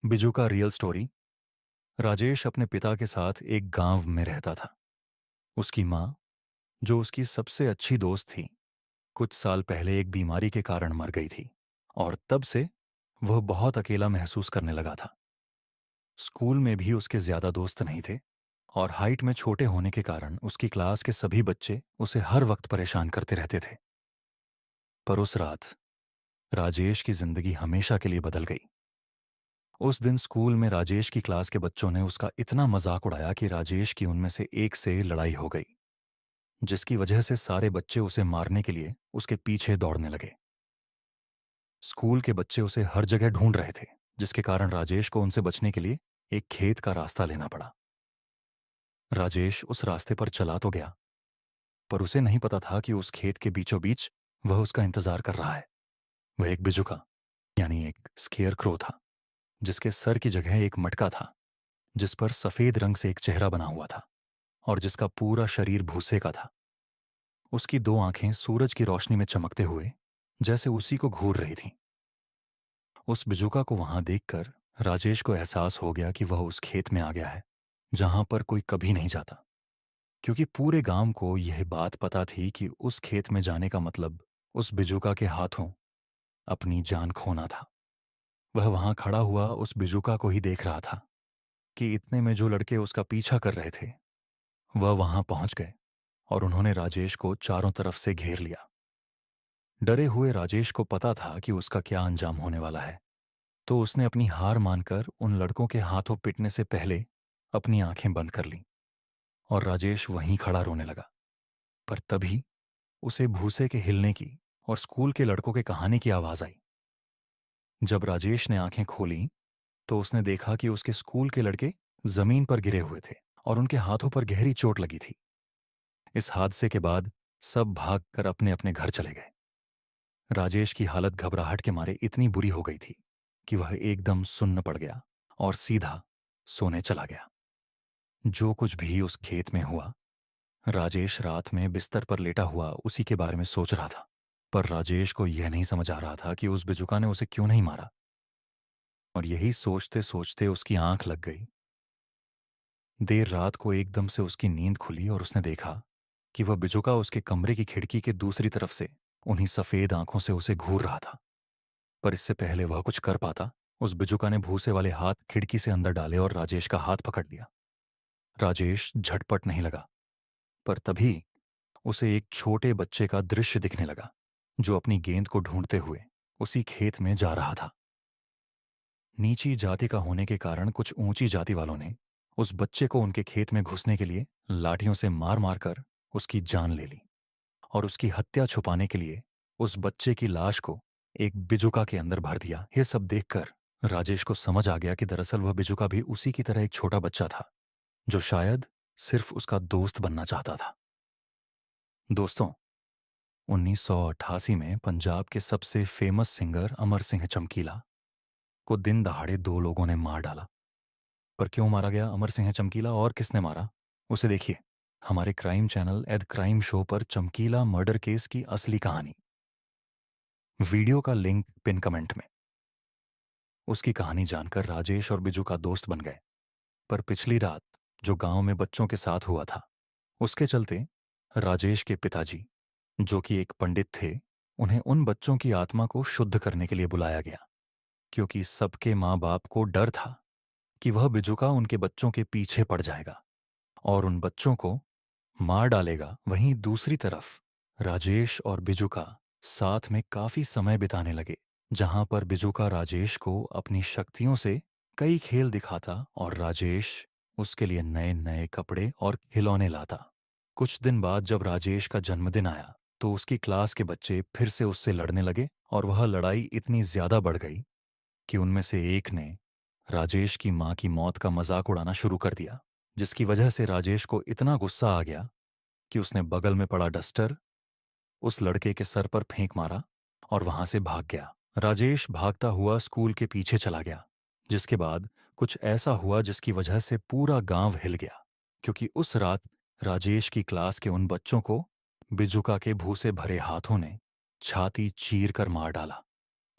बिजू का रियल स्टोरी। राजेश अपने पिता के साथ एक गांव में रहता था। उसकी माँ, जो उसकी सबसे अच्छी दोस्त थी, कुछ साल पहले एक बीमारी के कारण मर गई थी और तब से वह बहुत अकेला महसूस करने लगा था। स्कूल में भी उसके ज्यादा दोस्त नहीं थे और हाइट में छोटे होने के कारण उसकी क्लास के सभी बच्चे उसे हर वक्त परेशान करते रहते थे। पर उस रात राजेश की जिंदगी हमेशा के लिए बदल गई। उस दिन स्कूल में राजेश की क्लास के बच्चों ने उसका इतना मजाक उड़ाया कि राजेश की उनमें से एक से लड़ाई हो गई, जिसकी वजह से सारे बच्चे उसे मारने के लिए उसके पीछे दौड़ने लगे। स्कूल के बच्चे उसे हर जगह ढूंढ रहे थे, जिसके कारण राजेश को उनसे बचने के लिए एक खेत का रास्ता लेना पड़ा। राजेश उस रास्ते पर चला तो गया, पर उसे नहीं पता था कि उस खेत के बीचों बीच वह उसका इंतजार कर रहा है। वह एक बिजुका, यानी एक स्केयर क्रो था, जिसके सर की जगह एक मटका था, जिस पर सफेद रंग से एक चेहरा बना हुआ था और जिसका पूरा शरीर भूसे का था। उसकी दो आंखें सूरज की रोशनी में चमकते हुए जैसे उसी को घूर रही थीं। उस बिजुका को वहां देखकर राजेश को एहसास हो गया कि वह उस खेत में आ गया है जहां पर कोई कभी नहीं जाता, क्योंकि पूरे गांव को यह बात पता थी कि उस खेत में जाने का मतलब उस बिजुका के हाथों अपनी जान खोना था। वह वहां खड़ा हुआ उस बिजुका को ही देख रहा था कि इतने में जो लड़के उसका पीछा कर रहे थे वह वहां पहुंच गए और उन्होंने राजेश को चारों तरफ से घेर लिया। डरे हुए राजेश को पता था कि उसका क्या अंजाम होने वाला है, तो उसने अपनी हार मानकर उन लड़कों के हाथों पिटने से पहले अपनी आंखें बंद कर लीं और राजेश वहीं खड़ा रोने लगा। पर तभी उसे भूसे के हिलने की और स्कूल के लड़कों के कहानी की आवाज आई। जब राजेश ने आंखें खोली तो उसने देखा कि उसके स्कूल के लड़के जमीन पर गिरे हुए थे और उनके हाथों पर गहरी चोट लगी थी। इस हादसे के बाद सब भागकर अपने अपने घर चले गए। राजेश की हालत घबराहट के मारे इतनी बुरी हो गई थी कि वह एकदम सुन्न पड़ गया और सीधा सोने चला गया। जो कुछ भी उस खेत में हुआ, राजेश रात में बिस्तर पर लेटा हुआ उसी के बारे में सोच रहा था। पर राजेश को यह नहीं समझ आ रहा था कि उस बिजुका ने उसे क्यों नहीं मारा, और यही सोचते सोचते उसकी आंख लग गई। देर रात को एकदम से उसकी नींद खुली और उसने देखा कि वह बिजुका उसके कमरे की खिड़की के दूसरी तरफ से उन्हीं सफेद आंखों से उसे घूर रहा था। पर इससे पहले वह कुछ कर पाता, उस बिजुका ने भूसे वाले हाथ खिड़की से अंदर डाले और राजेश का हाथ पकड़ लिया। राजेश झटपट नहीं लगा, पर तभी उसे एक छोटे बच्चे का दृश्य दिखने लगा जो अपनी गेंद को ढूंढते हुए उसी खेत में जा रहा था। नीची जाति का होने के कारण कुछ ऊंची जाति वालों ने उस बच्चे को उनके खेत में घुसने के लिए लाठियों से मार मार कर उसकी जान ले ली और उसकी हत्या छुपाने के लिए उस बच्चे की लाश को एक बिजुका के अंदर भर दिया। यह सब देखकर राजेश को समझ आ गया कि दरअसल वह बिजुका भी उसी की तरह एक छोटा बच्चा था जो शायद सिर्फ उसका दोस्त बनना चाहता था। दोस्तों, 1988 में पंजाब के सबसे फेमस सिंगर अमर सिंह चमकीला को दिन दहाड़े दो लोगों ने मार डाला। पर क्यों मारा गया अमर सिंह चमकीला और किसने मारा, उसे देखिए हमारे क्राइम चैनल एद क्राइम शो पर चमकीला मर्डर केस की असली कहानी। वीडियो का लिंक पिन कमेंट में। उसकी कहानी जानकर राजेश और बिजू का दोस्त बन गए। पर पिछली रात जो गांव में बच्चों के साथ हुआ था, उसके चलते राजेश के पिताजी, जो कि एक पंडित थे, उन्हें उन बच्चों की आत्मा को शुद्ध करने के लिए बुलाया गया, क्योंकि सबके माँ बाप को डर था कि वह बिजुका उनके बच्चों के पीछे पड़ जाएगा और उन बच्चों को मार डालेगा। वहीं दूसरी तरफ राजेश और बिजुका साथ में काफी समय बिताने लगे, जहां पर बिजुका राजेश को अपनी शक्तियों से कई खेल दिखाता और राजेश उसके लिए नए नए कपड़े और खिलौने लाता। कुछ दिन बाद जब राजेश का जन्मदिन आया तो उसकी क्लास के बच्चे फिर से उससे लड़ने लगे और वह लड़ाई इतनी ज्यादा बढ़ गई कि उनमें से एक ने राजेश की मां की मौत का मजाक उड़ाना शुरू कर दिया, जिसकी वजह से राजेश को इतना गुस्सा आ गया कि उसने बगल में पड़ा डस्टर उस लड़के के सर पर फेंक मारा और वहां से भाग गया। राजेश भागता हुआ स्कूल के पीछे चला गया, जिसके बाद कुछ ऐसा हुआ जिसकी वजह से पूरा गांव हिल गया, क्योंकि उस रात राजेश की क्लास के उन बच्चों को बिजुका के भूसे भरे हाथों ने छाती चीर कर मार डाला।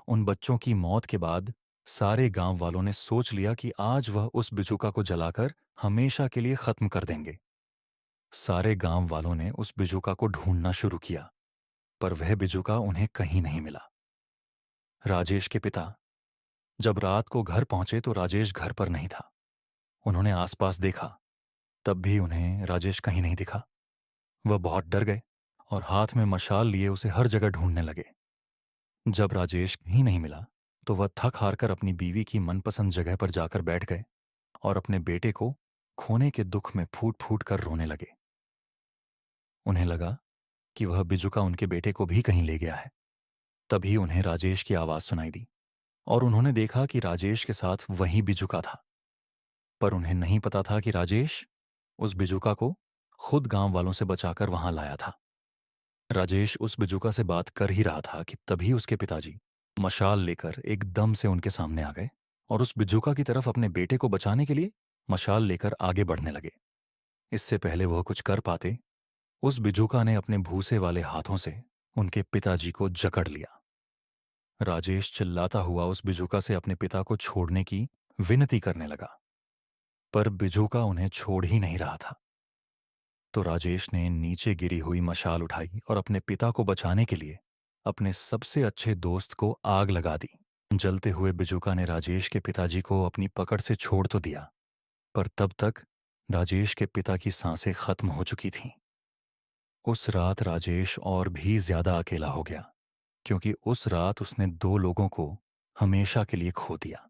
उन बच्चों की मौत के बाद सारे गांव वालों ने सोच लिया कि आज वह उस बिजुका को जलाकर हमेशा के लिए खत्म कर देंगे। सारे गांव वालों ने उस बिजुका को ढूंढना शुरू किया, पर वह बिजुका उन्हें कहीं नहीं मिला। राजेश के पिता जब रात को घर पहुंचे तो राजेश घर पर नहीं था। उन्होंने आसपास देखा, तब भी उन्हें राजेश कहीं नहीं दिखा। वह बहुत डर गए और हाथ में मशाल लिए उसे हर जगह ढूंढने लगे। जब राजेश कहीं नहीं मिला तो वह थक हार कर अपनी बीवी की मनपसंद जगह पर जाकर बैठ गए और अपने बेटे को खोने के दुख में फूट फूट कर रोने लगे। उन्हें लगा कि वह बिजुका उनके बेटे को भी कहीं ले गया है। तभी उन्हें राजेश की आवाज सुनाई दी और उन्होंने देखा कि राजेश के साथ वही बिजुका था। पर उन्हें नहीं पता था कि राजेश उस बिजुका को खुद गांव वालों से बचाकर वहां लाया था। राजेश उस बिजुका से बात कर ही रहा था कि तभी उसके पिताजी मशाल लेकर एकदम से उनके सामने आ गए और उस बिजुका की तरफ अपने बेटे को बचाने के लिए मशाल लेकर आगे बढ़ने लगे। इससे पहले वह कुछ कर पाते, उस बिजुका ने अपने भूसे वाले हाथों से उनके पिताजी को जकड़ लिया। राजेश चिल्लाता हुआ उस बिजुका से अपने पिता को छोड़ने की विनती करने लगा, पर बिजुका उन्हें छोड़ ही नहीं रहा था। तो राजेश ने नीचे गिरी हुई मशाल उठाई और अपने पिता को बचाने के लिए अपने सबसे अच्छे दोस्त को आग लगा दी। जलते हुए बिजुका ने राजेश के पिताजी को अपनी पकड़ से छोड़ तो दिया, पर तब तक राजेश के पिता की सांसें खत्म हो चुकी थीं। उस रात राजेश और भी ज्यादा अकेला हो गया, क्योंकि उस रात उसने दो लोगों को हमेशा के लिए खो दिया।